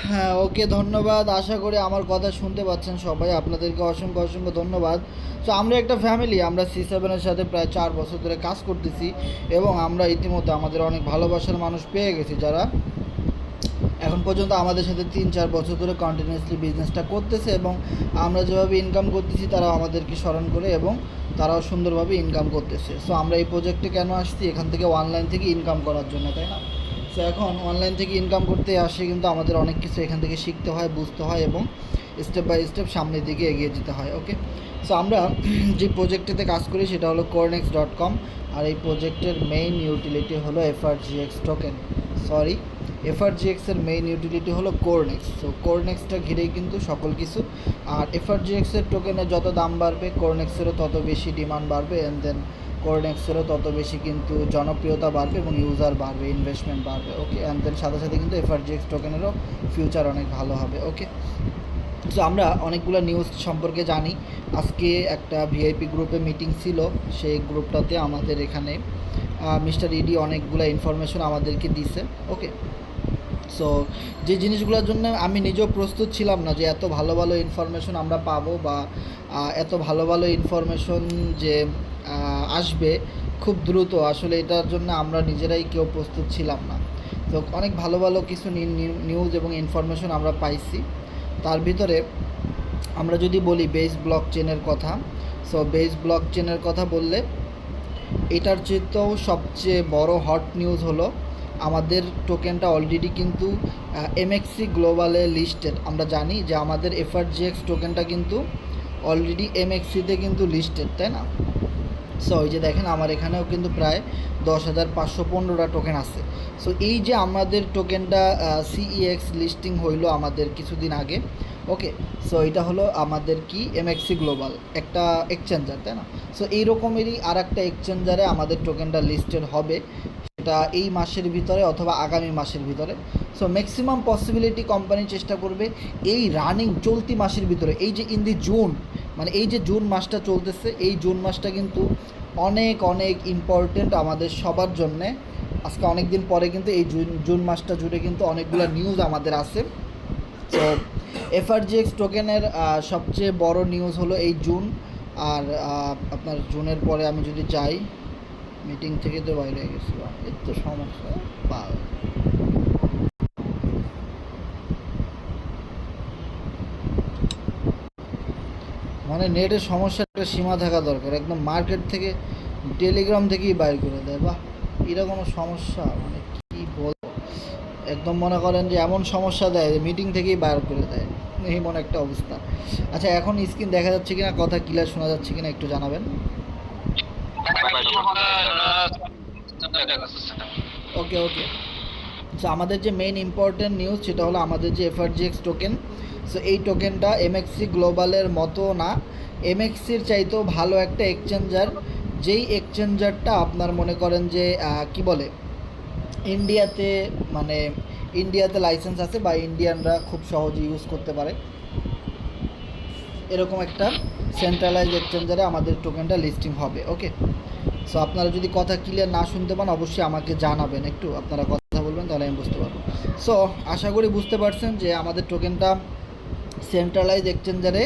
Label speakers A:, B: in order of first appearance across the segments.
A: হ্যাঁ, ওকে, ধন্যবাদ। আশা করি আমার কথা শুনতে পাচ্ছেন সবাই। আপনাদেরকে অসংখ্য অসংখ্য ধন্যবাদ। তো আমরা একটা ফ্যামিলি, আমরা C7-এর সাথে প্রায় 4 বছর ধরে কাজ করতেছি এবং আমরা ইতিমধ্যে আমাদের অনেক ভালোবাসার মানুষ পেয়ে গেছি, যারা এখন পর্যন্ত আমাদের সাথে 3-4 বছর ধরে কন্টিনিউয়াসলি বিজনেসটা করতেছে এবং আমরা যেভাবে ইনকাম করতেছি তারাও আমাদেরকে স্মরণ করে এবং তারাও সুন্দরভাবে ইনকাম করতেছে। সো আমরা এই প্রজেক্টে কেন আসছি? এখান থেকে অনলাইন থেকে ইনকাম করার জন্য, তাই না? সো এখন অনলাইন থেকে ইনকাম করতে আসে কিন্তু আমাদের অনেক কিছু এখান থেকে শিখতে হয়, বুঝতে হয় এবং স্টেপ বাই স্টেপ সামনের দিকে এগিয়ে যেতে হয়। ওকে, সো আমরা যে প্রজেক্টটিতে কাজ করি সেটা হলো corenex.com, আর এই প্রজেক্টের মেইন ইউটিলিটি হলো FRGX টোকেন। সরি, FRGX-এর মেইন ইউটিলিটি হলো কোরনেক্স। সো কোরনেক্সটা ঘিরেই কিন্তু সকল কিছু। আর FRGX-এর টোকেনের যত দাম বাড়বে, কোরনেক্সেরও তত বেশি ডিমান্ড বাড়বে, অ্যান্ড দেন কোরনেক্সেরও তত বেশি কিন্তু জনপ্রিয়তা বাড়বে এবং ইউজার বাড়বে, ইনভেস্টমেন্ট বাড়বে। ওকে, অ্যান্ড দেন সাথে সাথে কিন্তু FRGX টোকেনেরও ফিউচার অনেক ভালো হবে। ওকে, সো আমরা অনেকগুলো নিউজ সম্পর্কে জানি। আজকে একটা ভিআইপি গ্রুপে মিটিং ছিল, সেই গ্রুপটাতে আমাদের এখানে মিস্টার ইডি অনেকগুলো ইনফরমেশন আমাদেরকে দিছে। ওকে, সো যে জিনিসগুলোর জন্য আমি নিজেও প্রস্তুত ছিলাম না যে এত ভালো ভালো ইনফরমেশন আমরা পাবো বা এত ভালো ভালো ইনফরমেশন যে আসবে খুব দ্রুত, আসলে এটার জন্য আমরা নিজেরাই কেউ প্রস্তুত ছিলাম না। তো অনেক ভালো ভালো কিছু নিউজ এবং ইনফরমেশন আমরা পাইছি। তার ভিতরে আমরা যদি বলি বেস ব্লক চেনের কথা, সো বেস ব্লক চেনের কথা বললে এটার চেয়েও সবচেয়ে বড় হট নিউজ হলো আমাদের টোকেনটা অলরেডি কিন্তু MXC গ্লোবালে লিস্টেড। আমরা জানি যে আমাদের FRGX টোকেনটা কিন্তু অলরেডি MXCতে কিন্তু লিস্টেড, তাই না? সো ওই যে দেখেন আমার এখানেও কিন্তু প্রায় 10,515টা টোকেন আছে। সো এই যে আমাদের টোকেনটা CEX লিস্টিং হইলো আমাদের কিছুদিন আগে। ওকে, সো এটা হলো আমাদের কি MXC গ্লোবাল একটা এক্সচেঞ্জার, তাই না? সো এই রকমেরই আর একটা এক্সচেঞ্জারে আমাদের টোকেনটা লিস্টেড হবে, সেটা এই মাসের ভিতরে অথবা আগামী মাসের ভিতরে। সো ম্যাক্সিমাম পসিবিলিটি কোম্পানি চেষ্টা করবে এই রানিং চলতি মাসের ভিতরে, এই যে ইন দি জুন, মানে এই যে জুন মাসটা চলতেছে, এই জুন মাসটা কিন্তু অনেক অনেক ইম্পর্টেন্ট আমাদের সবার জন্যে। আজকে অনেক দিন পরে কিন্তু এই জুন মাসটা জুড়ে কিন্তু অনেকগুলো নিউজ আমাদের আছে। সো FRGX টোকেনের সবচেয়ে বড় নিউজ হলো এই জুন। আর আপনার জুনের পরে আমি যদি যাই, মিটিং থেকে তো বাইরে গেছি, এর তো সমস্যা বা মানে নেটের সমস্যা, একটা সীমা থাকা দরকার। একদম মার্কেট থেকে, টেলিগ্রাম থেকেই বাইর করে দেয়, বাহ! এটা কোনো সমস্যা, মানে কী বলবো, একদম মনে করেন যে এমন সমস্যা দেয় যে মিটিং থেকেই বাইর করে দেয়, এই মনে একটা অবস্থা। আচ্ছা, এখন স্ক্রিন দেখা যাচ্ছে কিনা, কথা ক্লিয়ার শোনা যাচ্ছে কিনা একটু জানাবেন। ওকে ওকে, সো আমাদের যে মেইন ইম্পর্টেন্ট নিউজ সেটা হলো আমাদের যে FRGX টোকেন। সো এই টোকেনটা MXC গ্লোবালের মতো না, MXCর চাইতেও ভালো একটা এক্সচেঞ্জার, যেই এক্সচেঞ্জারটা আপনার মনে করেন যে কি বলে, ইন্ডিয়াতে, মানে ইন্ডিয়াতে লাইসেন্স আছে বা ইন্ডিয়ানরা খুব সহজে ইউজ করতে পারে, এরকম একটা সেন্ট্রালাইজ এক্সচেঞ্জারে আমাদের টোকেনটা লিস্টিং হবে। ওকে, সো আপনারা যদি কথা ক্লিয়ার না শুনতে পান অবশ্যই আমাকে জানাবেন, একটু আপনারা কথা বলবেন, তাহলে আমি বুঝতে পারবো। সো আশা করি বুঝতে পারছেন যে আমাদের টোকেনটা সেন্ট্রালাইজ এক্সচেঞ্জারে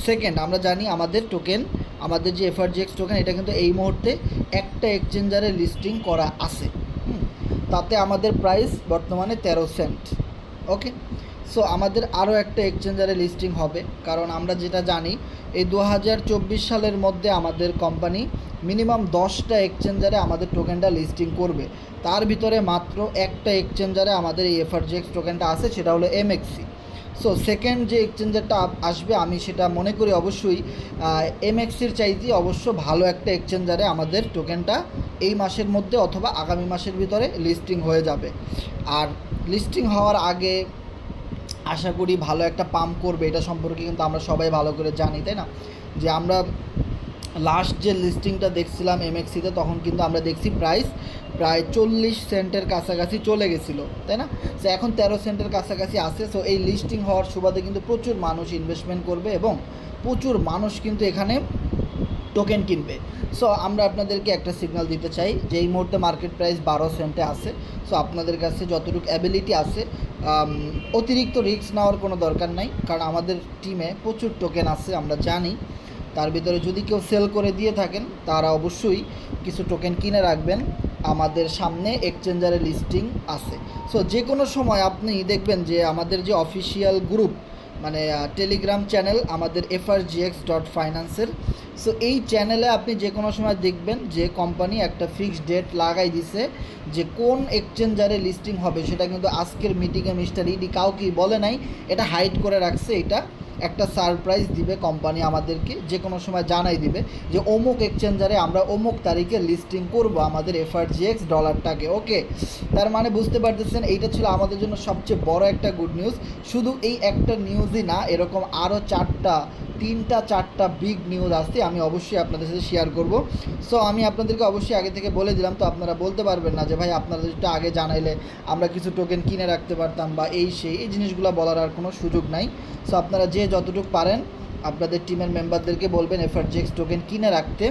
A: সেকেন্ড। আমরা জানি আমাদের টোকেন, আমাদের যে FRGX টোকেন, এটা কিন্তু এই মুহূর্তে একটা এক্সচেঞ্জারে লিস্টিং করা আছে। তাতে আমাদের প্রাইস বর্তমানে 13 সেন্ট। ওকে, সো আমাদের আরও একটা এক্সচেঞ্জারে লিস্টিং হবে, কারণ আমরা যেটা জানি এই 2024 সালের মধ্যে আমাদের কোম্পানি মিনিমাম 10টা এক্সচেঞ্জারে আমাদের টোকেনটা লিস্টিং করবে। তার ভিতরে মাত্র একটা এক্সচেঞ্জারে আমাদের এই FRGX টোকেনটা আছে, সেটা হলো MXC। সো সেকেন্ড যে এক্সচেঞ্জারটা আসবে, আমি সেটা মনে করি অবশ্যই MXCর চাইতে অবশ্য ভালো একটা এক্সচেঞ্জারে আমাদের টোকেনটা এই মাসের মধ্যে অথবা আগামী মাসের ভিতরে লিস্টিং হয়ে যাবে। আর লিস্টিং হওয়ার আগে আশা করি ভালো একটা পাম্প করবে, এটা সম্পর্কে কিন্তু আমরা সবাই ভালো করে জানি, তাই না? যে আমরা লাস্ট যে লিস্টিংটা দেখছিলাম MXCতে, তখন কিন্তু আমরা দেখছি প্রাইস প্রায় 40 সেন্টের কাছাকাছি চলে গেছিলো, তাই না? সো এখন 13 সেন্টের কাছাকাছি আছে। সো এই লিস্টিং হওয়ার সুবাদে কিন্তু প্রচুর মানুষ ইনভেস্টমেন্ট করবে এবং প্রচুর মানুষ কিন্তু এখানে টোকেন কিনবে। সো আমরা আপনাদেরকে একটা সিগন্যাল দিতে চাই যে এই মুহূর্তে মার্কেট প্রাইস 12 সেন্টে আছে। সো আপনাদের কাছে যতটুকু অ্যাবিলিটি আছে অতিরিক্ত রিস্ক নেওয়ার কোনো দরকার নাই, কারণ আমাদের টিমে প্রচুর টোকেন আছে আমরা জানি। তার ভিতরে যদি কেউ সেল করে দিয়ে থাকেন তারা অবশ্যই কিছু টোকেন কিনে রাখবেন, আমাদের সামনে এক্সচেঞ্জারে লিস্টিং আছে। সো যে কোনো সময় আপনি দেখবেন যে আমাদের যে অফিসিয়াল গ্রুপ মানে টেলিগ্রাম চ্যানেল আমাদের frgx.finance-এর, সো এই চ্যানেলে আপনি যে কোনো সময় দেখবেন যে কোম্পানি একটা ফিক্সড ডেট লাগাই দিছে যে কোন এক্সচেঞ্জারে লিস্টিং হবে। সেটা কিন্তু আজকের মিটিংয়ে মিস্টার ইডি কাউকেই বলে নাই, এটা হাইড করে রাখছে। এটা একটা সারপ্রাইজ দিবে কোম্পানি আমাদেরকে, যে কোনো সময় জানাই দিবে যে অমুক এক্সচেঞ্জারে আমরা অমুক তারিখে লিস্টিং করব আমাদের FRGX ডলারটাকে। ওকে, তার মানে বুঝতে পারতেছেন এইটা ছিল আমাদের জন্য সবচেয়ে বড় একটা গুড নিউজ। শুধু এই একটা নিউজই না, এরকম আরও তিনটা চারটা বিগ নিউজ আসছে, আমি অবশ্যই আপনাদের সাথে শেয়ার করব। সো আমি আপনাদেরকে অবশ্যই আগে থেকে বলে দিলাম, তো আপনারা বলতে পারবেন না যে ভাই আপনাদেরটা আগে জানাইলে আমরা কিছু টোকেন কিনে রাখতে পারতাম বা এই জিনিসগুলো বলার আর কোনো সুযোগ নাই। সো আপনারা যে যতটুকু পারেন আপনাদের টিমের মেম্বারদেরকে বলবেন FRGX টোকেন কিনে রাখতে।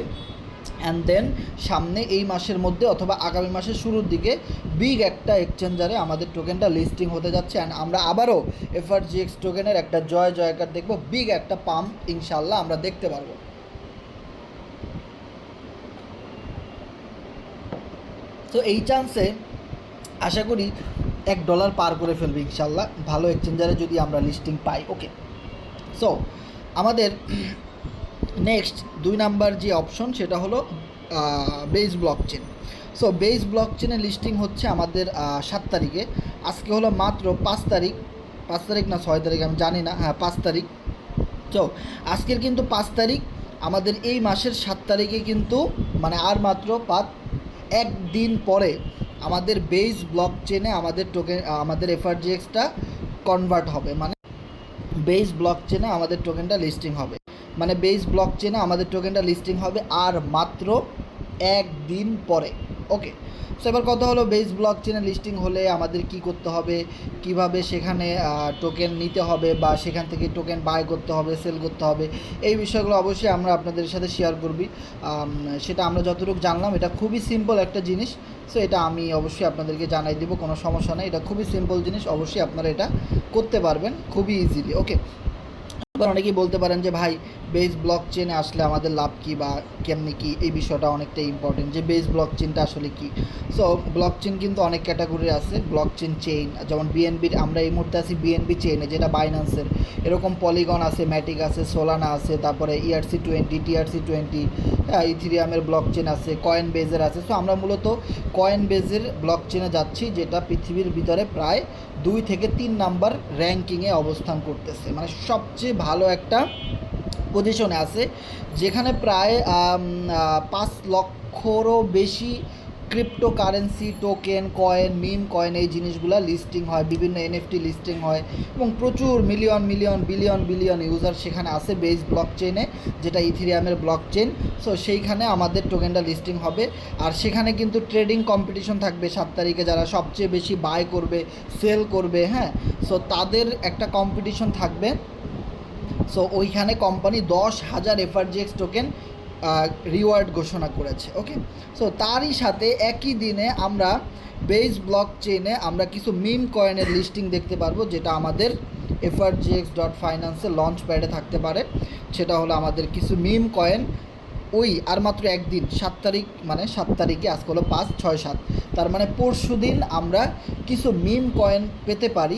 A: অ্যান্ড দেন সামনে এই মাসের মধ্যে অথবা আগামী মাসের শুরুর দিকে বিগ একটা এক্সচেঞ্জারে আমাদের টোকেনটা লিস্টিং হতে যাচ্ছে। অ্যান্ড আমরা আবারও FRGX টোকেনের একটা জয়কার দেখব, বিগ একটা পাম্প ইনশাল্লাহ আমরা দেখতে পারবো। তো এই চান্সে আশা করি $1 পার করে ফেলবে ইনশাল্লাহ, ভালো এক্সচেঞ্জারে যদি আমরা লিস্টিং পাই। ওকে, সো আমাদের নেক্সট 2 নাম্বার যে অপশন সেটা হলো বেস ব্লকচেন। সো বেস ব্লকচেনের লিস্টিং হচ্ছে আমাদের 7 তারিখে। আজকে হলো মাত্র 5 তারিখ না 6 তারিখ আমি জানি না, হ্যাঁ 5 তারিখ। তো আজকের কিন্তু 5 তারিখ, আমাদের এই মাসের 7 তারিখে কিন্তু মানে আর মাত্র 1 দিন পরে আমাদের বেস ব্লকচেনে আমাদের টোকেন আমাদের FRGX-টা কনভার্ট হবে, মানে বেস ব্লকচেনে আমাদের টোকেনটা লিস্টিং হবে, মানে বেস ব্লকচেনে আমাদের টোকেনটা লিস্টিং হবে আর মাত্র 1 দিন পরে। ওকে, সো এবার কথা হলো বেস ব্লকচেনে লিস্টিং হলে আমাদের কি করতে হবে, কিভাবে সেখানে টোকেন নিতে হবে বা সেখান থেকে টোকেন বাই করতে হবে, সেল করতে হবে, এই বিষয়গুলো অবশ্যই আমরা আপনাদের সাথে শেয়ার করবি। সেটা আমরা যতটুকু জানলাম এটা খুবই সিম্পল একটা জিনিস। সো এটা আমি অবশ্যই আপনাদেরকে জানাই দিব, কোনো সমস্যা নেই, এটা খুবই সিম্পল জিনিস, অবশ্যই আপনারা এটা করতে পারবেন খুবই ইজিলি। ওকে, এবার অনেকেই বলতে পারেন যে ভাই বেস ব্লকচেনে আসলে আমাদের লাভ কী বা কেমনি কী, এই বিষয়টা অনেকটাই ইম্পর্টেন্ট যে বেস ব্লকচেনটা আসলে কী। সো ব্লকচেন কিন্তু অনেক ক্যাটাগরি আছে, ব্লকচেন চেইন, যেমন বিএনবির আমরা এই মুহূর্তে আছি বিএনবি চেইনে যেটা বাইন্যান্সের, এরকম পলিগন আছে, ম্যাটিক আছে, সোলানা আছে, তারপরে ERC-20, TRC-20, ইথিরিয়ামের ব্লকচেন আছে, কয়েন বেজের আছে। সো আমরা মূলত কয়েন বেজের ব্লকচেনে যাচ্ছি, যেটা পৃথিবীর ভিতরে প্রায় 2 থেকে 3 নাম্বার র্যাঙ্কিংয়ে অবস্থান করতেছে, মানে সবচেয়ে ভালো একটা পজিশনে আছে, যেখানে প্রায় 5 লক্ষরও বেশি cryptocurrency token, coin, meme coin, এই জিনিসগুলো লিস্টিং হয়, বিভিন্ন NFT লিস্টিং হয় এবং প্রচুর বিলিয়ন ইউজার সেখানে আছে বেস ব্লকচেনে, যেটা ইথিরিয়ামের ব্লকচেন। সো সেইখানে আমাদের টোকেনটা লিস্টিং হবে, আর সেখানে কিন্তু ট্রেডিং কম্পিটিশন থাকবে 7 তারিখে, যারা সবচেয়ে বেশি বাই করবে, সেল করবে, হ্যাঁ, সো তাদের একটা কম্পিটিশন থাকবে। সো ওইখানে কোম্পানি 10,000 FRGX টোকেন রিওয়ার্ড ঘোষণা করেছে। ওকে, সো তারই সাথে একই দিনে আমরা বেস ব্লকচেনে আমরা কিছু মিম কয়েনের লিস্টিং দেখতে পারবো, যেটা আমাদের FRGX.finance লঞ্চ প্যাডে থাকতে পারে। সেটা হলো আমাদের কিছু মিম কয়েন, ওই আর মাত্র একদিন 7 তারিখ, মানে 7 তারিখে আজকে হলো 5, 6, 7, তার মানে পরশু দিন আমরা কিছু মিম কয়েন পেতে পারি।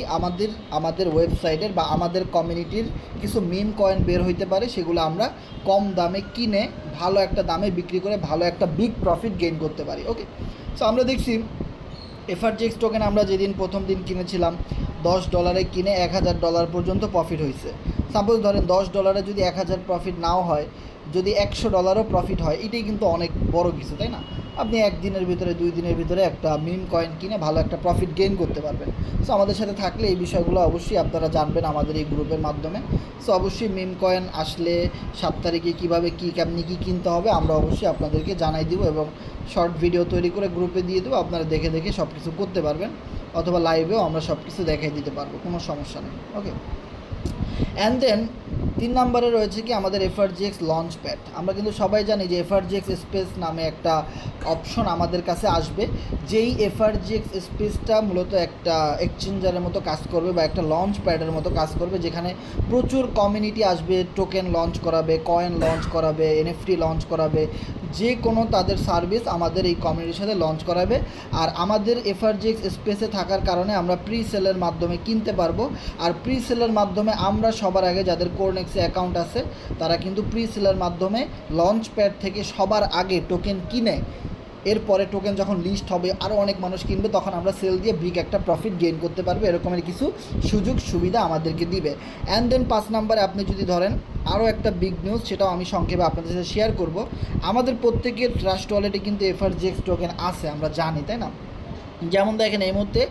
A: আমাদের ওয়েবসাইটের বা আমাদের কমিউনিটির কিছু মিম কয়েন বের হইতে পারে, সেগুলো আমরা কম দামে কিনে ভালো একটা দামে বিক্রি করে ভালো একটা বিগ প্রফিট গেইন করতে পারি। ওকে, সো আমরা দেখছি FRGX টোকেন আমরা যেদিন প্রথম দিন কিনেছিলাম $10 কিনে $1,000 পর্যন্ত প্রফিট হয়েছে। সাপোজ ধরেন $10 যদি 1,000 প্রফিট নাও হয়, যদি $100ও প্রফিট হয়, এটাই কিন্তু অনেক বড় কিছু, তাই না? আপনি 1 দিনের ভিতরে 2 দিনের ভিতরে একটা মিম কয়েন কিনে ভালো একটা প্রফিট গেইন করতে পারবেন। সো আমাদের সাথে থাকলে এই বিষয়গুলো অবশ্যই আপনারা জানবেন আমাদের এই গ্রুপের মাধ্যমে। সো অবশ্যই মিম কয়েন আসলে 7 তারিখে কীভাবে কেমনি কী কিনতে হবে আমরা অবশ্যই আপনাদেরকে জানাই দিব এবং শর্ট ভিডিও তৈরি করে গ্রুপে দিয়ে দেবো, আপনারা দেখে সব কিছু করতে পারবেন, অথবা লাইভেও আমরা সব কিছু দেখাই দিতে পারবো, কোনো সমস্যা নেই। ওকে, অ্যান্ড দেন 3 নম্বরে রয়েছে কি আমাদের এফআরজিএক্স লঞ্চ প্যাড। আমরা কিন্তু সবাই জানি যে এফআরজিএক্স স্পেস নামে একটা অপশন আমাদের কাছে আসবে, যেই এফআরজিএক্স স্পেসটা মূলত একটা এক্সচেঞ্জারের মতো কাজ করবে বা একটা লঞ্চ প্যাডের মতো কাজ করবে, যেখানে প্রচুর কমিউনিটি আসবে, টোকেন লঞ্চ করাবে, কয়েন লঞ্চ করাবে, এনএফটি লঞ্চ করাবে, যে কোনো তাদের সার্ভিস আমাদের এই কমিউনিটির সাথে লঞ্চ করাবে। আর আমাদের এফআরজিএক্স স্পেসে থাকার কারণে আমরা প্রি সেলের মাধ্যমে কিনতে পারবো। আর প্রি সেলের মাধ্যমে আমরা সবার আগে, যাদের কোরনেক্সে অ্যাকাউন্ট আছে তারা কিন্তু প্রি সেলের মাধ্যমে লঞ্চ প্যাড থেকে সবার আগে টোকেন কিনে এরপরে টোকেন যখন লিস্ট হবে আরও অনেক মানুষ কিনবে, তখন আমরা সেল দিয়ে বিগ একটা প্রফিট গেইন করতে পারবো। এরকমের কিছু সুযোগ সুবিধা আমাদেরকে দিবে। অ্যান্ড দেন 5 নম্বরে আপনি যদি ধরেন আরও একটা বিগ নিউজ, সেটাও আমি সংক্ষেপে আপনাদের সাথে শেয়ার করব। আমাদের প্রত্যেকের ট্রাস্ট ওয়ালেটে কিন্তু এফআরজিএক্স টোকেন আছে, আমরা জানি, তাই না? যেমন দেখেন এই মুহূর্তে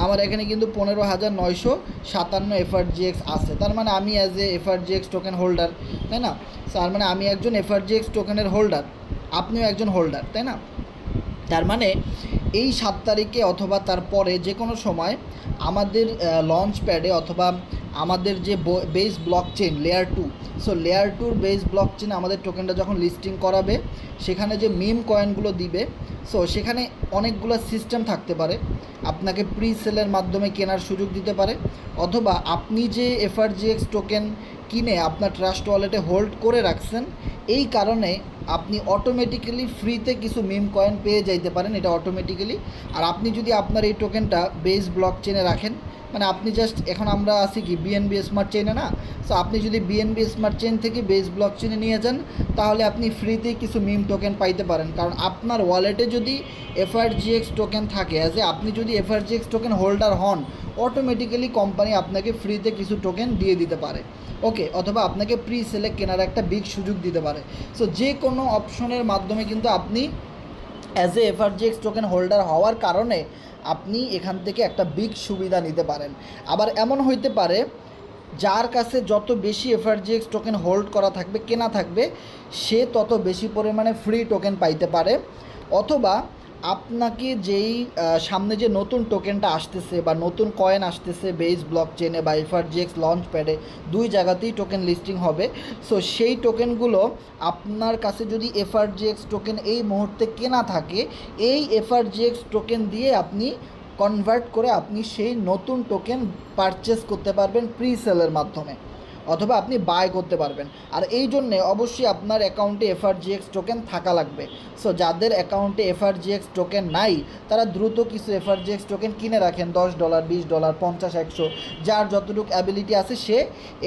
A: আমার এখানে কিন্তু 15,957 এফআরজিএক্স আছে। তার মানে আমি as a FRGX token holder, তাই না? তার মানে আমি একজন এফআরজিএক্স টোকেনের হোল্ডার, আপনিও একজন হোল্ডার, তাই না? তার মানে এই 7 তারিখে অথবা তারপরে যে কোনো সময় আমাদের লঞ্চ প্যাডে অথবা আমাদের যে base blockchain layer 2, so layer 2 base ব্লক চেইনে আমাদের টোকেনটা যখন লিস্টিং করাবে, সেখানে যে মিম কয়েনগুলো দিবে, সো সেখানে অনেকগুলো সিস্টেম থাকতে পারে। আপনাকে প্রি সেলের মাধ্যমে কেনার সুযোগ দিতে পারে, অথবা আপনি যে এফআরজিএক্স টোকেন কিনে আপনার ট্রাস্ট ওয়ালেটে হোল্ড করে রাখছেন, এই কারণে আপনি অটোমেটিক্যালি ফ্রিতে কিছু মিম কয়েন পেয়ে যাইতে পারেন, এটা অটোমেটিক্যালি। আর আপনি যদি আপনার এই টোকেনটা বেস ব্লক চেনে রাখেন, মানে আপনি জাস্ট, এখন আমরা আছি কি বিএনবি স্মার্ট চেইনে না, সো আপনি যদি বিএনবি স্মার্ট চেইন থেকে বেস ব্লক চেইনে নিয়ে যান, তাহলে আপনি ফ্রিতেই কিছু মিম টোকেন পাইতে পারেন। কারণ আপনার ওয়ালেটে যদি এফআরজিএক্স টোকেন থাকে, অ্যাজ এ আপনি যদি এফআরজিএক্স টোকেন হোল্ডার হন, অটোমেটিক্যালি কোম্পানি আপনাকে ফ্রিতে কিছু টোকেন দিয়ে দিতে পারে, ওকে, অথবা আপনাকে প্রি সেলে কেনার একটা বিগ সুযোগ দিতে পারে। সো যে কোনো অপশনের মাধ্যমে কিন্তু আপনি as a FRGX token holder হওয়ার কারণে আপনি এখান থেকে একটা বিগ সুবিধা নিতে পারেন। আবার এমন হইতে পারে, যার কাছে যত বেশি এফআরজিএক্স টোকেন হোল্ড করা থাকবে, কেনা থাকবে, সে তত বেশি পরিমাণে ফ্রি টোকেন পাইতে পারে। অথবা আপনাকে যেই সামনে যে নতুন টোকেনটা আসতেছে বা নতুন কয়েন আসতেছে বেস ব্লক চেনে বা এফআরজিএক্স লঞ্চ প্যাডে, 2 জায়গাতেই টোকেন লিস্টিং হবে। সো সেই টোকেনগুলো আপনার কাছে যদি এফআরজিএক্স টোকেন এই মুহূর্তে কেনা থাকে, এই এফআরজিএক্স টোকেন দিয়ে আপনি কনভার্ট করে আপনি সেই নতুন টোকেন পারচেস করতে পারবেন প্রি সেলের মাধ্যমে, অথবা আপনি বাই করতে পারবেন। আর এই জন্যে অবশ্যই আপনার অ্যাকাউন্টে এফআরজিএক্স টোকেন থাকা লাগবে। সো যাদের অ্যাকাউন্টে এফআরজিএক্স টোকেন নাই, তারা দ্রুত কিছু এফআরজিএক্স টোকেন কিনে রাখেন, $10, $20, $50, $100, যার যতটুকু অ্যাবিলিটি আছে সে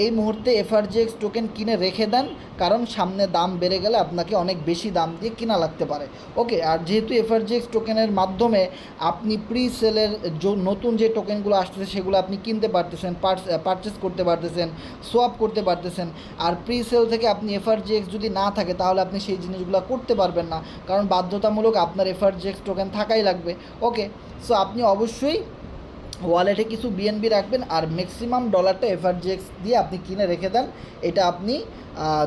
A: এই মুহূর্তে এফআরজিএক্স টোকেন কিনে রেখে দেন। কারণ সামনে দাম বেড়ে গেলে আপনাকে অনেক বেশি দাম দিয়ে কিনা লাগতে পারে, ওকে। আর যেহেতু এফআরজিএক্স টোকেনের মাধ্যমে আপনি প্রি সেলের নতুন যে টোকেনগুলো আসতেছে সেগুলো আপনি কিনতে পারতেছেন, পারচেস করতে পারতেছেন, সোয়াপ করতে পারতেছেন। আর প্রি সেল থেকে আপনি এফআরজিএক্স যদি না থাকে, তাহলে আপনি সেই জিনিসগুলো করতে পারবেন না, কারণ বাধ্যতামূলক আপনার এফআরজিএক্স টোকেন থাকাই লাগবে, ওকে। সো আপনি অবশ্যই ওয়ালেটে কিছু বিএনবি রাখবেন, আর ম্যাক্সিমাম ডলারটা এফআরজিএক্স দিয়ে আপনি কিনে রেখে দেন। এটা আপনি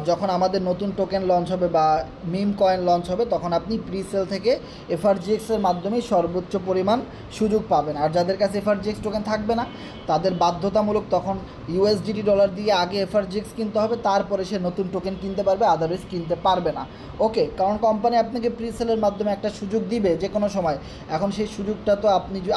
A: যখন আমাদের নতুন টোকেন লঞ্চ হবে বা মিম কয়েন লঞ্চ হবে, তখন আপনি প্রি সেল থেকে এফআরজিএক্সের মাধ্যমে সর্বোচ্চ পরিমাণ সুযোগ পাবেন। আর যাদের কাছে এফআরজিএক্স টোকেন থাকবে না, তাদের বাধ্যতামূলক তখন ইউএসডিটি ডলার দিয়ে আগে এফআরজিএক্স কিনতে হবে, তারপরে সে নতুন টোকেন কিনতে পারবে, আদারওয়াইজ কিনতে পারবে না, ওকে। কারণ কোম্পানি আপনাকে প্রি সেলের মাধ্যমে একটা সুযোগ দিবে যে কোনো সময়। এখন সেই সুযোগটা তো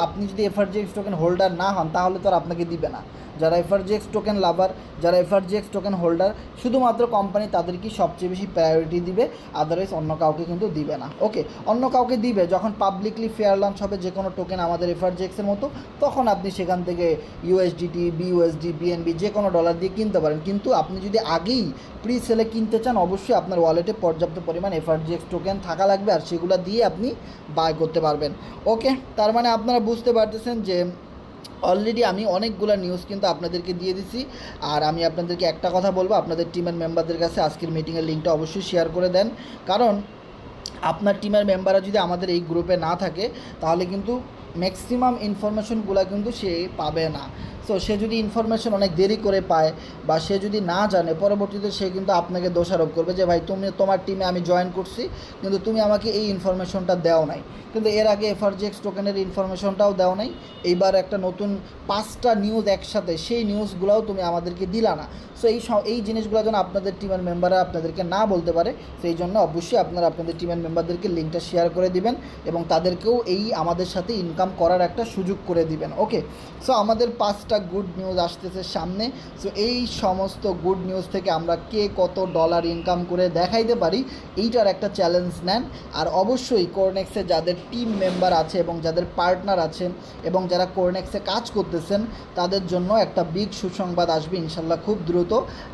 A: আপনি যদি এফআরজিএক্স টোকেন হোল্ডার না হন, তাহলে তো আর আপনাকে দিবে না। যারা এফআরজিএক্স টোকেন লাভার, যারা এফআরজিএক্স টোকেন হোল্ডার, শুধুমাত্র কোম্পানি তাদেরকেই সবচেয়ে বেশি প্রায়োরিটি দিবে, আদারওয়াইজ অন্য কাউকে কিন্তু দিবে না, ওকে। অন্য কাউকে দিবে যখন পাবলিকলি ফেয়ার লঞ্চ হবে যে কোনো টোকেন আমাদের এফআরজিএক্সের মতো, তখন আপনি সেখান থেকে ইউএসডিটি, বিইউএসডি, বিএনবি যে কোনো ডলার দিয়ে কিনতে পারেন। কিন্তু আপনি যদি আগেই প্রি সেলে কিনতে চান, অবশ্যই আপনার ওয়ালেটে পর্যাপ্ত পরিমাণ এফআরজিএক্স টোকেন থাকা লাগবে, আর সেগুলো দিয়ে আপনি বাই করতে পারবেন, ওকে। তার মানে আপনারা বুঝতে পারতেছেন যে অলরেডি আমি অনেকগুলো নিউজ কিন্তু আপনাদেরকে দিয়ে দিছি। আর আমি আপনাদেরকে একটা কথা বলবো, আপনাদের টিমের মেম্বারদের কাছে আজকের মিটিংয়ের লিঙ্কটা অবশ্যই শেয়ার করে দেন, কারণ আপনার টিমের মেম্বাররা যদি আমাদের এই গ্রুপে না থাকে, তাহলে কিন্তু ম্যাক্সিমাম ইনফরমেশনগুলো কিন্তু সে পাবে না। সো সে যদি ইনফরমেশন অনেক দেরি করে পায় বা সে যদি না জানে, পরবর্তীতে সে কিন্তু আপনাকে দোষারোপ করবে যে ভাই তোমার টিমে আমি জয়েন করছি কিন্তু তুমি আমাকে এই ইনফরমেশনটা দেও নাই, কিন্তু এর আগে এফআরজিএক্স টোকেনের ইনফরমেশনটাও দেও নাই, এইবার একটা নতুন 5টা নিউজ একসাথে, সেই নিউজগুলোও তুমি আমাদেরকে দিলা না। সো এই জিনিসগুলো যেন আপনাদের টিমের মেম্বাররা আপনাদেরকে না বলতে পারে, সেই জন্য অবশ্যই আপনারা আপনাদের টিমের মেম্বারদেরকে লিঙ্কটা শেয়ার করে দিবেন এবং তাদেরকেও এই আমাদের সাথে ইনকাম করার একটা সুযোগ করে দিবেন। ওকে, সো আমাদের 5টা গুড নিউজ আসতেছে সামনে। সো এই সমস্ত গুড নিউজ থেকে আমরা কে কত ডলার ইনকাম করে দেখাইতে পারি, এইটার একটা চ্যালেঞ্জ নেন। আর অবশ্যই কোরনেক্সে যাদের টিম মেম্বার আছে এবং যাদের পার্টনার আছেন এবং যারা কোরনেক্সে কাজ করতেছেন, তাদের জন্য একটা বিগ সুসংবাদ আসবে ইনশাল্লাহ খুব দ্রুত।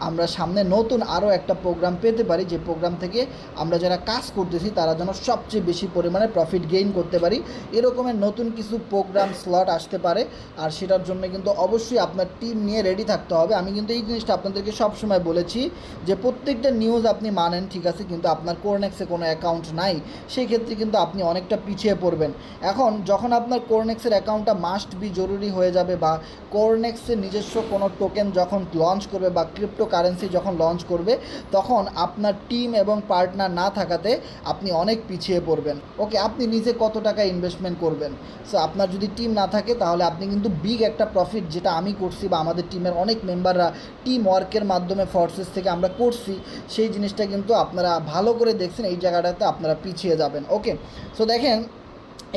A: আমরা সামনে নতুন আরও একটা প্রোগ্রাম পেতে পারি, যে প্রোগ্রাম থেকে আমরা যারা কাজ করতেছি তারা যেন সবচেয়ে বেশি পরিমাণে প্রফিট গেইন করতে পারি। এরকমের নতুন কিছু প্রোগ্রাম স্লট আসতে পারে, আর সেটার জন্য কিন্তু অবশ্যই আপনার টিম নিয়ে রেডি থাকতে হবে। আমি কিন্তু এই জিনিসটা আপনাদেরকে সবসময় বলেছি যে প্রত্যেকটা নিউজ আপনি মানেন ঠিক আছে, কিন্তু আপনার কোরনেক্সে কোনো অ্যাকাউন্ট নাই, সেই ক্ষেত্রে কিন্তু আপনি অনেকটা পিছিয়ে পড়বেন। এখন যখন আপনার কোরনেক্সের অ্যাকাউন্টটা মাস্ট বি জরুরি হয়ে যাবে, বা কোরনেক্সের নিজস্ব কোনো টোকেন যখন লঞ্চ করবে বা ক্রিপ্টো কারেন্সি যখন লঞ্চ করবে, তখন আপনার টিম এবং পার্টনার না থাকাতে আপনি অনেক পিছিয়ে পড়বেন। ওকে, আপনি নিজে কত টাকা ইনভেস্টমেন্ট করবেন? সো আপনার যদি টিম না থাকে তাহলে আপনি কিন্তু বিগ একটা প্রফিট, যেটা আমি করছি বা আমাদের টিমের অনেক মেম্বাররা টিম ওয়ার্কের মাধ্যমে ফোর্সেস থেকে আমরা করছি, সেই জিনিসটা কিন্তু আপনারা ভালো করে দেখছেন, এই জায়গাটাতে আপনারা পিছিয়ে যাবেন। ওকে, সো দেখেন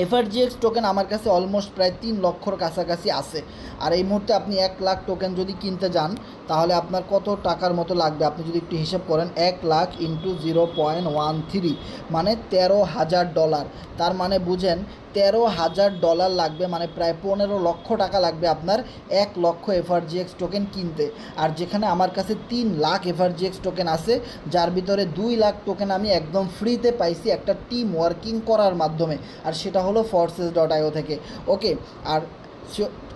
A: এফআরজিএক্স টোকেন আমার কাছে অলমোস্ট প্রায় 3 লক্ষর কাছাকাছি আছে। আর এই মুহূর্তে আপনি 1 লাখ টোকেন যদি কিনতে যান তাহলে আপনার কত টাকার মতো লাগবে আপনি যদি একটু হিসাব করেন, 1 লাখ ইন্টু 0.13 মানে $13,000। তার মানে বুঝেন $13,000 লাগবে, মানে প্রায় 15 লক্ষ টাকা লাগবে আপনার 1 লক্ষ এফআরজিএক্স টোকেন কিনতে। আর যেখানে আমার কাছে 3 লাখ এফআরজিএক্স টোকেন আছে, যার ভিতরে 2 লাখ টোকেন আমি একদম ফ্রিতে পাইছি একটা টিম ওয়ার্কিং করার মাধ্যমে, আর সেটা হলো forces.io থেকে। ওকে,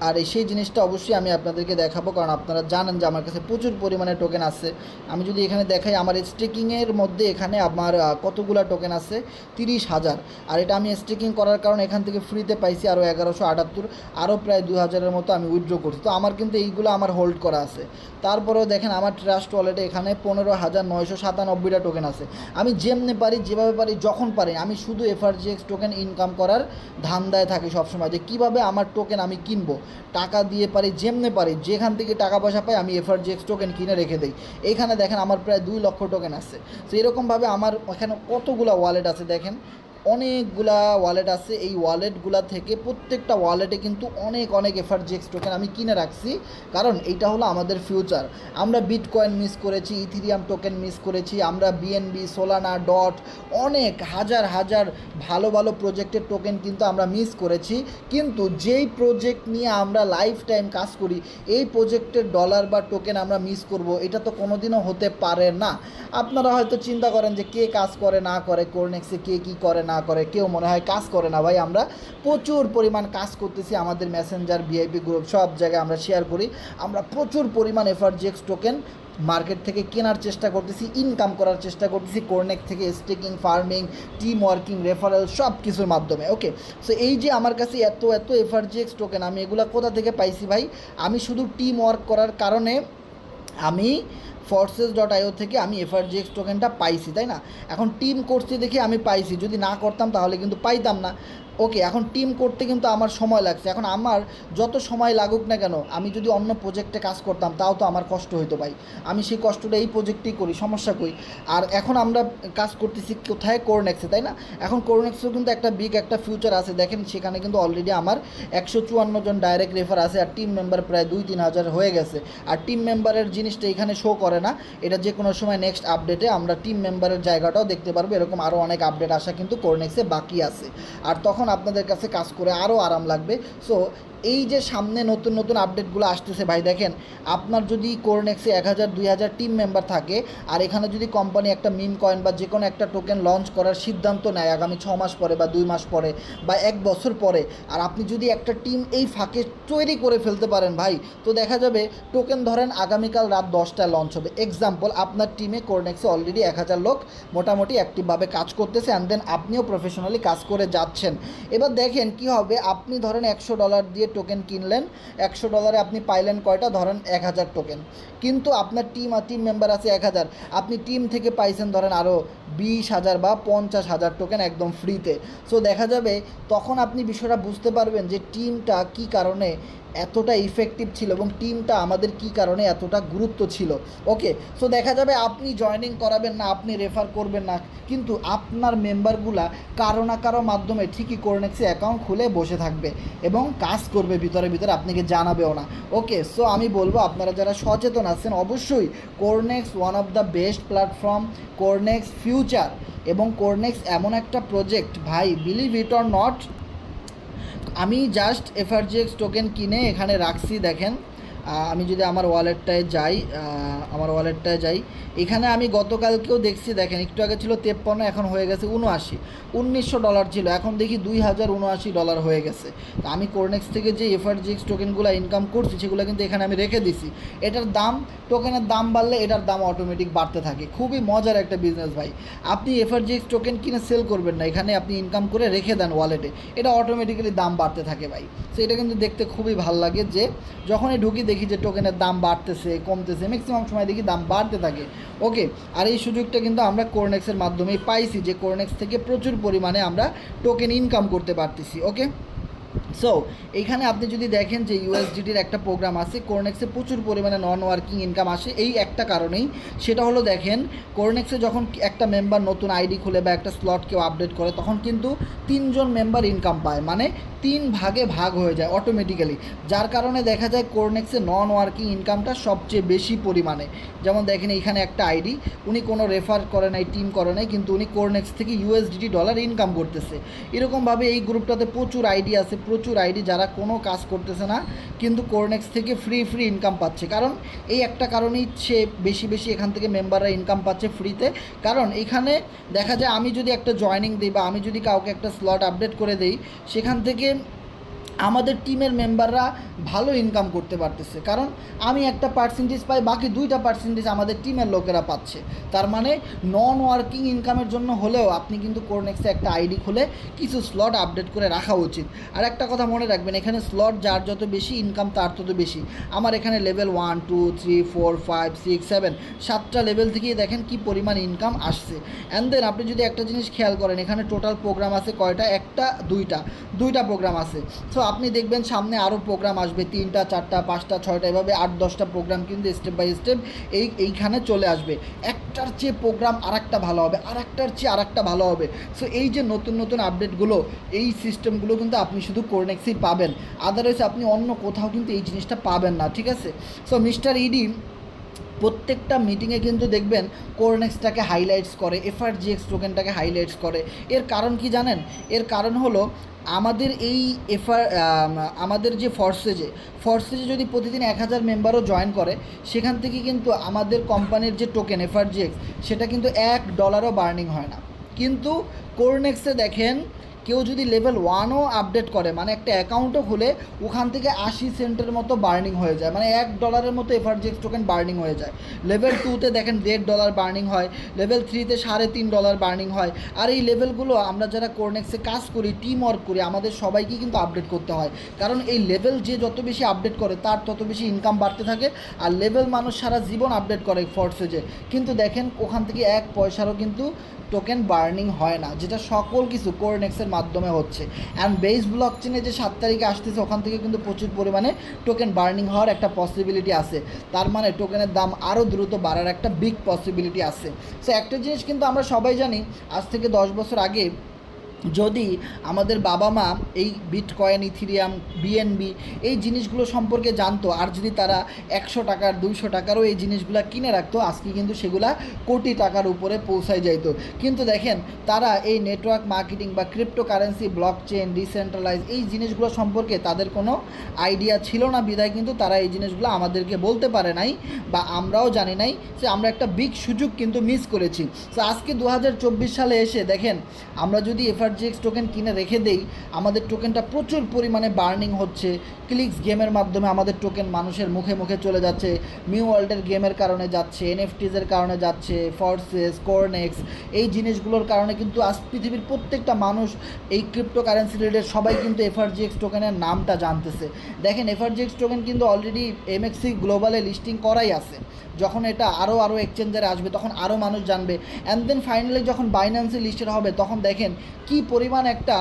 A: আর সেই জিনিসটা অবশ্যই আমি আপনাদেরকে দেখাবো, কারণ আপনারা জানেন যে আমার কাছে প্রচুর পরিমাণে টোকেন আছে। আমি যদি এখানে দেখাই আমার স্টেকিংয়ের মধ্যে, এখানে আমার কতগুলো টোকেন আছে, 30,000। আর এটা আমি স্টেকিং করার কারণে এখান থেকে ফ্রিতে পাইছি আরও 1178, আরও প্রায় 2,000-এর মতো আমি উইথড্র করছি। তো আমার কিন্তু এইগুলো আমার হোল্ড করা আছে। তারপরেও দেখেন আমার ট্রাস্ট ওয়ালেটে এখানে 15,997টা টোকেন আছে। আমি যেমনি পারি, যেভাবে পারি, যখন পারি, আমি শুধু এফআরজিএক্স টোকেন ইনকাম করার ধান্দায় থাকি সবসময়, যে কীভাবে আমার টোকেন আমি কিনবো, টাকা দিয়ে পারি, যেমনি পারি, যেখান থেকে টাকা পয়সা পাই আমি এফআরজিএক্স টোকেন কিনে রেখে দিই। এইখানে দেখেন আমার প্রায় 2 লক্ষ টোকেন আছে। তো এরকমভাবে আমার এখানে কতগুলো ওয়ালেট আছে, দেখেন অনেকগুলা ওয়ালেট আছে। এই ওয়ালেটগুলা থেকে প্রত্যেকটা ওয়ালেটে কিন্তু অনেক এফআরজিএক্স টোকেন আমি কিনে রাখছি, কারণ এইটা হলো আমাদের ফিউচার। আমরা বিটকয়েন মিস করেছি, ইথিরিয়াম টোকেন মিস করেছি, আমরা বিএনবি, সোলানা, ডট, অনেক হাজার ভালো প্রজেক্টের টোকেন কিন্তু আমরা মিস করেছি। কিন্তু যেই প্রজেক্ট নিয়ে আমরা লাইফ টাইম কাজ করি, এই প্রজেক্টের ডলার বা টোকেন আমরা মিস করব, এটা তো কোনোদিনও হতে পারে না। আপনারা হয়তো চিন্তা করেন যে কে কাজ করে না করে, কোরনেক্সে কে কী করে না করে, কেউ মনে হয় কাজ করে না। ভাই, আমরা প্রচুর পরিমাণ কাজ করতেছি, আমাদের মেসেঞ্জার, ভিআইপি গ্রুপ, সব জায়গায় আমরা শেয়ার করি। আমরা প্রচুর পরিমাণ এফআরজিএক্স টোকেন মার্কেট থেকে কেনার চেষ্টা করতেছি, ইনকাম করার চেষ্টা করতেছি কোরনেক্স থেকে, staking, farming, team working, referral, সব কিছুর মাধ্যমে। ওকে, সো এই যে আমার কাছে এত এফআরজিএক্স টোকেন, আমি এগুলো কোথা থেকে পাইছি ভাই? আমি শুধু টিম ওয়ার্ক করার কারণে আমি forces.io থেকে আমি এফআরজিএক্স টোকেনটা পাইছি, তাই না? এখন টিম করতে দেখে আমি পাইছি, যদি না করতাম তাহলে কিন্তু পাইতাম না। ওকে, এখন টিম করতে কিন্তু আমার সময় লাগছে। এখন আমার যত সময় লাগুক না কেন, আমি যদি অন্য প্রজেক্টে কাজ করতাম তাও তো আমার কষ্ট হইতো ভাই। আমি সেই কষ্টটা এই প্রজেক্টেই করি, সমস্যা কই। আর এখন আমরা কাজ করতেছি কোথায়? কোরনেক্সে, তাই না? এখন কোরনেক্সেও কিন্তু একটা বিগ একটা ফিউচার আছে। দেখেন সেখানে কিন্তু অলরেডি আমার 154 জন ডাইরেক্ট রেফার আছে, আর টিম মেম্বার প্রায় 2-3 হাজার হয়ে গেছে। আর টিম মেম্বারের জিনিসটা এখানে শো করে না, এটা যে কোনো সময় নেক্সট আপডেটে আমরা টিম মেম্বারের জায়গাটাও দেখতে পারবো। এরকম আরও অনেক আপডেট আসা কিন্তু কোরনেক্সে বাকি আছে, আর তখন আপনাদের কাছে কাজ করে আরও আরাম লাগবে। সো এই যে সামনে নতুন আপডেটগুলো আসতেছে ভাই, দেখেন আপনার যদি কোরনেক্সে 1,000-2,000 টিম মেম্বার থাকে, আর এখানে যদি কোম্পানি একটা মিম কয়েন বা যে কোনো একটা টোকেন লঞ্চ করার সিদ্ধান্ত নেয় আগামী 6 মাস পরে বা 2 মাস পরে বা 1 বছর পরে, আর আপনি যদি একটা টিম এই ফাঁকে তৈরি করে ফেলতে পারেন ভাই, তো দেখা যাবে টোকেন ধরেন আগামীকাল রাত 10টায় লঞ্চ হবে। এক্সাম্পল, আপনার টিমে কোরনেক্সে অলরেডি 1,000 লোক মোটামুটি অ্যাক্টিভভাবে কাজ করতেছে, অ্যান্ড দেন আপনিও প্রফেশনালি কাজ করে যাচ্ছেন। এবার দেখেন কি হবে, আপনি ধরেন $100 দিয়ে টোকেন কিনলেন, $100 আপনি পাইলেন কয়টা, ধরেন 1000 টোকেন। কিন্তু আপনার টিম মেম্বার আছে 1000, আপনি টিম থেকে পাইছেন ধরেন আরও 20,000 বা 50,000 টোকেন একদম ফ্রিতে। সো দেখা যাবে তখন আপনি বিষয়টা বুঝতে পারবেন যে টিমটা কী কারণে এতটা ইফেক্টিভ ছিল এবং টিমটা আমাদের কী কারণে এতটা গুরুত্ব ছিল। ওকে, সো দেখা যাবে আপনি জয়েনিং করাবেন না, আপনি রেফার করবেন না, কিন্তু আপনার মেম্বারগুলা কারো না কারো মাধ্যমে ঠিকই কোরনেক্সে অ্যাকাউন্ট খুলে বসে থাকবে এবং কাজ করবে ভিতরে ভিতরে, আপনাকে জানাবেও না। ওকে, সো আমি বলবো আপনারা যারা সচেতন আছেন অবশ্যই Corenex one of the best platform, Corenex future, এবং কোরনেক্স এমন একটা প্রজেক্ট ভাই, বিলিভ ইট অর নট, আমি জাস্ট এফআরজিএক্স টোকেন কিনে এখানে রাখছি। দেখেন আমি যদি আমার ওয়ালেটটায় যাই, এখানে আমি গতকালকেও দেখছি, দেখেন একটু আগে ছিল 53, এখন হয়ে গেছে 79। $1900 ছিল, এখন দেখি $2079 হয়ে গেছে। তো আমি কোরনেক্স থেকে যে এফআরজিএক্স টোকেনগুলো ইনকাম করছি সেগুলো কিন্তু এখানে আমি রেখে দিছি। এটার দাম, টোকেনের দাম বাড়লে এটার দাম অটোমেটিক বাড়তে থাকে। খুবই মজার একটা বিজনেস ভাই। আপনি এফআরজিএক্স টোকেন কিনে সেল করবেন না, এখানে আপনি ইনকাম করে রেখে দেন ওয়ালেটে, এটা অটোমেটিক্যালি দাম বাড়তে থাকে ভাই। সো এটা কিন্তু দেখতে খুবই ভালো লাগে যে যখনই ঢুকি দেখি যে টোকেনের দাম বাড়তেছে কমতেছে, ম্যাক্সিমাম সময় দেখি দাম বাড়তে থাকে। ওকে, আর এই সুযোগটা কিন্তু আমরা কোরনেক্সের মাধ্যমেই পাইছি, যে কোরনেক্স থেকে প্রচুর পরিমাণে আমরা টোকেন ইনকাম করতে পারতেছি। ওকে, সো এইখানে আপনি যদি দেখেন যে ইউএসডিটির একটা প্রোগ্রাম আছে, কোরনেক্সে প্রচুর পরিমাণে নন ওয়ার্কিং ইনকাম আসে এই একটা কারণেই, সেটা হলো দেখেন কোরনেক্সে যখন একটা মেম্বার নতুন আইডি খুলে বা একটা স্লট কেউ আপডেট করে তখন কিন্তু 3 জন মেম্বার ইনকাম পায়, মানে 3 ভাগে ভাগ হয়ে যায় অটোমেটিক্যালি, যার কারণে দেখা যায় কোরনেক্সে নন ওয়ার্কিং ইনকামটা সবচেয়ে বেশি পরিমাণে। যেমন দেখেন এইখানে একটা আইডি, উনি কোনো রেফার করে নাই, টিম করে নাই, কিন্তু উনি কোরনেক্স থেকে ইউএসডিটি ডলার ইনকাম করতেছে। এরকমভাবে এই গ্রুপটাতে প্রচুর আইডি আছে, প্রচুর আইডি যারা কোনো কাজ করতেছে না কিন্তু কোরনেক্স থেকে ফ্রি ইনকাম পাচ্ছে। কারণ এই একটা কারণেই সে বেশি এখান থেকে মেম্বাররা ইনকাম পাচ্ছে ফ্রিতে। কারণ এখানে দেখা যায় আমি যদি একটা জয়েনিং দিই বা আমি যদি কাউকে একটা স্লট আপডেট করে দিই, সেখান থেকে আমাদের টিমের মেম্বাররা ভালো ইনকাম করতে পারতেছে, কারণ আমি একটা পার্সেন্টেজ পাই, বাকি 2টা পার্সেন্টেজ আমাদের টিমের লোকেরা পাচ্ছে। তার মানে নন ওয়ার্কিং ইনকামের জন্য হলেও আপনি কিন্তু কোরনেক্সে একটা আইডি খুলে কিছু স্লট আপডেট করে রাখা উচিত। আর একটা কথা মনে রাখবেন, এখানে স্লট যার যত বেশি ইনকাম তার তত বেশি। আমার এখানে লেভেল 1 2 3 4 5 6 7 7টা লেভেল থেকেই দেখেন কি পরিমাণ ইনকাম আসছে। অ্যান্ড দেন আপনি যদি একটা জিনিস খেয়াল করেন, এখানে টোটাল প্রোগ্রাম আছে কয়টা, দুইটা প্রোগ্রাম আছে। সো আপনি দেখবেন সামনে আরও প্রোগ্রাম আসবে, 3টা 4টা 5টা 6টা, এভাবে 8-10টা প্রোগ্রাম কিন্তু স্টেপ বাই স্টেপ এইখানে চলে আসবে। একটার চেয়ে প্রোগ্রাম আরেকটা ভালো হবে, আরেকটার চেয়ে আরেকটা ভালো হবে। সো এই যে নতুন আপডেটগুলো, এই সিস্টেমগুলো কিন্তু আপনি শুধু কোরনেক্সেই পাবেন, আদারওয়াইজ আপনি অন্য কোথাও কিন্তু এই জিনিসটা পাবেন না, ঠিক আছে? সো মিস্টার ইডি প্রত্যেকটা মিটিংয়ে কিন্তু দেখবেন কোরনেক্সটাকে হাইলাইটস করে, এফআরজিএক্স টোকেনটাকে হাইলাইটস করে। এর কারণ কি জানেন? এর কারণ হলো আমাদের এই আমাদের যে ফর্সেজে যদি প্রতিদিন 1000 মেম্বারও জয়েন করে, সেখান থেকে কিন্তু আমাদের কোম্পানির যে টোকেন এফআরজিএক্স সেটা কিন্তু $1ও বার্নিং হয় না। কিন্তু কোরনেক্সে দেখেন কেউ যদি লেভেল 1ও আপডেট করে, মানে একটা অ্যাকাউন্টও খুলে, ওখান থেকে 80 সেন্টের মতো বার্নিং হয়ে যায়, মানে $1 মতো এফআরজিএক্স টোকেন বার্নিং হয়ে যায়। লেভেল 2তে দেখেন $1.5 বার্নিং হয়, লেভেল 3তে $3.5 বার্নিং হয়। আর এই লেভেলগুলো আমরা যারা কোরনেক্সে কাজ করি, টিম ওয়ার্ক করি, আমাদের সবাইকেই কিন্তু আপডেট করতে হয়, কারণ এই লেভেল যে যত বেশি আপডেট করে তার তত বেশি ইনকাম বাড়তে থাকে। আর লেভেল মানুষ সারা জীবন আপডেট করে ফোর্সেজে, কিন্তু দেখেন ওখান থেকে 1 পয়সারও কিন্তু টোকেন বার্নিং হয় না, যেটা সকল কিছু কোরনেক্সের মাধ্যমে হচ্ছে। অ্যান্ড বেস ব্লকচেনে যে 7 তারিখে আসতেছে, ওখান থেকে কিন্তু প্রচুর পরিমাণে টোকেন বার্নিং হওয়ার একটা পসিবিলিটি আছে। তার মানে টোকেনের দাম আরও দ্রুত বাড়ার একটা বিগ পসিবিলিটি আছে। সো একটা জিনিস কিন্তু আমরা সবাই জানি, আজ থেকে 10 বছর আগে যদি আমাদের বাবা মা এই বিটকয়েন, ইথিরিয়াম, বিএনবি এই জিনিসগুলো সম্পর্কে জানতো, আর যদি তারা 100 টাকার 200 টাকারও এই জিনিসগুলো কিনে রাখতো, আজকে কিন্তু সেগুলা কোটি টাকার উপরে পৌঁছায় যাইত। কিন্তু দেখেন তারা এই নেটওয়ার্ক মার্কেটিং বা ক্রিপ্টোকারেন্সি, ব্লকচেন, ডিসেন্ট্রালাইজ এই জিনিসগুলো সম্পর্কে তাদের কোনো আইডিয়া ছিল না, বিধায় কিন্তু তারা এই জিনিসগুলো আমাদেরকে বলতে পারে নাই বা আমরাও জানি নাই। যে আমরা একটা বিগ সুযোগ কিন্তু মিস করেছি। তো আজকে 2024 সালে এসে দেখেন আমরা যদি এফআরজিএক্স টোকেন কিনে রেখে দেই, আমাদের টোকেনটা প্রচুর পরিমাণে বার্নিং হচ্ছে। ক্লিক্স গেমের মাধ্যমে আমাদের টোকেন মানুষের মুখে মুখে চলে যাচ্ছে, মিউ ওয়ার্ল্ডের গেমের কারণে যাচ্ছে, এনএফটিজের কারণে যাচ্ছে, ফর্সেস, কোরনেক্স, এই জিনিসগুলোর কারণে কিন্তু আজ পৃথিবীর প্রত্যেকটা মানুষ এই ক্রিপ্টোকারেন্সি রিলেটেড সবাই কিন্তু এফআরজিএক্স টোকেনের নামটা জানতেছে। দেখেন এফআরজিএক্স টোকেন কিন্তু অলরেডি এমএক্সি গ্লোবালে লিস্টিং করাই আছে। যখন এটা আরও এক্সচেঞ্জারে আসবে তখন আরও মানুষ জানবে, অ্যান্ড দেন ফাইনালি যখন বাইন্যান্সে লিস্টেড হবে তখন দেখেন কি পরিমাণ একটা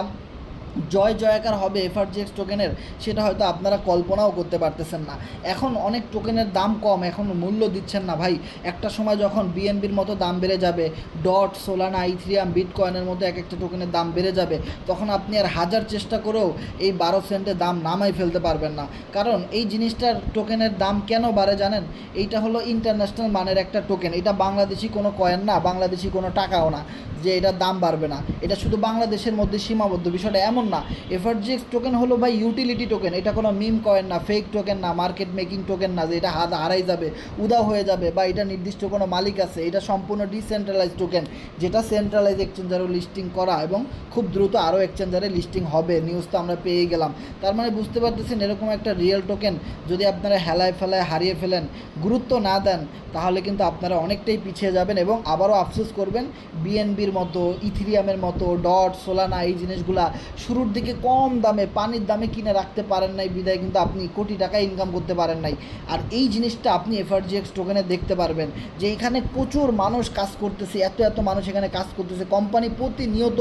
A: জয়কার হবে এফআরজিএক্স টোকেনের, সেটা হয়তো আপনারা কল্পনাও করতে পারতেছেন না। এখন অনেক টোকেনের দাম কম, এখন মূল্য দিচ্ছেন না ভাই। একটা সময় যখন বিএনবির মতো দাম বেড়ে যাবে, ডট, সোলানা, ইথেরিয়াম, বিটকয়েনের মতো এক একটা টোকেনের দাম বেড়ে যাবে, তখন আপনি আর হাজার চেষ্টা করেও এই 12 সেন্টের দাম নামাই ফেলতে পারবেন না। কারণ এই জিনিসটার টোকেনের দাম কেন বাড়ে জানেন? এইটা হলো ইন্টারন্যাশনাল মানের একটা টোকেন, এটা বাংলাদেশি কোনো কয়েন না, বাংলাদেশি কোনো টাকাও না যে এটার দাম বাড়বে না। এটা শুধু বাংলাদেশের মধ্যে সীমাবদ্ধ, বিষয়টা এমন না। এফআরজিএক্স টোকেন হলো ভাই ইউটিলিটি টোকেন, এটা কোনো মিম কয়েন না, ফেক টোকেন না, মার্কেট মেকিং টোকেন না যে এটা হারাই যাবে, উদাও হয়ে যাবে, বা এটা নির্দিষ্ট কোনো মালিক আছে। এটা সম্পূর্ণ ডিসেন্ট্রালাইজ টোকেন, যেটা সেন্ট্রালাইজ এক্সচেঞ্জারও লিস্টিং করা এবং খুব দ্রুত আরও এক্সচেঞ্জারে লিস্টিং হবে। নিউজ তো আমরা পেয়ে গেলাম। তার মানে বুঝতে পারতেছেন এরকম একটা রিয়েল টোকেন যদি আপনারা হেলায় ফেলায় হারিয়ে ফেলেন, গুরুত্ব না দেন, তাহলে কিন্তু আপনারা অনেকটাই পিছিয়ে যাবেন এবং আবারও আফসোস করবেন। বিএনবির মতো, ইথেরিয়ামের মতো, ডট, সোলানা, এই জিনিসগুলা শুরুর দিকে কম দামে, পানির দামে কিনে রাখতে পারেন নাই বিদায় কিন্তু আপনি কোটি টাকা ইনকাম করতে পারেন নাই। আর এই জিনিসটা আপনি এফআরজিএক্স টোকেনে দেখতে পারবেন যে এখানে প্রচুর মানুষ কাজ করতেছে, এত মানুষ এখানে কাজ করতেছে। কোম্পানি প্রতিনিয়ত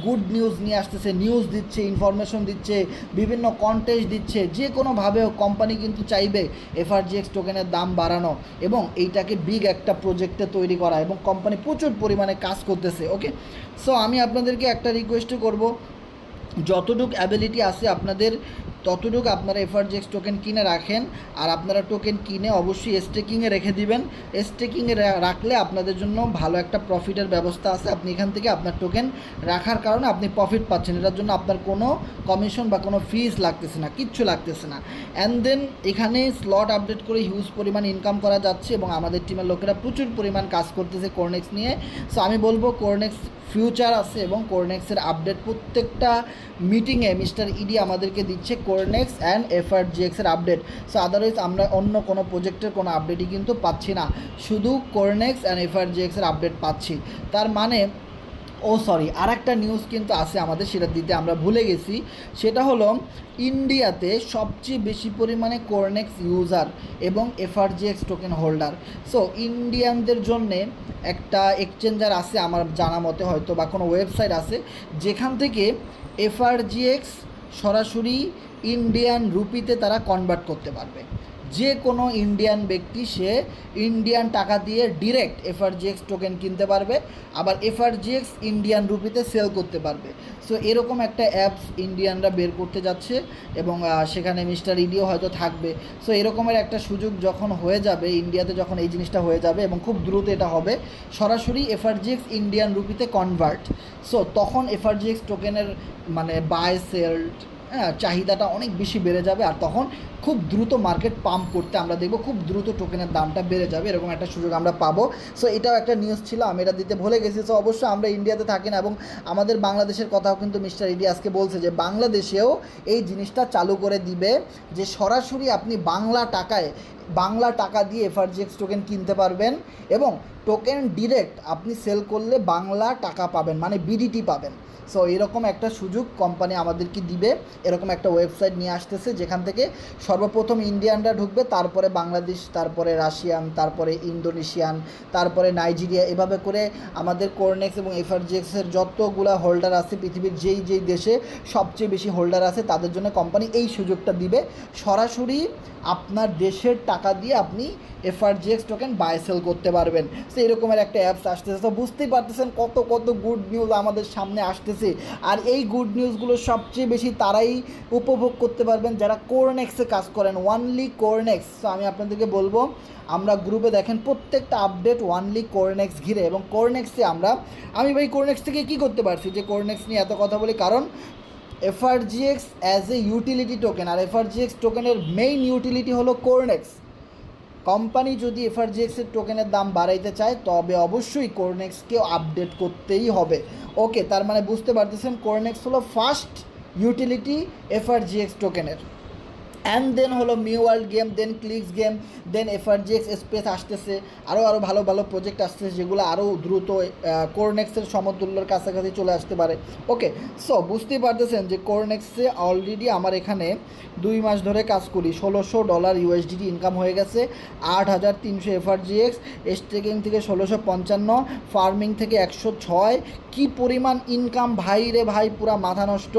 A: গুড নিউজ নিয়ে আসতেছে, নিউজ দিচ্ছে, ইনফরমেশন দিচ্ছে, বিভিন্ন কন্টেস্ট দিচ্ছে। যে কোনোভাবেও কোম্পানি কিন্তু চাইবে এফআরজিএক্স টোকেনের দাম বাড়ানো এবং এইটাকে বিগ একটা প্রজেক্টে তৈরি করা, এবং কোম্পানি প্রচুর পরিমাণে কাজ করতেছে। ওকে, সো আমি আপনাদেরকে একটা রিকোয়েস্টও করব, যতটুকু অ্যাবিলিটি আছে আপনাদের ততটুকু আপনারা এফআরজিএক্স টোকেন কিনে রাখেন। আর আপনারা টোকেন কিনে অবশ্যই স্টেকিংয়ে রেখে দিবেন। স্টেকিংয়ে রাখলে আপনাদের জন্য ভালো একটা প্রফিটের ব্যবস্থা আছে। আপনি এখান থেকে আপনার টোকেন রাখার কারণে আপনি প্রফিট পাচ্ছেন, এটার জন্য আপনার কোনো কমিশন বা কোনো ফিস লাগতেছে না, কিচ্ছু লাগতেছে না। অ্যান্ড দেন এখানে স্লট আপডেট করে হিউজ পরিমাণ ইনকাম করা যাচ্ছে এবং আমাদের টিমের লোকেরা প্রচুর পরিমাণ কাজ করতেছে কোরনেক্স নিয়ে। সো আমি বলবো কোরনেক্স ফিউচার আছে এবং কোরনেক্সের আপডেট প্রত্যেকটা মিটিংয়ে মিস্টার ইডি আমাদেরকে দিচ্ছে কোরনেক্স অ্যান্ড এফআরজিএক্সের আপডেট। সো আদারওয়াইজ আমরা অন্য কোনো প্রজেক্টের কোনো আপডেটই কিন্তু পাচ্ছি না, শুধু কোরনেক্স অ্যান্ড এফআরজিএক্সের আপডেট পাচ্ছি। তার মানে সরি, আর একটা নিউজ কিন্তু আছে আমাদের, সেটা দিতে আমরা ভুলে গেছি। সেটা হলো ইন্ডিয়াতে সবচেয়ে বেশি পরিমাণে কোরনেক্স ইউজার এবং এফআরজিএক্স টোকেন হোল্ডার। সো ইন্ডিয়ানদের জন্যে একটা এক্সচেঞ্জার আছে আমার জানা মতে, হয়তো বা কোনো ওয়েবসাইট আছে যেখান থেকে এফআরজিএক্স সরাসরি ইন্ডিয়ান রুপিতে তারা কনভার্ট করতে পারবে। যে কোনো ইন্ডিয়ান ব্যক্তি সে ইন্ডিয়ান টাকা দিয়ে ডিরেক্ট এফআরজিএক্স টোকেন কিনতে পারবে, আবার এফআরজিএক্স ইন্ডিয়ান রুপিতে সেল করতে পারবে। সো এরকম একটা অ্যাপস ইন্ডিয়ানরা বের করতে যাচ্ছে এবং সেখানে মিস্টার ইডিও হয়তো থাকবে। সো এরকমের একটা সুযোগ যখন হয়ে যাবে ইন্ডিয়াতে, যখন এই জিনিসটা হয়ে যাবে এবং খুব দ্রুত এটা হবে সরাসরি এফআরজিএক্স ইন্ডিয়ান রুপিতে কনভার্ট, সো তখন এফআরজিএক্স টোকেনের মানে বাই সেল চাহিদাটা অনেক বেশি বেড়ে যাবে। আর তখন খুব দ্রুত মার্কেট পাম্প করতে আমরা দেখব, খুব দ্রুত টোকেনের দামটা বেড়ে যাবে, এরকম একটা সুযোগ আমরা পাবো। সো এটাও একটা নিউজ ছিল, আমি এটা দিতে ভুলে গেছি। সো অবশ্যই আমরা ইন্ডিয়াতে থাকি না এবং আমাদের বাংলাদেশের কথাও কিন্তু মিস্টার ইডি আজকে বলছে যে বাংলাদেশেও এই জিনিসটা চালু করে দিবে, যে সরাসরি আপনি বাংলা টাকা দিয়ে এফআরজিএক্স টোকেন কিনতে পারবেন এবং টোকেন ডিরেক্ট আপনি সেল করলে বাংলা টাকা পাবেন, মানে বিডিটি পাবেন। সো এরকম একটা সুযোগ কোম্পানি আমাদেরকে দিবে, এরকম একটা ওয়েবসাইট নিয়ে আসতেছে যেখান থেকে সর্বপ্রথম ইন্ডিয়ানরা ঢুকবে, তারপরে বাংলাদেশ, তারপরে রাশিয়ান, তারপরে ইন্দোনেশিয়ান, তারপরে নাইজেরিয়া, এভাবে করে আমাদের কোরনেক্স এবং এফআরজিএক্সের যতগুলা হোল্ডার আছে পৃথিবীর যেই দেশে সবচেয়ে বেশি হোল্ডার আছে তাদের জন্য কোম্পানি এই সুযোগটা দিবে, সরাসরি আপনার দেশের টাকা দিয়ে আপনি এফআরজিএক্স টোকেন বাই সেল করতে পারবেন। সো এরকমের একটা অ্যাপস আসতেছে। তো বুঝতেই পারতেছেন কত গুড নিউজ আমাদের সামনে আসতেছে। আর এই গুড নিউজগুলো সবচেয়ে বেশি তারাই উপভোগ করতে পারবেন যারা কোরনেক্সে কাজ করেন, ওয়ানলি কোরনেক্স। সো আমি আপনাদেরকে বলবো, আমরা গ্রুপে দেখেন প্রত্যেকটা আপডেট ওয়ানলি কোরনেক্স ঘিরে, এবং কোরনেক্সে আমি ভাই কোরনেক্স থেকে কী করতে পারছি যে কোরনেক্স নিয়ে এত কথা বলি, কারণ FRGX as a utility token, আর এফআরজিএক্স টোকেনের মেইন ইউটিলিটি হলো কোরনেক্স। কোম্পানি যদি এফআরজিএক্সের টোকেনের দাম বাড়াইতে চায় তবে অবশ্যই কোরনেক্সকেও আপডেট করতেই হবে। ওকে, তার মানে বুঝতে পারতেছেন কোরনেক্স হলো ফার্স্ট ইউটিলিটি এফআরজিএক্স টোকেনের। অ্যান্ড দেন হলো mew world game, then clicks game, then FRGX space আসতেছে, আরও ভালো ভালো প্রজেক্ট আসতেছে যেগুলো আরও দ্রুত কোরনেক্সের সমতুল্যর কাছাকাছি চলে আসতে পারে। ওকে, সো বুঝতেই পারতেছেন যে কোরনেক্সে অলরেডি আমার এখানে 2 মাস ধরে কাজ করি, $16 ইউএসডিটি ইনকাম হয়ে গেছে, 8,300 এফআরজিএক্স, স্টেকিং থেকে 1655, ফার্মিং থেকে 106। কি পরিমাণ ইনকাম ভাই রে ভাই, পুরা মাথা নষ্ট।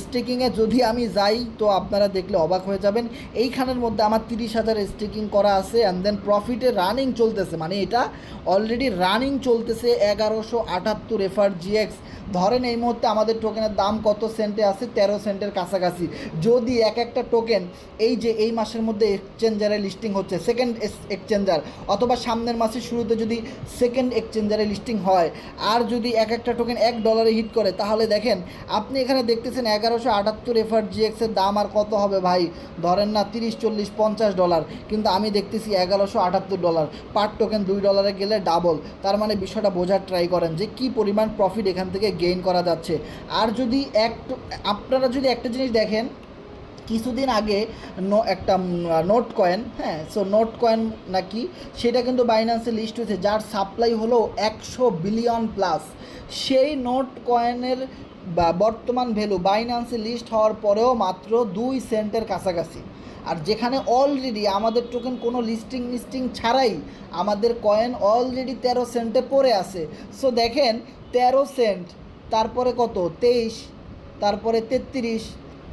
A: স্টেকিংয়ে যদি আমি যাই তো আপনারা দেখলে অবাক হয়ে যাবেন। এইখানের মধ্যে আমার 30,000 স্টেকিং করা আছে, অ্যান্ড দেন প্রফিটে রানিং চলতেছে, মানে এটা অলরেডি রানিং চলতেছে 1178 এফআরজিএক্স। ধরেন এই মুহূর্তে আমাদের টোকেনের দাম কত সেন্টে আছে, 13 সেন্টের কাছাকাছি। যদি এক একটা টোকেন এই যে এই মাসের মধ্যে এক্সচেঞ্জারে লিস্টিং হচ্ছে, সেকেন্ড এক্সচেঞ্জার, অথবা সামনের মাসের শুরুতে যদি সেকেন্ড এক্সচেঞ্জারে লিস্টিং হয়, আর যদি এক একটা টোকেন $1 হিট করে, তাহলে দেখেন আপনি এখানে দেখতেছেন 1178 এফআরজিএক্সের দাম আর কত হবে ভাই, ধরেন না 30, 40, $50, কিন্তু আমি দেখতেছি $1178। পার টোকেন $2 গেলে ডাবল। তার মানে বিষয়টা বোঝার ট্রাই করেন যে কী পরিমাণ প্রফিট এখান থেকে গেইন করা যাচ্ছে। আর যদি আপনারা যদি একটা জিনিস দেখেন, কিছুদিন আগে একটা নোট কয়েন, হ্যাঁ, সো নোট কয়েন নাকি সেটা কিন্তু বাইন্যান্সে লিস্ট হয়েছে, যার সাপ্লাই হলো 100 বিলিয়ন প্লাস। সেই নোট কয়েনের বর্তমান ভ্যালু বাইন্যান্সে লিস্ট হওয়ার পরেও মাত্র 2 সেন্টের কাছাকাছি। আর যেখানে অলরেডি আমাদের টোকেন কোনো লিস্টিং ছাড়াই আমাদের কয়েন অলরেডি 13 সেন্টে পড়ে আছে। সো দেখেন 13 সেন্ট, তারপরে কত 23, তারপরে 33,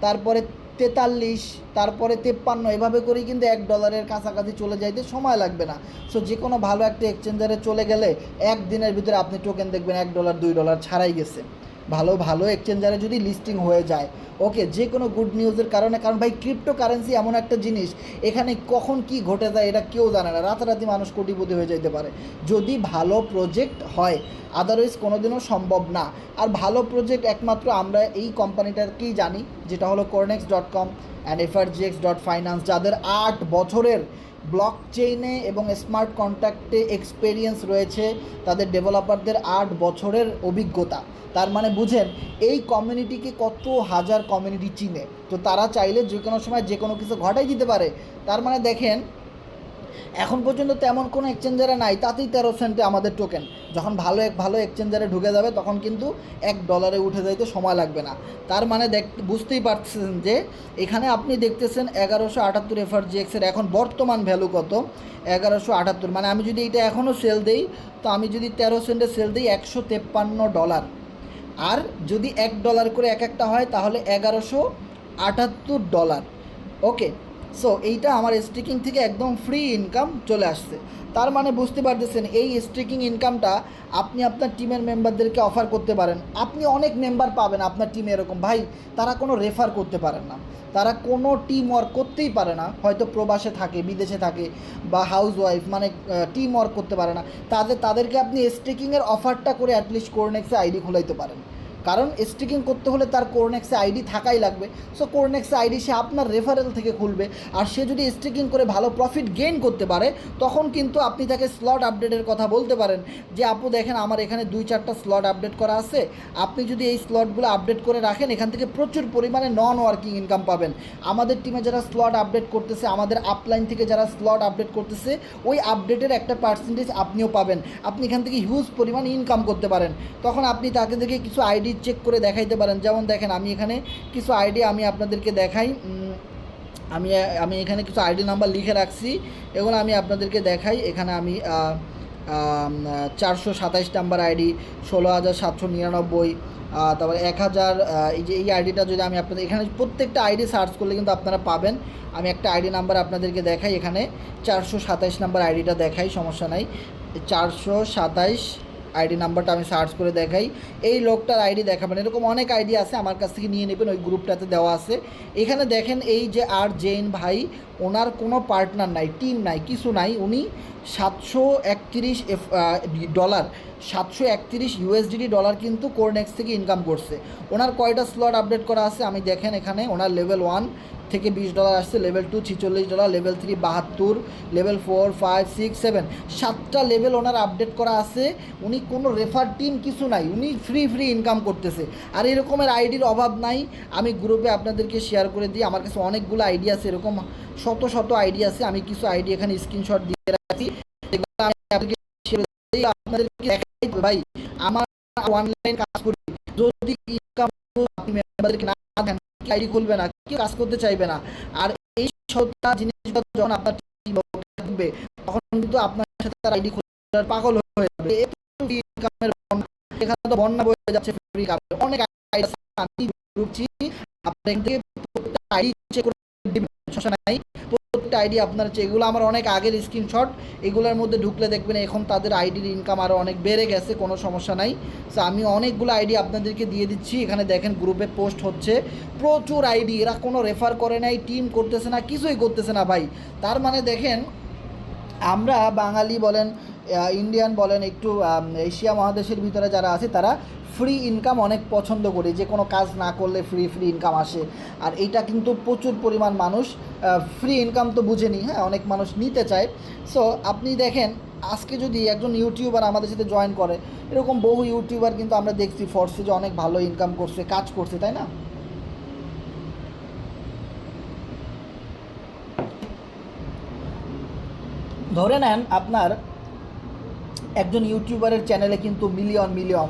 A: তারপরে 43, তারপরে 53, এভাবে করেই কিন্তু $1 কাছাকাছি চলে যাইতে সময় লাগবে না। সো যে কোনো ভালো একটা এক্সচেঞ্জারে চলে গেলে একদিনের ভিতরে আপনি টোকেন দেখবেন $1, $2 ছাড়াই গেছে, ভালো এক্সচেঞ্জারে যদি লিস্টিং হয়ে যায়। ওকে, যে কোনো গুড নিউজের কারণে, কারণ ভাই ক্রিপ্টোকারেন্সি এমন একটা জিনিস, এখানে কখন কি ঘটে যায় এটা কেউ জানে না, রাতারাতি মানুষ কোটিপতি হয়ে যেতে পারে যদি ভালো প্রজেক্ট হয়, আদারওয়াইজ কোনোদিনও সম্ভব না। আর ভালো প্রজেক্ট একমাত্র আমরা এই কোম্পানিটাকেই জানি, যেটা হলো Corenex.com অ্যান্ড FRGX.finance, যাদের 8 বছরের ব্লক চেইনে এবং স্মার্ট কন্ট্রাক্টে এক্সপেরিয়েন্স রয়েছে, তাদের ডেভেলপারদের 8 বছরের অভিজ্ঞতা। তার মানে বুঝেন এই কমিউনিটিকে কত হাজার কমিউনিটি চিনে, তো তারা চাইলে যে কোনো সময় যে কোনো কিছু ঘটাই দিতে পারে। তার মানে দেখেন এখন পর্যন্ত তেমন কোনো এক্সচেঞ্জারে নাই, তাতেই 13 সেন্টে আমাদের টোকেন। যখন ভালো এক্সচেঞ্জারে ঢুকে যাবে তখন কিন্তু $1 উঠে যাইতে সময় লাগবে না। তার মানে বুঝতেই পারছেন যে এখানে আপনি দেখতেছেন 1178 এফআরজিএক্সের এখন বর্তমান ভ্যালু কত, 1178। মানে আমি যদি এটা এখনও সেল দেই, তো আমি যদি 13 সেন্টে সেল দিই $153, আর যদি $1 করে এক একটা হয় তাহলে $1178। ওকে, সো এইটা আমার স্টেকিং থেকে একদম ফ্রি ইনকাম চলে আসছে। তার মানে বুঝতে পারতেছেন এই স্টেকিং ইনকামটা আপনি আপনার টিমের মেম্বারদেরকে অফার করতে পারেন। আপনি অনেক মেম্বার পাবেন আপনার টিমে এরকম ভাই, তারা কোনো রেফার করতে পারেন না, তারা কোনো টিম ওয়ার্ক করতেই পারে না, হয়তো প্রবাসে থাকে, বিদেশে থাকে, বা হাউস ওয়াইফ, মানে টিম ওয়ার্ক করতে পারে না। তাদেরকে আপনি স্টেকিংয়ের অফারটা করে অ্যাটলিস্ট কোরনেক্সে আইডি খোলাইতে পারেন, কারণ স্টেকিং করতে হলে তার কোরনেক্সে আইডি থাকাই লাগবে। সো কোরনেক্সে আইডি সে আপনার রেফারেল থেকে খুলবে, আর সে যদি স্টেকিং করে ভালো প্রফিট গেইন করতে পারে তখন কিন্তু আপনি তাকে স্লট আপডেটের কথা বলতে পারেন যে আপু দেখেন আমার এখানে 2-4টা স্লট আপডেট করা আছে, আপনি যদি এই স্লটগুলো আপডেট করে রাখেন এখান থেকে প্রচুর পরিমাণে নন ওয়ার্কিং ইনকাম পাবেন। আমাদের টিমে যারা স্লট আপডেট করতেছে, আমাদের আপলাইন থেকে যারা স্লট আপডেট করতেছে, ওই আপডেটের একটা পার্সেন্টেজ আপনিও পাবেন, আপনি এখান থেকে হিউজ পরিমাণ ইনকাম করতে পারেন। তখন আপনি তাকে থেকে কিছু আইডি চেক করে দেখাইতে পারেন। যেমন দেখেন আমি এখানে কিছু আইডি আমি আপনাদেরকে দেখাই, আমি এখানে কিছু আইডি নাম্বার লিখে রাখছি, এগুলো আমি আপনাদেরকে দেখাই। এখানে আমি 427 নাম্বার আইডি, 16,799, তারপর 1000, এই আইডিটা যদি আমি আপনাদের এখানে প্রত্যেকটা আইডি সার্চ করলে কিন্তু আপনারা পাবেন। আমি একটা আইডি নাম্বার আপনাদেরকে দেখাই, এখানে 427 নাম্বার আইডিটা দেখাই, সমস্যা নাই। 427 আইডি নাম্বারটা আমি সার্চ করে দেখাই, এই লোকটার আইডি দেখাবেন। এরকম অনেক আইডি আছে, আমার কাছ থেকে নিয়ে নেবেন, ওই গ্রুপটাতে দেওয়া আছে। এখানে দেখেন এই যে আর জেইন ভাই, ওনার কোনো পার্টনার নাই, টিম নাই, কিছু নাই, উনি $731 $731 কিন্তু কোরনেক্স থেকে ইনকাম করছে। ওনার কয়টা স্লট আপডেট করা আছে আমি দেখেন এখানে, ওনার লেভেল 1 থেকে $20 আসছে, লেভেল 2 $46, লেভেল 3 72, লেভেল 4 5 6 7, 7টা লেভেল ওনার আপডেট করা আছে। উনি কোনো রেফার টিম কিছু নাই, উনি ফ্রি ইনকাম করতেছে। আর এরকমের আইডির অভাব নাই, আমি গ্রুপে আপনাদেরকে শেয়ার করে দিই। আমার কাছে অনেকগুলো আইডি আছে, এরকম শত আইডি আছে। আমি কিছু আইডি এখানে স্ক্রিনশট দিয়ে রাখছি, আপনাদেরকে দেখাই ভাই। আমার অনলাইন কাজ করি, যদি ইনকাম আপনি মেম্বারদেরকে না দেন আইডি খুলবে না, কেউ কাজ করতে চাইবে না। আর এই সবটা জিনিসগুলো যখন আপনার থাকবে তখন কিন্তু আপনার সাথে তার আইডি খোলার পাগল হয়ে যাবে। ইনকামের এখানে তো বন্যা বয়ে যাচ্ছে ফ্রি কাপে, অনেক আইডি আছে, আমি গ্রুপছি আপনাদেরকে প্রত্যেকটা আইডি চেক করে দিবেন, সমস্যা নাই। প্রত্যেকটা আইডি আপনার এগুলো আমার অনেক আগের স্ক্রিনশট, এগুলোর মধ্যে ঢুকলে দেখবেন এখন তাদের আইডির ইনকাম আরও অনেক বেড়ে গেছে, কোনো সমস্যা নাই। সো আমি অনেকগুলো আইডি আপনাদেরকে দিয়ে দিচ্ছি, এখানে দেখেন গ্রুপে পোস্ট হচ্ছে প্রচুর আইডি। এরা কোনো রেফার করে নাই, টিম করতেছে না, কিছুই করতেছে না ভাই। তার মানে দেখেন আমরা বাঙালি বলেন, ইন্ডিয়ান বলেন, একটু এশিয়া মহাদেশের ভিতরে যারা আছে তারা ফ্রি ইনকাম অনেক পছন্দ করি, যে কোনো কাজ না করলে ফ্রি ইনকাম আসে। আর এইটা কিন্তু প্রচুর পরিমাণ মানুষ ফ্রি ইনকাম তো বুঝেনি, হ্যাঁ, অনেক মানুষ নিতে চায়। সো আপনি দেখেন আজকে যদি একজন ইউটিউবার আমাদের সাথে জয়েন করে, এরকম বহু ইউটিউবার কিন্তু আমরা দেখছি ফর্সে যে অনেক ভালো ইনকাম করছে, কাজ করছে, তাই না? ধরে নেন আপনার একজন ইউটিউবারের চ্যানেলে কিন্তু মিলিয়ন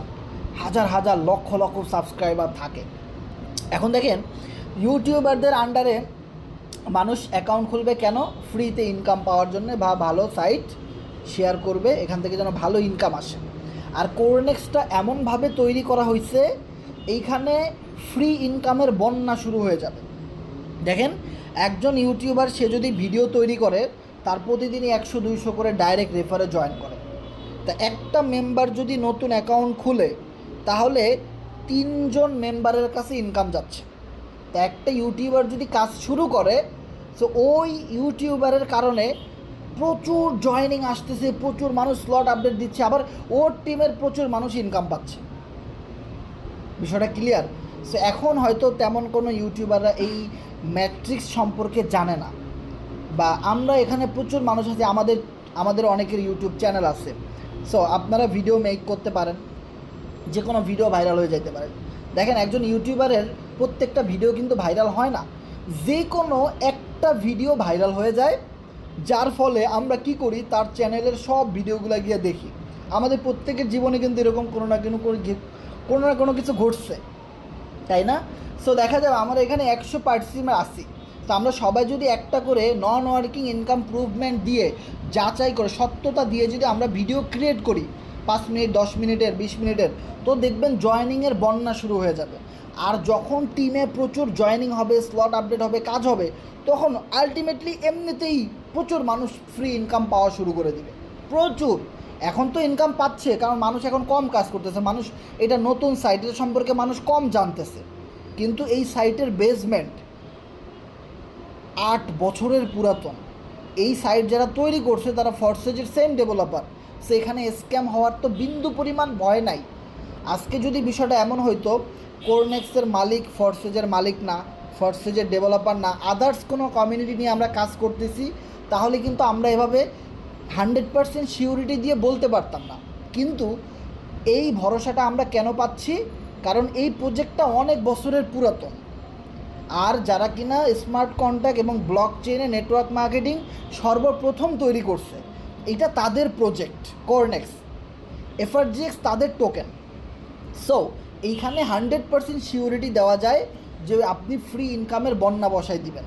A: হাজার লক্ষ সাবস্ক্রাইবার থাকে। এখন দেখেন ইউটিউবারদের আন্ডারে মানুষ অ্যাকাউন্ট খুলবে কেন? ফ্রিতে ইনকাম পাওয়ার জন্য, বা ভালো সাইট শেয়ার করবে, এখান থেকে যেন ভালো ইনকাম আসে। আর কোরনেক্সটা এমনভাবে তৈরি করা হয়েছে এইখানে ফ্রি ইনকামের বন্যা শুরু হয়ে যাবে। দেখেন একজন ইউটিউবার সে যদি ভিডিও তৈরি করে, তার প্রতিদিনই 100-200 করে ডাইরেক্ট রেফারে জয়েন করে। তা একটা মেম্বার যদি নতুন অ্যাকাউন্ট খুলে, তাহলে 3 জন মেম্বারের কাছে ইনকাম যাচ্ছে। তা একটা ইউটিউবার যদি কাজ শুরু করে, সো ওই ইউটিউবারের কারণে প্রচুর জয়েনিং আসতেছে, প্রচুর মানুষ স্লট আপডেট দিচ্ছে, আবার ওর টিমের প্রচুর মানুষ ইনকাম পাচ্ছে। বিষয়টা ক্লিয়ার? সো এখন হয়তো তেমন কোনো ইউটিউবাররা এই ম্যাট্রিক্স সম্পর্কে জানে না, বা আমরা এখানে প্রচুর মানুষ আছে, আমাদের অনেকের ইউটিউব চ্যানেল আছে। সো আপনারা ভিডিও মেক করতে পারেন, যে কোনো ভিডিও ভাইরাল হয়ে যেতে পারে। দেখেন একজন ইউটিউবারের প্রত্যেকটা ভিডিও কিন্তু ভাইরাল হয় না, যে কোনো একটা ভিডিও ভাইরাল হয়ে যায়, যার ফলে আমরা কি করি, তার চ্যানেলের সব ভিডিওগুলো গিয়ে দেখি। আমাদের প্রত্যেকের জীবনে কিন্তু এরকম কোনো না কোনো কিছু ঘটছে, তাই না? সো দেখা যাবে আমরা এখানে 100 পার্টিসিপেন্ট আসি, তো আমরা সবাই যদি একটা করে নন ওয়ার্কিং ইনকাম প্রুভমেন্ট দিয়ে, যাচাই করে, সত্যতা দিয়ে যদি আমরা ভিডিও ক্রিয়েট করি 5 মিনিট 10 মিনিটের 20 মিনিটের, তো দেখবেন জয়েনিংয়ের বন্যা শুরু হয়ে যাবে। আর যখন টিমে প্রচুর জয়েনিং হবে, স্লট আপডেট হবে, কাজ হবে, তখন আলটিমেটলি এমনিতেই প্রচুর মানুষ ফ্রি ইনকাম পাওয়া শুরু করে দিবে। প্রচুর এখন তো ইনকাম পাচ্ছে, কারণ মানুষ এখন কম কাজ করতেছে, মানুষ এটা নতুন সাইট, এটা সম্পর্কে মানুষ কম জানতেছে। কিন্তু এই সাইটের বেসমেন্ট 8 বছরের পুরাতন। এই সাইট যারা তৈরি করছে তারা ফরসেজের সেম ডেভেলপার, সেখানে স্ক্যাম হওয়ার তো বিন্দু পরিমাণ ভয় নাই। আজকে যদি বিষয়টা এমন হইতো কোরনেক্সের মালিক ফরসেজের মালিক না, ফরসেজের ডেভেলপার না, আদার্স কোনো কমিউনিটি নিয়ে আমরা কাজ করতেছি, তাহলে কিন্তু আমরা এভাবে 100% সিউরিটি দিয়ে বলতে পারতাম না। কিন্তু এই ভরসাটা আমরা কেন পাচ্ছি? কারণ এই প্রজেক্টটা অনেক বছরের পুরাতন। আর যারা কিনা স্মার্ট কন্ট্যাক্ট এবং ব্লক চেইনে নেটওয়ার্ক মার্কেটিং সর্বপ্রথম তৈরি করছে, এটা তাদের প্রজেক্ট। কোরনেক্স, এফআরজিএক্স তাদের টোকেন। সো এইখানে 100% সিউরিটি দেওয়া যায় যে আপনি ফ্রি ইনকামের বন্যা বসাই দিবেন।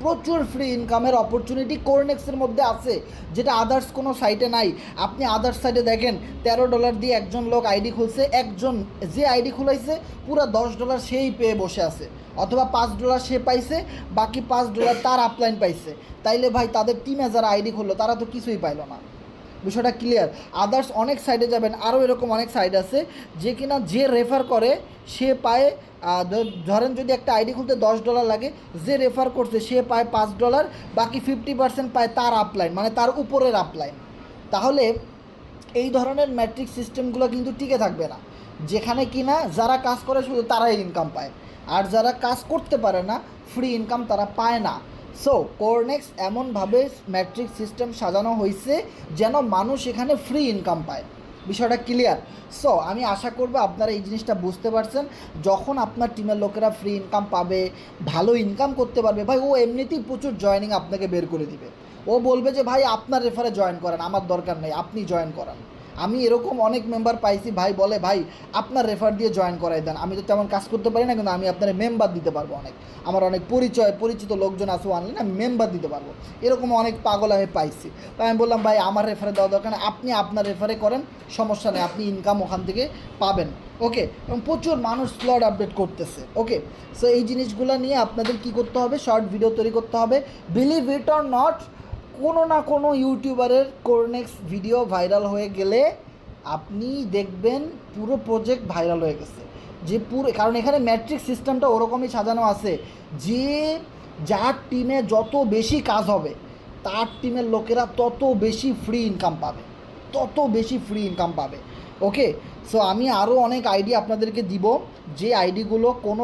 A: প্রচুর ফ্রি ইনকামের অপরচুনিটি কোরনেক্সের মধ্যে আছে, যেটা আদার্স কোনো সাইটে নাই। আপনি আদার্স সাইটে দেখেন $13 দিয়ে একজন লোক আইডি খুলছে, একজন যে আইডি খুলাইছে পুরো $10 সেই পেয়ে বসে আছে, অথবা $5 সে পাইছে, বাকি $5 তার আপলাইন পাইছে। তাইলে ভাই তাদের টিমে যারা আইডি খুললো তারা তো কিছুই পাইলো না। বিষয়টা ক্লিয়ার? আদার্স অনেক সাইডে যাবেন, আরও এরকম অনেক সাইড আছে যে কিনা যে রেফার করে সে পায়, ধরেন যদি একটা আইডি খুলতে $10 লাগে, যে রেফার করছে সে পায় $5, বাকি 50% পায় তার আপলাইন, মানে তার উপরের আপলাইন। তাহলে এই ধরনের ম্যাট্রিক্স সিস্টেমগুলো কিন্তু টিকে থাকবে না, যেখানে কিনা যারা কাজ করে শুধু তারাই ইনকাম পায়, আর যারা কাজ করতে পারে না ফ্রি ইনকাম তারা পায় না। সো কোরনেক্স এমনভাবে ম্যাট্রিক্স সিস্টেম সাজানো হয়েছে যেন মানুষ এখানে ফ্রি ইনকাম পায়। বিষয়টা ক্লিয়ার? সো আমি আশা করব আপনারা এই জিনিসটা বুঝতে পারছেন। যখন আপনার টিমের লোকেরা ফ্রি ইনকাম পাবে, ভালো ইনকাম করতে পারবে, ভাই ও এমনিতেই প্রচুর জয়েনিং আপনাকে বের করে দিবে। ও বলবে যে ভাই আপনার রেফারে জয়েন করেন, আমার দরকার নেই, আপনি জয়েন করান। আমি এরকম অনেক মেম্বার পাইছি, ভাই বলে ভাই আপনার রেফার দিয়ে জয়েন করাই দেন, আমি তো তেমন কাজ করতে পারি না কিন্তু আমি আপনার মেম্বার দিতে পারবো, অনেক আমার অনেক পরিচিত লোকজন আছে অনলাইনে, আমি মেম্বার দিতে পারবো। এরকম অনেক পাগল আমি পাইছি। তাই আমি বললাম ভাই আমার রেফারে দেওয়া দরকার নেই, আপনি আপনার রেফারে করেন, সমস্যা নেই, আপনি ইনকাম ওখান থেকে পাবেন। ওকে, এবং প্রচুর মানুষ স্লট আপডেট করতেছে। ওকে, সো এই জিনিসগুলো নিয়ে আপনাদের কী করতে হবে, শর্ট ভিডিও তৈরি করতে হবে। বিলিভ ইট অর নট, কোনো না কোনো ইউটিউবারের কোরনেক্স ভিডিও ভাইরাল হয়ে গেলে আপনি দেখবেন পুরো প্রজেক্ট ভাইরাল হয়ে গেছে। যে পুরো, কারণ এখানে ম্যাট্রিক্স সিস্টেমটা ওরকমই সাজানো আছে যে যার টিমে যত বেশি কাজ হবে তার টিমের লোকেরা তত বেশি ফ্রি ইনকাম পাবে, তত বেশি ফ্রি ইনকাম পাবে। ওকে, সো আমি আরও অনেক আইডি আপনাদেরকে দিব, যে আইডিগুলো কোনো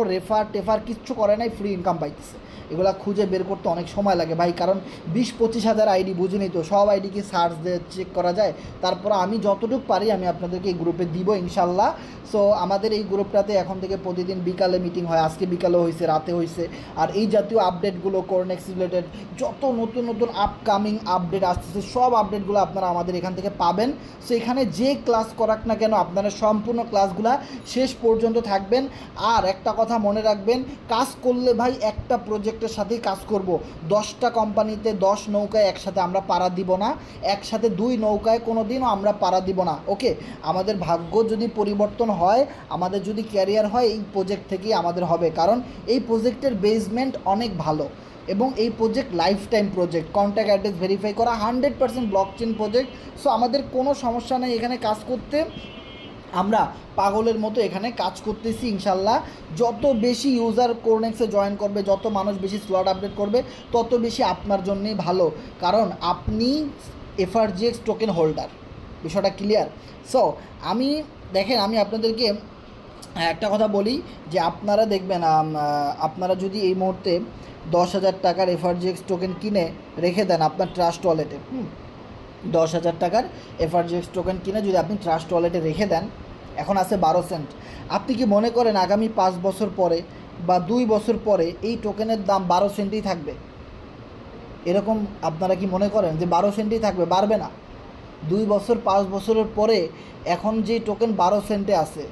A: টেফার কিচ্ছু করে নাই, ফ্রি ইনকাম পাইতেছে। এগুলো খুঁজে বের করতে অনেক সময় লাগে ভাই, কারণ 20-25 হাজার আইডি, বুঝিনি তো, সব আইডি কি সার্চ দিয়ে চেক করা যায়? তারপর আমি যতটুকু পারি আমি আপনাদেরকে এই গ্রুপে দিব ইনশাল্লাহ। সো আমাদের এই গ্রুপটাতে এখন থেকে প্রতিদিন বিকালে মিটিং হয়, আজকে বিকালে হয়েছে, রাতে হয়েছে। আর এই জাতীয় আপডেটগুলো কোরনেক্স রিলেটেড যত নতুন নতুন আপকামিং আপডেট আসতেছে সব আপডেটগুলো আপনারা আমাদের এখান থেকে পাবেন। সো এখানে যে ক্লাস করাক না কেন আপনারা সম্পূর্ণ ক্লাসগুলো শেষ পর্যন্ত থাকবেন। আর একটা কথা মনে রাখবেন, কাজ করলে ভাই একটা প্রজেক্টের সাথেই কাজ করব, 10টা কোম্পানিতে 10 নৌকায় একসাথে আমরা পাড়া দিব না, একসাথে 2 নৌকায় কোনো দিনও আমরা পাড়া দিব না। ওকে, আমাদের ভাগ্য যদি পরিবর্তন হয়, আমাদের যদি ক্যারিয়ার হয়, এই প্রজেক্ট থেকেই আমাদের হবে, কারণ এই প্রজেক্টের বেসমেন্ট অনেক ভালো এবং এই project life time project, contact address verify করা, 100% ব্লকচেন প্রজেক্ট। সো আমাদের কোনো সমস্যা নেই এখানে কাজ করতে, আমরা পাগলের মতো এখানে কাজ করতেছি ইনশাল্লাহ। যত বেশি ইউজার কোরনেক্সে জয়েন করবে, যত মানুষ বেশি স্লট আপডেট করবে, তত বেশি আপনার জন্যই ভালো, কারণ আপনি এফআরজিএক্স টোকেন হোল্ডার। বিষয়টা ক্লিয়ার? সো আমি দেখেন, আমি আপনাদেরকে একটা কথা বলি যে আপনারা দেখবেন, আপনারা যদি এই মুহূর্তে 10,000 টাকার এফআরজিএক্স টোকেন কিনে রেখে দেন আপনার ট্রাস্ট ওয়ালেটে, 10,000 টাকার এফআরজিএক্স টোকেন কিনে যদি আপনি ট্রাস্ট ওয়ালেটে রেখে দেন, এখন আছে 12 সেন্ট। আপনি কি মনে করেন আগামী 5 বছর পরে বা 2 বছর পরে এই টোকেনের দাম 12 সেন্টই থাকবে? এরকম আপনারা কি মনে করেন যে 12 সেন্টই থাকবে? বাড়বে না। 2 বছর 5 বছরের পরে এখন যে টোকেন 12 সেন্টে আছে,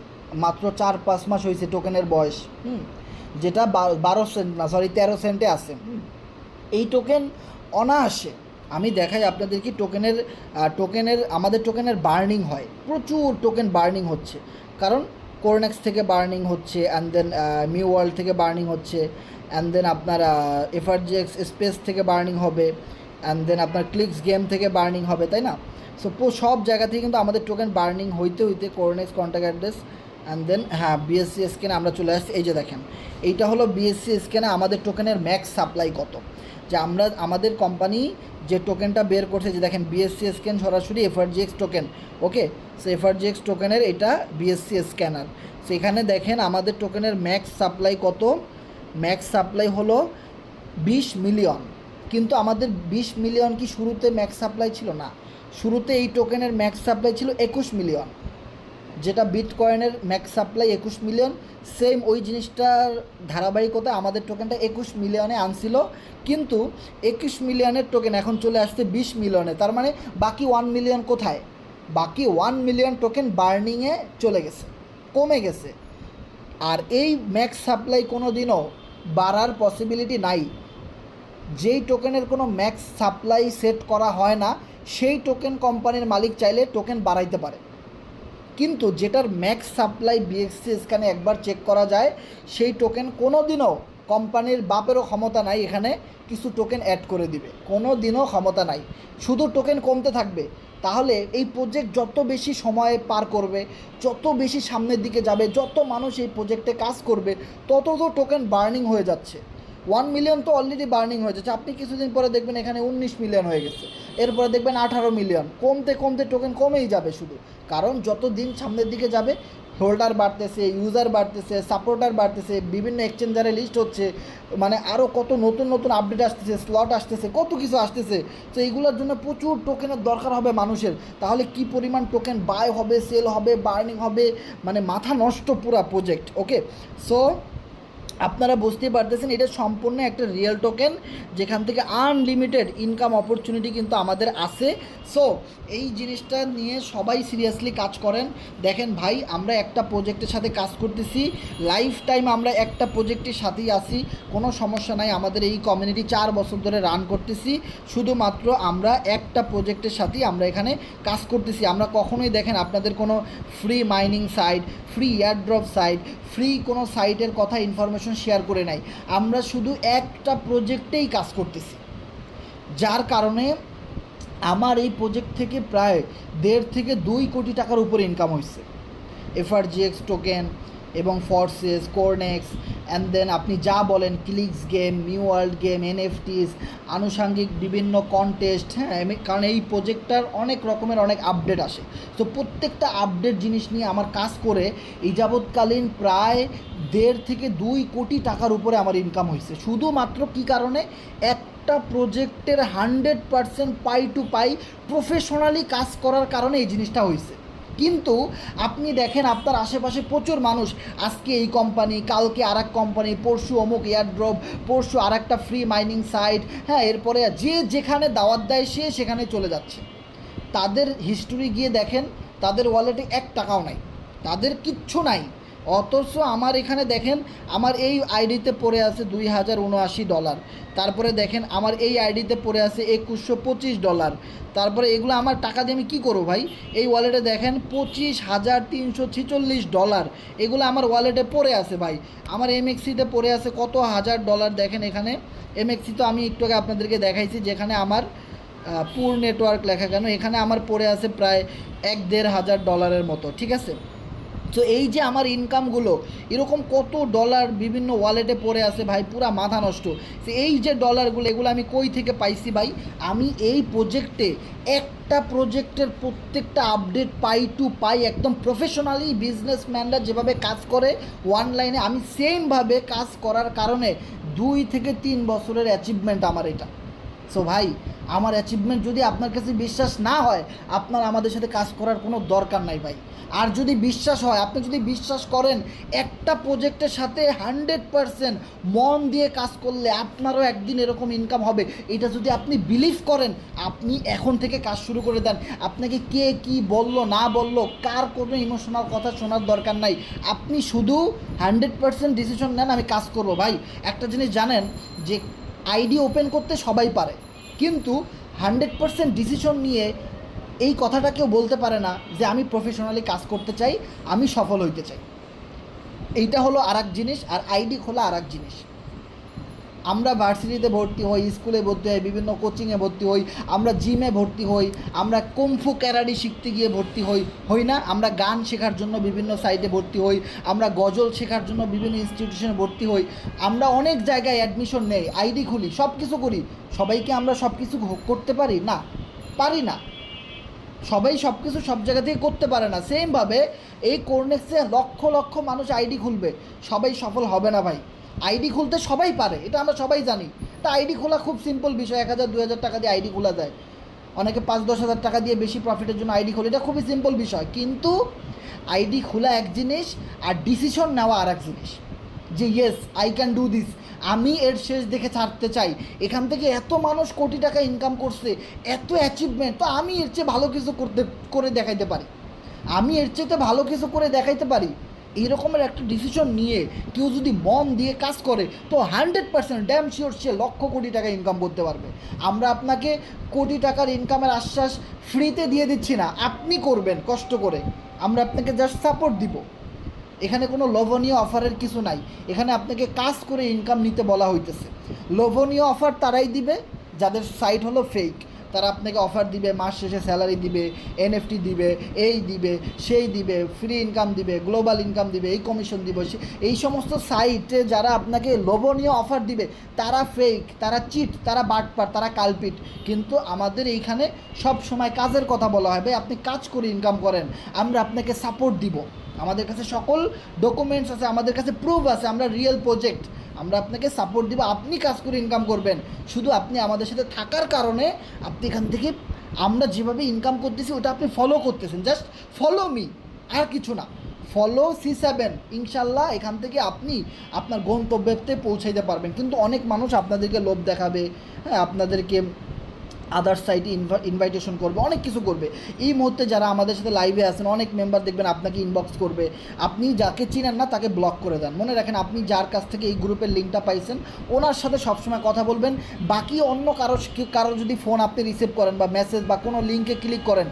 A: মাত্র 4-5 মাস হয়েছে টোকেনের বয়স, যেটা 12 সেন্ট না, সরি 13 সেন্টে আছে। এই টোকেন অনায়াসে, আমি দেখাই আপনাদেরকে, টোকেনের আমাদের টোকেনের বার্নিং হয়, প্রচুর টোকেন বার্নিং হচ্ছে, কারণ কোরনেক্স থেকে বার্নিং হচ্ছে, অ্যান্ড দেন মিউ ওয়ার্ল্ড থেকে বার্নিং হচ্ছে, অ্যান্ড দেন আপনার এফআরজিএক্স স্পেস থেকে বার্নিং হবে, অ্যান্ড দেন আপনার ক্লিক্স গেম থেকে বার্নিং হবে, তাই না? সো সব জায়গা থেকে কিন্তু আমাদের টোকেন বার্নিং হইতে হইতে Corenex contact address, and then BSC স্ক্যানে আমরা চলে আসছি। এই যে দেখেন, এইটা হলো বিএসসি স্ক্যানে আমাদের টোকেনের ম্যাক্স সাপ্লাই কত, যে আমাদের কোম্পানি যে টোকেনটা বের করছে, যে দেখেন বিএসসি স্ক্যান সরাসরি এফআরজিএক্স টোকেন। ওকে, সো এফআরজিএক্স টোকেনের এটা বিএসসি স্ক্যানার। সেখানে দেখেন আমাদের টোকেনের ম্যাক্স সাপ্লাই কত, ম্যাক্স সাপ্লাই হলো 20 মিলিয়ন। কিন্তু আমাদের 20 মিলিয়ন কি শুরুতে ম্যাক্স সাপ্লাই ছিল? না, শুরুতে এই টোকেনের ম্যাক্স সাপ্লাই ছিল 21 মিলিয়ন, যেটা বিটকয়েনের ম্যাক্স সাপ্লাই 21 মিলিয়ন। সেম ওই জিনিসটার ধারাবাহিকতায় আমাদের টোকেনটা 21 মিলিয়নে আনছিল, কিন্তু 21 মিলিয়নের টোকেন এখন চলে আসছে 20 মিলিয়নে। তার মানে বাকি 1 মিলিয়ন কোথায়? বাকি 1 মিলিয়ন টোকেন বার্নিংয়ে চলে গেছে, কমে গেছে। আর এই ম্যাক্স সাপ্লাই কোনো দিনও বাড়ার পসিবিলিটি নাই। যেই টোকেনের কোনো ম্যাক্স সাপ্লাই সেট করা হয় না, সেই টোকেন কোম্পানির মালিক চাইলে টোকেন বাড়াইতে পারে, কিন্তু যেটার ম্যাক্স সাপ্লাই বিএসসি স্ক্যানে একবার চেক করা যায়, সেই টোকেন কোনো দিনও কোম্পানির বাপেরও ক্ষমতা নাই এখানে কিছু টোকেন অ্যাড করে দিবে, কোনো দিনও ক্ষমতা নাই, শুধু টোকেন কমতে থাকবে। তাহলে এই প্রজেক্ট যত বেশি সময় পার করবে, যত বেশি সামনের দিকে যাবে, যত মানুষ এই প্রজেক্টে কাজ করবে, তত তো টোকেন বার্নিং হয়ে যাচ্ছে। 1 মিলিয়ন তো অলরেডি বার্নিং হয়ে যাচ্ছে, আপনি কিছুদিন পরে দেখবেন এখানে 19 মিলিয়ন হয়ে গেছে, এরপরে দেখবেন 18 মিলিয়ন, কমতে কমতে টোকেন কমেই যাবে শুধু। কারণ যত দিন সামনের দিকে যাবে হোল্ডার বাড়তেছে, ইউজার বাড়তেছে, সাপোর্টার বাড়তেছে, বিভিন্ন এক্সচেঞ্জারে লিস্ট হচ্ছে, মানে আরও কত নতুন নতুন আপডেট আসতেছে, স্লট আসতেছে, কত কিছু আসতেছে। তো এইগুলোর জন্য প্রচুর টোকেনের দরকার হবে মানুষের। তাহলে কি পরিমাণ টোকেন বাই হবে, সেল হবে, বার্নিং হবে, মানে মাথা নষ্ট পুরা প্রজেক্ট। ওকে, সো আপনারা বুঝতেই পারতেছেন এটা সম্পূর্ণ একটা রিয়েল টোকেন, যেখান থেকে আনলিমিটেড ইনকাম অপরচুনিটি কিন্তু আমাদের আছে। সো এই জিনিসটা নিয়ে সবাই সিরিয়াসলি কাজ করেন। দেখেন ভাই, আমরা একটা প্রজেক্টের সাথে কাজ করতেছি, লাইফ টাইম আমরা একটা প্রজেক্টের সাথেই আছি, কোনো সমস্যা নাই। আমাদের এই কমিউনিটি 4 বছর ধরে রান করতেছি, শুধুমাত্র আমরা একটা প্রজেক্টের সাথেই আমরা এখানে কাজ করতেছি। আমরা কখনোই দেখেন আপনাদের কোনো free mining site, free airdrop site, free কোনো সাইটের কথা ইনফরমেশন শেয়ার করে নাই। আমরা শুধু একটা প্রজেক্টেই কাজ করতেছি, যার কারণে আমার এই প্রজেক্ট থেকে প্রায় 1.5 থেকে 2 কোটি টাকার উপরে ইনকাম হয়েছে। FRGX টোকেন এবং ফর্সেস, কোরনেক্স, অ্যান্ড দেন আপনি যা বলেন, clicks game, new world game, NFTs, আনুষাঙ্গিক বিভিন্ন কন্টেস্ট। হ্যাঁ, কারণ এই প্রজেক্টটার অনেক রকমের অনেক আপডেট আসে। তো প্রত্যেকটা আপডেট জিনিস নিয়ে আমার কাজ করে এই যাবৎকালীন প্রায় 1.5 থেকে 2 কোটি টাকার উপরে আমার ইনকাম হয়েছে। শুধুমাত্র কী কারণে? একটা প্রজেক্টের 100% পাই টু পাই প্রফেশনালি কাজ করার কারণে এই জিনিসটা হয়েছে। কিন্তু আপনি দেখেন আপনার আশেপাশে প্রচুর মানুষ, আজকে এই কোম্পানি, কালকে আর এক কোম্পানি, পরশু অমুক এয়ারড্রপ, পরশু আর একটা ফ্রি মাইনিং সাইট, হ্যাঁ, এরপরে যে যেখানে দাওয়াত দেয় সে সেখানে চলে যাচ্ছে। তাদের হিস্টোরি গিয়ে দেখেন, তাদের ওয়ালেটে 1 টাকাও নাই, তাদের কিচ্ছু নাই। অথচ আমার এখানে দেখেন, আমার এই আইডিতে পড়ে আছে $2079, তারপরে দেখেন আমার এই আইডিতে পড়ে আছে $2125, তারপরে এগুলো আমার টাকা দিয়ে আমি কী করবো ভাই? এই ওয়ালেটে দেখেন $25,346, এগুলো আমার ওয়ালেটে পড়ে আছে ভাই। আমার MXCতে পড়ে আছে কত $1000, দেখেন এখানে MXC তো আমি একটু আগে আপনাদেরকে দেখাইছি, যেখানে আমার পুর নেটওয়ার্ক লেখা কেন, এখানে আমার পড়ে আছে প্রায় $1,500 মতো, ঠিক আছে। তো এই যে আমার ইনকামগুলো, এরকম কত ডলার বিভিন্ন ওয়ালেটে পড়ে আছে ভাই, পুরা মাথা নষ্ট। তো এই যে ডলারগুলো, এগুলো আমি কই থেকে পাইছি ভাই? আমি এই প্রজেক্টে একটা প্রজেক্টের প্রত্যেকটা আপডেট পাই টু পাই, একদম প্রফেশনালি বিজনেসম্যানরা যেভাবে কাজ করে অনলাইনে, আমি সেমভাবে কাজ করার কারণে 2 থেকে 3 বছরের অ্যাচিভমেন্ট আমার এটা। সো ভাই, আমার অ্যাচিভমেন্ট যদি আপনার কাছে বিশ্বাস না হয়, আপনার আমাদের সাথে কাজ করার কোনো দরকার নাই ভাই। আর যদি বিশ্বাস হয়, আপনি যদি বিশ্বাস করেন একটা প্রজেক্টের সাথে 100% মন দিয়ে কাজ করলে আপনারও একদিন এরকম ইনকাম হবে, এটা যদি আপনি বিলিভ করেন, আপনি এখন থেকে কাজ শুরু করে দেন। আপনাকে কে কী বললো না বললো, কার কোনো ইমোশনাল কথা শোনার দরকার নাই। আপনি শুধু 100% ডিসিশন নেন, আমি কাজ করব। ভাই, একটা জিনিস জানেন যে আইডি ওপেন করতে সবাই পারে, কিন্তু 100% ডিসিশন নিয়ে এই কথাটা কেউ বলতে পারে না যে আমি প্রফেশনালি কাজ করতে চাই, আমি সফল হইতে চাই। এইটা হলো আর এক জিনিস, আর আইডি খোলা আর এক জিনিস। আমরা ভার্সিটিতে ভর্তি হই, স্কুলে ভর্তি হই, বিভিন্ন কোচিংয়ে ভর্তি হই, আমরা জিমে ভর্তি হই, আমরা কুমফু ক্যারাডি শিখতে গিয়ে ভর্তি হই না, আমরা গান শেখার জন্য বিভিন্ন সাইটে ভর্তি হই, আমরা গজল শেখার জন্য বিভিন্ন ইনস্টিটিউশনে ভর্তি হই, আমরা অনেক জায়গায় অ্যাডমিশন নেই, আইডি খুলি, সব কিছু করি। সবাইকে আমরা সব কিছু করতে পারি না, পারি না। সবাই সব কিছু সব জায়গা থেকে করতে পারে না। সেমভাবে এই কোরনেক্সে লক্ষ লক্ষ মানুষ আইডি খুলবে, সবাই সফল হবে না ভাই। আইডি খুলতে সবাই পারে, এটা আমরা সবাই জানি। তা আইডি খোলা খুব সিম্পল বিষয়, 1000-2000 টাকা দিয়ে আইডি খোলা যায়। অনেকে 5-10 হাজার টাকা দিয়ে বেশি প্রফিটের জন্য আইডি খোলে, এটা খুবই সিম্পল বিষয়। কিন্তু আইডি খোলা এক জিনিস, আর ডিসিশন নেওয়া আর এক জিনিস, যে yes I can do this, আমি এর শেষ দেখে ছাড়তে চাই। এখান থেকে এত মানুষ কোটি টাকা ইনকাম করছে, এত অ্যাচিভমেন্ট, তো আমি এর চেয়ে ভালো কিছু করে দেখাইতে পারি, আমি এর চেয়ে ভালো কিছু করে দেখাইতে পারি। এইরকমের একটা ডিসিশন নিয়ে কেউ যদি মন দিয়ে কাজ করে, তো 100% ড্যাম শিওর সে লক্ষ কোটি টাকা ইনকাম করতে পারবে। আমরা আপনাকে কোটি টাকার ইনকামের আশ্বাস ফ্রিতে দিয়ে দিচ্ছি না, আপনি করবেন কষ্ট করে, আমরা আপনাকে জাস্ট সাপোর্ট দিব। এখানে কোনো লোভনীয় অফারের কিছু নাই, এখানে আপনাকে কাজ করে ইনকাম নিতে বলা হইতেছে। লোভনীয় অফার তারাই দিবে যাদের সাইট হলো ফেক, তারা আপনাকে অফার দিবে, মাস শেষে স্যালারি দিবে, এনএফটি দিবে, এই দিবে, সেই দিবে, ফ্রি ইনকাম দিবে, গ্লোবাল ইনকাম দিবে, এই কমিশন দিবে। এই সমস্ত সাইটে যারা আপনাকে লোভনীয় অফার দিবে তারা ফেক, তারা চিট, তারা বাটপার, তারা কালপিট। কিন্তু আমাদের এইখানে সব সময় কাজের কথা বলা হয়, ভাই আপনি কাজ করে ইনকাম করেন, আমরা আপনাকে সাপোর্ট দিব, আমাদের কাছে সকল ডকুমেন্টস আছে, আমাদের কাছে প্রুফ আছে, আমরা রিয়েল প্রজেক্ট, আমরা আপনাকে সাপোর্ট দিব, আপনি কাজ করে ইনকাম করবেন। শুধু আপনি আমাদের সাথে থাকার কারণে আপনি এখান থেকে আমরা যেভাবে ইনকাম করতেছি ওটা আপনি ফলো করতেছেন, জাস্ট ফলো মি, আর কিছু না। ফলো C7, ইনশাল্লাহ এখান থেকে আপনি আপনার গন্তব্যতে পৌঁছাইতে পারবেন। কিন্তু অনেক মানুষ আপনাদেরকে লোভ দেখাবে, হ্যাঁ, আপনাদেরকে আদার সাইটে ইনভাইটেশন করবে, অনেক কিছু করবে। এই মুহূর্তে যারা আমাদের সাথে লাইভে আছেন অনেক মেম্বার দেখবেন আপনাকে ইনবক্স করবে, আপনি যাকে চিনেন না তাকে ব্লক করে দেন। মনে রাখেন, আপনি যার কাছ থেকে এই গ্রুপের লিঙ্কটা পাইছেন ওনার সাথে সবসময় কথা বলবেন। বাকি অন্য কারো যদি ফোন আপনি রিসিভ করেন বা মেসেজ বা কোনো লিঙ্কে ক্লিক করেন,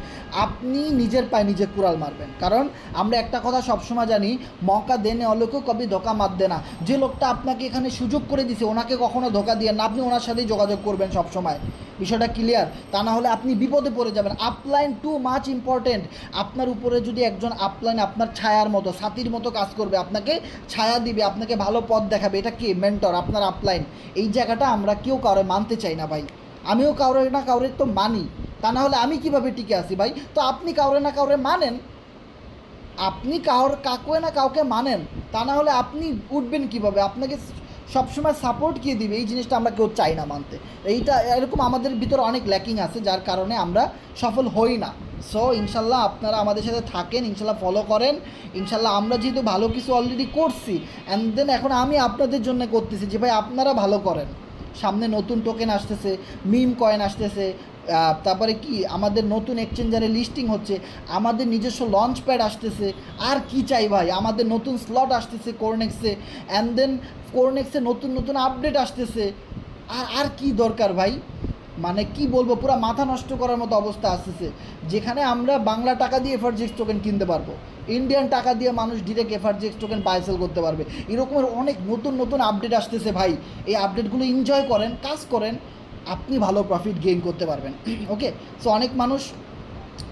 A: আপনি নিজের পায়ে নিজে কুড়াল মারবেন। কারণ আমরা একটা কথা সবসময় জানি, মৌকা দেনে অলোকেও কবি ধোকা মার দে না। যে লোকটা আপনাকে এখানে সুযোগ করে দিছে ওনাকে কখনো ধোকা দিয়ে না, আপনি ওনার সাথেই যোগাযোগ করবেন সবসময়। বিষয়টা ক্লিয়ার? তা না হলে আপনি বিপদে পড়ে যাবেন। Upline too much important. আপনার উপরে যদি একজন আপলাইন আপনার ছায়ার মতো, সাথীর মতো কাজ করবে, আপনাকে ছায়া দিবে, আপনাকে ভালো পথ দেখাবে, এটা কি মেন্টর, আপনার আপলাইন। এই জায়গাটা আমরা কেউ কাউরে মানতে চাই না ভাই। আমিও কাউরে না কাউরে তো মানি, তা না হলে আমি কিভাবে টিকে আসি ভাই? তো আপনি কাউরে না কাউরে মানেন, আপনি কাউকে না কাউকে মানেন, তা না হলে আপনি উঠবেন কিভাবে? আপনাকে সবসময় সাপোর্ট কে দিবে? এই জিনিসটা আমরা কেউ চাই না মানতে। এইটা এরকম আমাদের ভিতরে অনেক ল্যাকিং আছে, যার কারণে আমরা সফল হই না। সো ইনশাল্লাহ আপনারা আমাদের সাথে থাকেন, ইনশাল্লাহ ফলো করেন। ইনশাল্লাহ আমরা যেহেতু ভালো কিছু অলরেডি করছি, অ্যান্ড দেন এখন আমি আপনাদের জন্য করতেছি যে ভাই আপনারা ভালো করেন। সামনে নতুন টোকেন আসতেছে, মিম কয়েন আসতেছে, তারপরে কি আমাদের নতুন এক্সচেঞ্জারে লিস্টিং হচ্ছে, আমাদের নিজস্ব লঞ্চ প্যাড আসতেছে। আর কি চাই ভাই? আমাদের নতুন স্লট আসতেছে কোরনেক্সে, অ্যান্ড দেন কোরনেক্সে নতুন নতুন আপডেট আসতেছে। আর কি দরকার ভাই? মানে কি বলবো, পুরো মাথা নষ্ট করার মতো অবস্থা আসতেছে, যেখানে আমরা বাংলা টাকা দিয়ে এফআরজিএক্স টোকেন কিনতে পারবো, ইন্ডিয়ান টাকা দিয়ে মানুষ direct FRGX token buy sell করতে পারবে। এরকমের অনেক নতুন নতুন আপডেট আসতেছে ভাই। এই আপডেটগুলো এনজয় করেন, কাজ করেন, আপনি ভালো প্রফিট গেইন করতে পারবেন। ওকে, সো অনেক মানুষ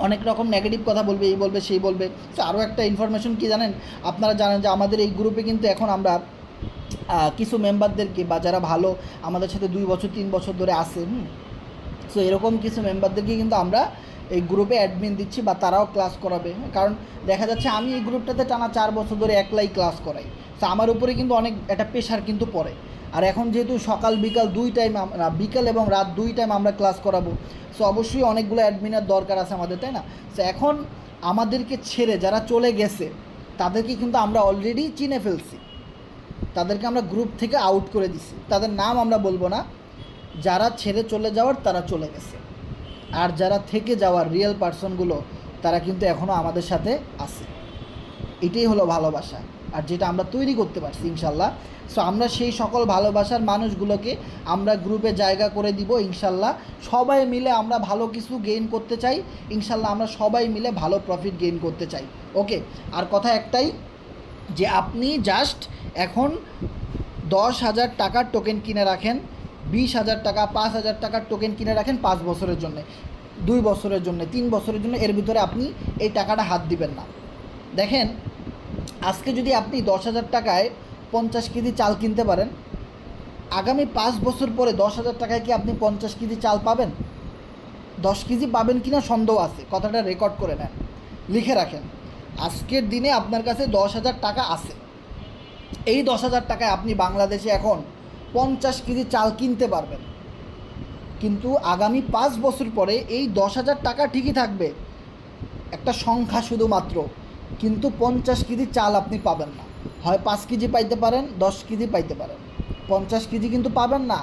A: অনেক রকম নেগেটিভ কথা বলবে, এই বলবে সেই বলবে। সো আরও একটা ইনফরমেশন কি জানেন, আপনারা জানেন যে আমাদের এই গ্রুপে কিন্তু এখন আমরা কিছু মেম্বারদেরকে, বা যারা ভালো আমাদের সাথে 2 বছর 3 বছর ধরে আসে, সো এরকম কিছু মেম্বারদেরকে কিন্তু আমরা এই গ্রুপে অ্যাডমিন দিচ্ছি, বা তারাও ক্লাস করাবে। কারণ দেখা যাচ্ছে আমি এই গ্রুপটাতে টানা 4 বছর ধরে একলাই ক্লাস করাই, তো আমার উপরে কিন্তু অনেক একটা প্রেশার কিন্তু পড়ে। আর এখন যেহেতু সকাল বিকাল 2 টাইম, বিকাল এবং রাত 2 টাইম আমরা ক্লাস করাবো, সো অবশ্যই অনেকগুলো অ্যাডমিনের দরকার আছে আমাদের, তাই না? সো এখন আমাদেরকে ছেড়ে যারা চলে গেছে তাদেরকে কিন্তু আমরা অলরেডি চিনে ফেলছি, তাদেরকে আমরা গ্রুপ থেকে আউট করে দিছি। তাদের নাম আমরা বলবো না, যারা ছেড়ে চলে যাওয়ার তারা চলে গেছে। আর যারা থেকে যাওয়ার রিয়েল পার্সনগুলো তারা কিন্তু এখনও আমাদের সাথে আছে। এটাই হলো ভালোবাসা, আর যেটা আমরা তৈরি করতে পারছি ইনশাল্লাহ। সো আমরা সেই সকল ভালোবাসার মানুষগুলোকে আমরা গ্রুপে জায়গা করে দিব ইনশাল্লাহ। সবাই মিলে আমরা ভালো কিছু গেইন করতে চাই ইনশাল্লাহ, আমরা সবাই মিলে ভালো প্রফিট গেইন করতে চাই। ওকে, আর কথা একটাই, যে আপনি জাস্ট এখন 10,000 টাকার টোকেন কিনে রাখেন, 20,000 টাকা, 5,000 টাকার টোকেন কিনে রাখেন 5 বছরের জন্য, 2 বছরের জন্য, 3 বছরের জন্য। এর ভিতরে আপনি এই টাকাটা হাত দিবেন না। দেখেন, আজকে যদি আপনি 10,000 টাকায় 50 কেজি চাল কিনতে পারেন, আগামী 5 বছর পরে 10,000 টাকায় কি আপনি 50 কেজি চাল পাবেন? 10 কেজি পাবেন কিনা সন্দেহ আছে। কথাটা রেকর্ড করে নেন, লিখে রাখেন। আজকের দিনে আপনার কাছে 10,000 টাকা আছে, এই 10,000 টাকায় আপনি বাংলাদেশে এখন 50 কেজি চাল কিনতে পারবেন। কিন্তু আগামী 5 বছর পরে এই 10,000 টাকা ঠিকই থাকবে, একটা সংখ্যা শুধুমাত্র, কিন্তু 50 কেজি চাল আপনি পাবেন না। হয় 5 কেজি পাইতে পারেন, 10 কেজি পাইতে পারেন, 50 কেজি কিন্তু পাবেন না।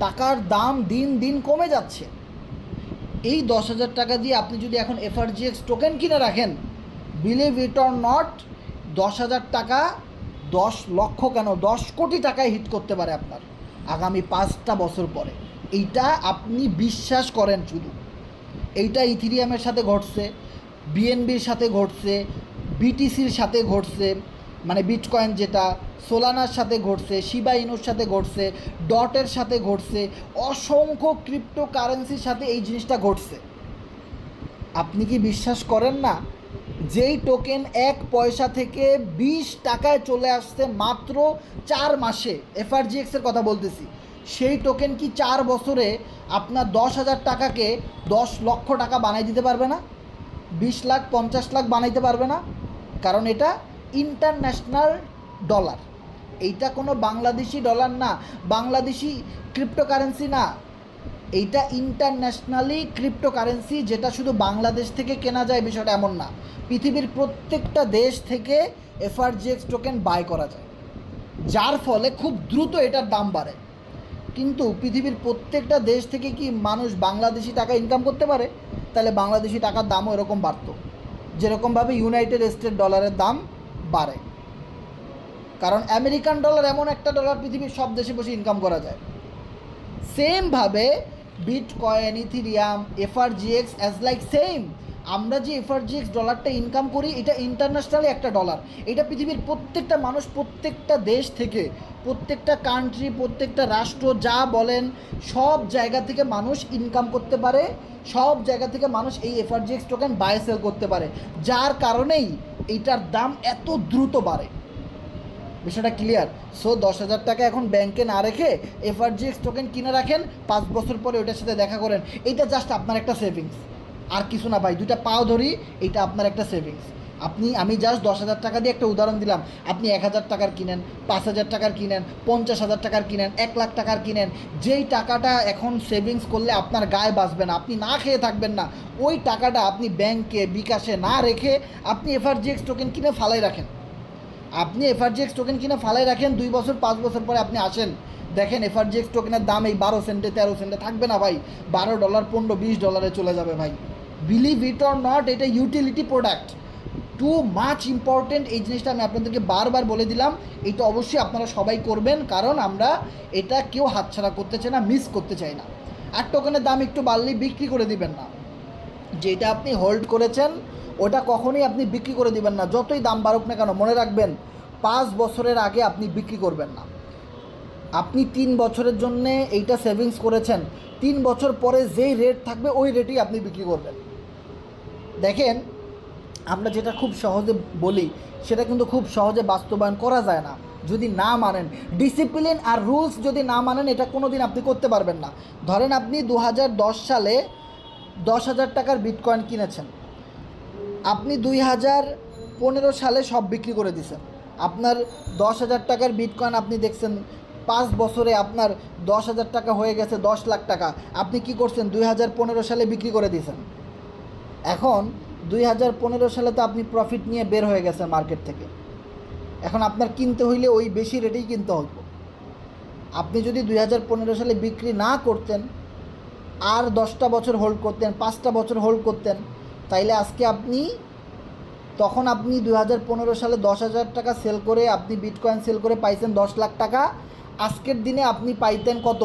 A: টাকার দাম দিন দিন কমে যাচ্ছে। এই 10,000 টাকা দিয়ে আপনি যদি এখন এফআরজিএক্স টোকেন কিনে রাখেন, বিলিভ ইট অর নট, 10,000 টাকা 10 লক্ষ কেন 10 কোটি টাকায় হিট করতে পারে আপনার আগামী 5টা বছর পরে। এইটা আপনি বিশ্বাস করেন শুধু। এইটা ইথিরিয়ামের সাথে ঘটছে, বিএনবির সাথে ঘটছে, বিটিসির সাথে ঘটছে, মানে বিটকয়েন যেটা সোলানার সাথে ঘটছে, শিবা ইনুর সাথে ঘটছে, ডটের সাথে ঘটছে, অসংখ্য ক্রিপ্টো কারেন্সির সাথে এই জিনিসটা ঘটছে। আপনি কি বিশ্বাস করেন না? যেই টোকেন 1 পয়সা থেকে 20 টাকায় চলে আসছে মাত্র 4 মাসে, এফআরজিএক্সের কথা বলতেছি, সেই টোকেন কি 4 বছরে আপনার 10,000 টাকাকে 10 লক্ষ টাকা বানাই দিতে পারবে না? 20 লাখ 50 লাখ বানাইতে পারবে না? কারণ এটা ইন্টারন্যাশনাল ডলার, এইটা কোনো বাংলাদেশি ডলার না, বাংলাদেশি ক্রিপ্টোকারেন্সি না, এইটা ইন্টারন্যাশনালি ক্রিপ্টোকারেন্সি, যেটা শুধু বাংলাদেশ থেকে কেনা যায় বিষয়টা এমন না, পৃথিবীর প্রত্যেকটা দেশ থেকে এফআরজিএক্স টোকেন বাই করা যায়, যার ফলে খুব দ্রুত এটার দাম বাড়ে। কিন্তু পৃথিবীর প্রত্যেকটা দেশ থেকে কি মানুষ বাংলাদেশি টাকা ইনকাম করতে পারে? তাহলে বাংলাদেশি টাকার দামও এরকম বাড়তো, যেরকমভাবে ইউনাইটেড স্টেট ডলারের দাম বাড়ে। কারণ আমেরিকান ডলার এমন একটা ডলার পৃথিবীর সব দেশে বসে ইনকাম করা যায়। সেমভাবে bitcoin, ethereum, FRGX as like same, আমরা যে এফআরজিএক্স ডলারটা ইনকাম করি এটা ইন্টারন্যাশনালি একটা ডলার, এটা পৃথিবীর প্রত্যেকটা মানুষ, প্রত্যেকটা দেশ থেকে, প্রত্যেকটা কান্ট্রি, প্রত্যেকটা রাষ্ট্র যা বলেন সব জায়গা থেকে মানুষ ইনকাম করতে পারে, সব জায়গা থেকে মানুষ এই এফআরজিএক্স টোকেন বাই সেল করতে পারে, যার কারণেই এইটার দাম এত দ্রুত বাড়ে। বিষয়টা ক্লিয়ার? সো 10,000 টাকা এখন ব্যাংকে না রেখে এফআরজিএক্স টোকেন কিনে রাখেন, 5 বছর পরে ওইটার সাথে দেখা করেন, এইটা জাস্ট আপনার একটা সেভিংস, আর কিছু না ভাই, দুইটা পাও ধরি, এইটা আপনার একটা সেভিংস। আমি জাস্ট 10,000 টাকা দিয়ে একটা উদাহরণ দিলাম, আপনি 1,000 টাকার কিনেন, 5,000 টাকার কিনেন, 50,000 টাকার কিনেন, 1 লাখ টাকার কিনেন, যেই টাকাটা এখন সেভিংস করলে আপনার গায়ে বাঁচবে না, আপনি না খেয়ে থাকবেন না, ওই টাকাটা আপনি ব্যাংকে, বিকাশে না রেখে আপনি এফআরজিএক্স টোকেন কিনে ফালাই রাখেন। আপনি এফআরজিএক্স টোকেন কিনে ফালাই রাখেন, 2 বছর 5 বছর পরে আপনি আসেন, দেখেন এফআরজিএক্স টোকেনের দাম এই 12 সেন্টে 13 সেন্টে থাকবে না ভাই, $12, $15, $20 চলে যাবে ভাই। বিলিভ ইট অর নট, এটা utility product, too much important. এই জিনিসটা আমি আপনাদেরকে বারবার বলে দিলাম, এটা অবশ্যই আপনারা সবাই করবেন, কারণ আমরা এটা কেউ হাতছাড়া করতে চাই না, মিস করতে চাই না। আর টোকেনের দাম একটু বাড়লেই বিক্রি করে দিবেন না, যেটা আপনি হোল্ড করেছেন ওটা কখনোই আপনি বিক্রি করে দিবেন না, যতই দাম বাড়ুক না কেন। মনে রাখবেন 5 বছরের আগে আপনি বিক্রি করবেন না। আপনি 3 বছরের জন্যে এইটা সেভিংস করেছেন, 3 বছর পরে যেই রেট থাকবে ওই রেটেই আপনি বিক্রি করবেন। দেখেন, আমরা যেটা খুব সহজে বলি সেটা কিন্তু খুব সহজে বাস্তবায়ন করা যায় না যদি না মানেন। ডিসিপ্লিন আর রুলস যদি না মানেন, এটা কোনো দিন আপনি করতে পারবেন না। ধরেন আপনি 2010 সালে 10,000 টাকার বিটকয়েন কিনেছেন, আপনি 2015 সালে সব বিক্রি করে দিয়েছেন, আপনার 10,000 টাকার বিটকয়েন আপনি দেখছেন 5 বছরে আপনার 10,000 টাকা হয়ে গেছে 10 লাখ টাকা, আপনি কি করছেন 2015 সালে বিক্রি করে দিয়েছেন। এখন 2015 সালে তো আপনি প্রফিট নিয়ে বের হয়ে গেছেন মার্কেট থেকে, এখন আপনার কিনতে হইলে ওই বেশি রেটেই কিনতে হবে। আপনি যদি 2015 সালে বিক্রি না করতেন, আর 10টা বছর হোল্ড করতেন, 5টা বছর হোল্ড করতেন, তাইলে আজকে তখন আপনি 2015 সালে 10,000 টাকা সেল করে, আপনি বিটকয়েন সেল করে পাইছেন 10 লাখ টাকা, আজকের দিনে আপনি পাইতেন কত?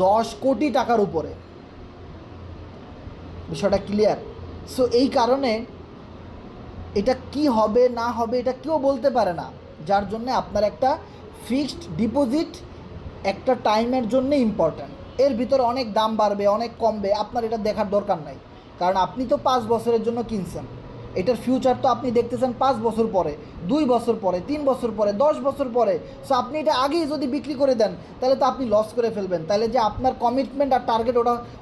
A: 10 কোটি টাকার উপরে। বিষয়টা ক্লিয়ার? সো এই কারণে এটা কি হবে না হবে এটা কেউ বলতে পারে না, যার জন্য আপনার একটা ফিক্সড ডিপোজিট একটা টাইমের জন্য ইম্পর্ট্যান্ট। এর ভিতরে অনেক দাম বাড়বে, অনেক কমবে, আপনার এটা দেখার দরকার নাই, কারণ আপনি তো 5 বছরের জন্য কিনছেন, এটার ফিউচার তো আপনি দেখতেছেন 5 বছর পরে, 2 বছর পরে, 3 বছর পরে, 10 বছর পরে। সো আপনি এটা আগেই যদি বিক্রি করে দেন তাহলে তো আপনি লস করে ফেলবেন, তাহলে যে আপনার কমিটমেন্ট আর টার্গেট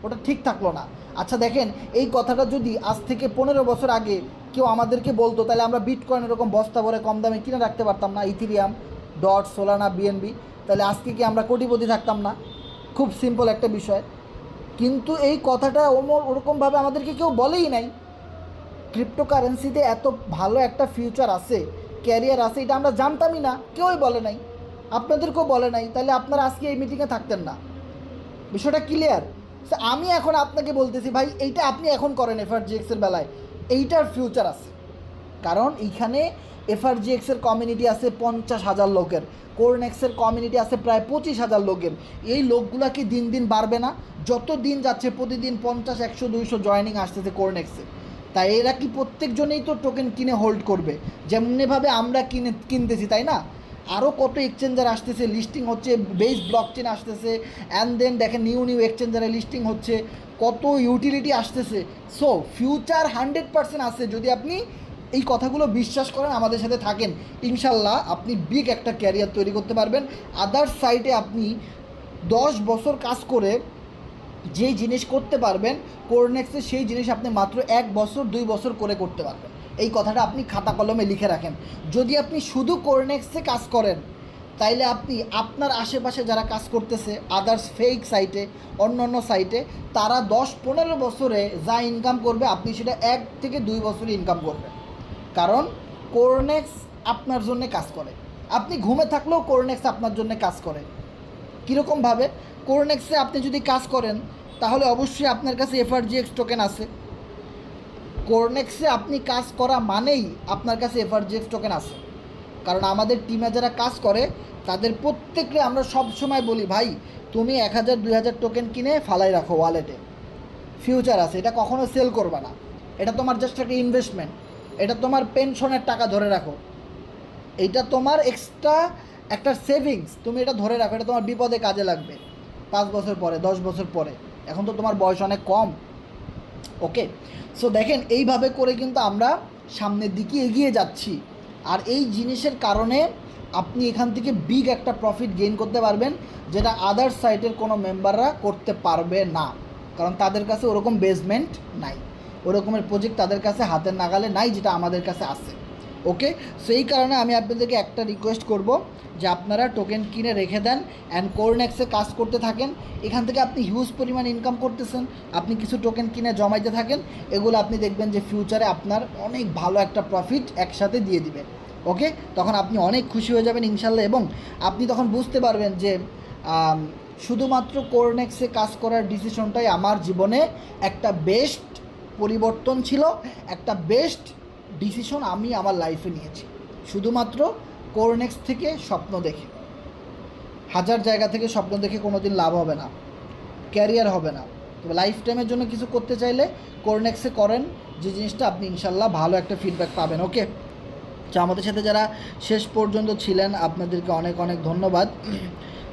A: ওটা ঠিক থাকলো না। আচ্ছা দেখেন, এই কথাটা যদি আজ থেকে 15 বছর আগে কেউ আমাদেরকে বলতো, তাহলে আমরা বিটকয়েন এরকম বস্তা ভরে কম দামে কিনে রাখতে পারতাম না, ইথিরিয়াম, ডট, সোলানা, বিএনবি, তাহলে আজকে কি আমরা কোটিপতি থাকতাম না? খুব সিম্পল একটা বিষয়। কিন্তু এই কথাটা ওরকমভাবে আমাদেরকে কেউ বলেই নাই। ক্রিপ্টোকারেন্সিতে এত ভালো একটা ফিউচার আছে, ক্যারিয়ার আছে, এটা আমরা জানতামই না, কেউই বলে নাই, আপনাদেরকেও বলে নাই, তাহলে আপনারা আজকে এই মিটিংয়ে থাকতেন না। বিষয়টা ক্লিয়ার? আমি এখন আপনাকে বলতেছি ভাই, এইটা আপনি এখন করেন এফআরজিএক্সের বেলায়, এইটার ফিউচার আছে, কারণ এইখানে এফআরজিএক্সের কমিউনিটি আছে 50,000 লোকের, কোরনেক্সের কমিউনিটি আছে প্রায় 25,000 লোকের। এই লোকগুলা কি দিন দিন বাড়বে না? যত দিন যাচ্ছে প্রতিদিন 50, 100, 200 জয়েনিং আসতেছে কোরনেক্সে, তাই এরা কি প্রত্যেকজনেই তো টোকেন কিনে হোল্ড করবে? যেমনিভাবে আমরা কিনতেছি, তাই না? আরও কত এক্সচেঞ্জার আসতেছে, লিস্টিং হচ্ছে, বেস ব্লক চেন আসতেছে, অ্যান্ড দেন দেখেন নিউ নিউ এক্সচেঞ্জারে লিস্টিং হচ্ছে, কত ইউটিলিটি আসতেছে। সো ফিউচার 100% আছে যদি আপনি এই কথাগুলো বিশ্বাস করেন, আমাদের সাথে থাকেন, ইনশাল্লাহ আপনি বিগ একটা ক্যারিয়ার তৈরি করতে পারবেন। আদার্স সাইডে আপনি 10 বছর কাজ করে যেই জিনিস করতে পারবেন কোরনেক্সে, সেই জিনিস আপনি মাত্র 1 বছর 2 বছর করে করতে পারবেন। এই কথাটা আপনি খাতা কলমে লিখে রাখেন। যদি আপনি শুধু কোরনেক্সে কাজ করেন, তাইলে আপনি আপনার আশেপাশে যারা কাজ করতেছে আদার্স ফেক সাইটে, অন্য অন্য সাইটে, তারা 10-15 বছরে যা ইনকাম করবে আপনি সেটা 1 থেকে 2 বছরে ইনকাম করবেন। কারণ কোরনেক্স আপনার জন্যে কাজ করে। আপনি ঘুমে থাকলেও কোরনেক্স আপনার জন্য কাজ করে। কীরকমভাবে? কোরনেক্সে আপনি যদি কাজ করেন তাহলে অবশ্যই আপনার কাছে এফআরজিএক্স টোকেন আছে। কোরনেক্সে আপনি কাজ করা মানেই আপনার কাছে এফআরজিএক্স টোকেন আছে। কারণ আমাদের টিমে যারা কাজ করে তাদের প্রত্যেককে আমরা সব সময় বলি, ভাই তুমি 1000-2000 টোকেন কিনে ফালাই রাখো ওয়ালেটে, ফিউচার আছে, এটা কখনো সেল করবে না, এটা তোমার জাস্ট একটা ইনভেস্টমেন্ট, এটা তোমার পেনশনের টাকা ধরে রাখো, এইটা তোমার এক্সট্রা একটা সেভিংস, তুমি এটা ধরে রাখো, এটা তোমার বিপদে কাজে লাগবে 5 বছর পরে, 10 বছর পরে, এখন তো তোমার বয়স অনেক কম। ওকে, সো দেখেন এইভাবে করে কিন্তু আমরা সামনের দিকে এগিয়ে যাচ্ছি। আর এই জিনিসের কারণে আপনি এখান থেকে বিগ একটা প্রফিট গেইন করতে পারবেন, যেটা আদার সাইটের কোনো মেম্বাররা করতে পারবে না। কারণ তাদের কাছে ওরকম বেসমেন্ট নাই, ওরকমের প্রজেক্ট তাদের কাছে হাতের নাগালে নাই, যেটা আমাদের কাছে আছে। ওকে, সেই কারণে আমি আপনাদেরকে একটা রিকোয়েস্ট করব যে আপনারা টোকেন কিনে রেখে দেন অ্যান্ড কোরনেক্সে কাজ করতে থাকেন। এখান থেকে আপনি হিউজ পরিমাণ ইনকাম করতেছেন, আপনি কিছু টোকেন কিনে জমাইতে থাকেন, এগুলো আপনি দেখবেন যে ফিউচারে আপনার অনেক ভালো একটা প্রফিট একসাথে দিয়ে দিবে। ওকে, তখন আপনি অনেক খুশি হয়ে যাবেন ইনশাল্লাহ, এবং আপনি তখন বুঝতে পারবেন যে শুধুমাত্র কোরনেক্সে কাজ করার ডিসিশনটাই আমার জীবনে একটা বেস্ট পরিবর্তন ছিল, একটা বেস্ট ডিসিশন আমি আমার লাইফে নিয়েছি। শুধুমাত্র কোরনেক্স থেকে স্বপ্ন দেখে, হাজার জায়গা থেকে স্বপ্ন দেখে কোনো দিন লাভ হবে না, ক্যারিয়ার হবে না। তবে লাইফ টাইমের জন্য কিছু করতে চাইলে কোরনেক্সে করেন, যে জিনিসটা আপনি ইনশাল্লাহ ভালো একটা ফিডব্যাক পাবেন। ওকে, তো আমাদের সাথে যারা শেষ পর্যন্ত ছিলেন আপনাদেরকে অনেক অনেক ধন্যবাদ।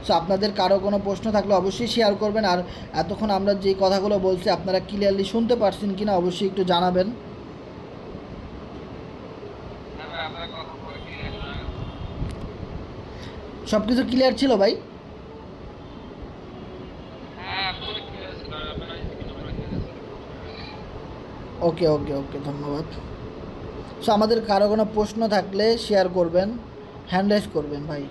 A: সো আপনাদের কারো কোনো প্রশ্ন থাকলে অবশ্যই শেয়ার করবেন। আর এতক্ষণ আমরা যেই কথাগুলো বলছি আপনারা ক্লিয়ারলি শুনতে পারছেন কিনা অবশ্যই একটু জানাবেন। সব কিছু ক্লিয়ার ছিল ভাই? ওকে ওকে ওকে, ধন্যবাদ। সো আমাদের কারো কোনো প্রশ্ন থাকলে শেয়ার করবেন, হ্যান্ড রাইজ করবেন ভাই।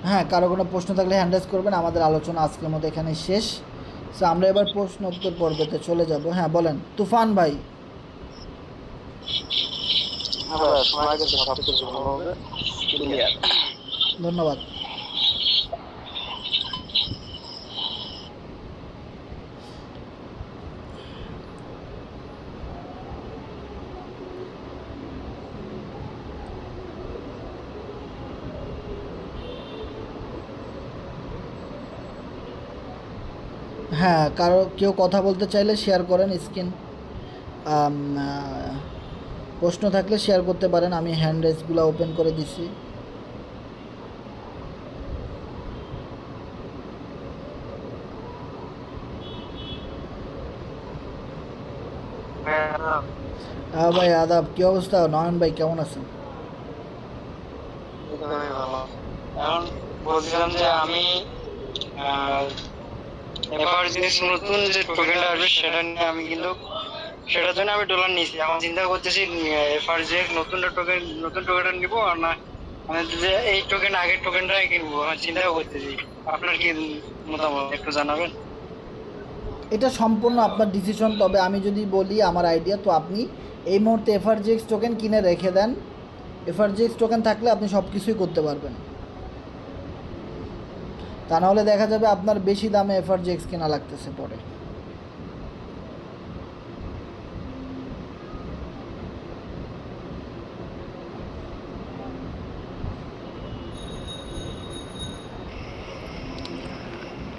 A: হ্যাঁ, কারো কোনো প্রশ্ন থাকলে হ্যান্ড রাইজ করবেন। আমাদের আলোচনা আজকের মতো এখানে শেষ। সো আমরা এবার প্রশ্ন উত্তর পর্বতে চলে যাব। হ্যাঁ বলেন তুফান ভাই। ধন্যবাদ। হ্যাঁ, কারো কেউ কথা বলতে চাইলে শেয়ার করেন স্ক্রিন। প্রশ্ন থাকলে শেয়ার করতে পারেন, আমি হ্যান্ড রেজগুলো ওপেন করে দিছি। হ্যাঁ ভাই আদাব, কী অবস্থা? নয়ন ভাই কেমন আছেন?
B: এখন বলছিলাম যে আমি এবার যে নতুন যে টোকেনটা আসবে সেটা নিয়ে আমি কিন্তু সেটার জন্য আমি ডলার নিয়েছি। এখন চিন্তা করতেছি এফআর যে নতুন টোকেনটা নিব আর না মানে যে এই টোকেন আগের টোকেনটাই কিনবো, আমি চিন্তা করতেছি। আপনার কি মতামত একটু জানাবেন?
A: এটা সম্পূর্ণ আপনার ডিসিশন। তবে আমি যদি বলি আমার আইডিয়া, তো আপনি এই মুহূর্তে এফআরজিএক্স টোকেন কিনে রেখে দেন। এফআরজিএক্স টোকেন থাকলে আপনি সব কিছুই করতে পারবেন। তা নাহলে দেখা যাবে আপনার বেশি দামে এফআরজিএক্স কেনা লাগতেছে পরে।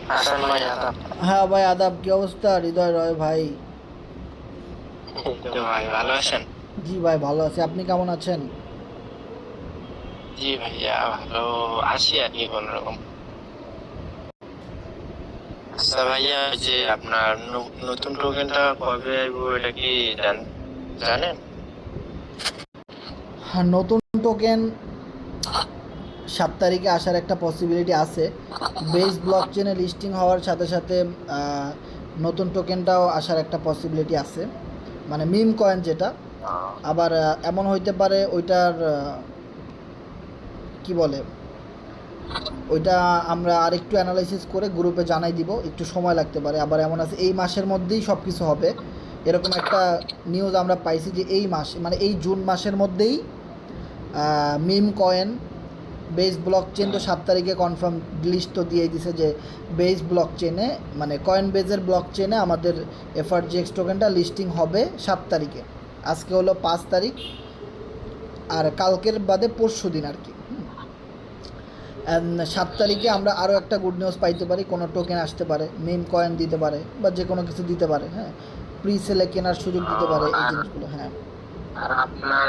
C: হাসান ভাই আদাব।
A: হ্যাঁ ভাই আদাব, কি অবস্থা হৃদয় রয় ভাই?
C: তো ভাই ভালো আছেন?
A: জি ভাই ভালো আছি, আপনি কেমন আছেন?
C: জি ভাইয়া ভালো আছি আর কি কোনোরকম। আচ্ছা ভাইয়া, ওই যে আপনার নতুন টোকেনটা কবে আইবো এটা কি জানেন?
A: হ্যাঁ, নতুন টোকেন 7 তারিখে আসার একটা পসিবিলিটি আছে। বেস ব্লক চেনে লিস্টিং হওয়ার সাথে সাথে নতুন টোকেনটাও আসার একটা পসিবিলিটি আছে, মানে মিম কয়েন যেটা। আবার এমন হইতে পারে ওইটার কি বলে, ওইটা আমরা আরেকটু অ্যানালাইসিস করে গ্রুপে জানাই দিব, একটু সময় লাগতে পারে। আবার এমন আছে এই মাসের মধ্যেই সব কিছু হবে, এরকম একটা নিউজ আমরা পাইছি যে এই মাসে, মানে এই জুন মাসের মধ্যেই meme coin base blockchain তো 7 তারিখে কনফার্ম লিস্ট তো দিয়ে দিছে যে বেস ব্লক চেনে, মানে কয়েন বেজের ব্লক চেনে আমাদের এফআরজিএক্স টোকেনটা লিস্টিং হবে 7 তারিখে। আজকে হলো 5 তারিখ, আর কালকের বাদে পরশু দিন আর কি। 7 তারিখে আমরা আরও একটা গুড নিউজ পাইতে পারি, কোনো টোকেন আসতে পারে, মিম কয়েন দিতে পারে বা যে কোনো কিছু দিতে পারে। হ্যাঁ, প্রি সেলে কেনার সুযোগ দিতে পারে এই জিনিসগুলো। হ্যাঁ,
C: আর আপনার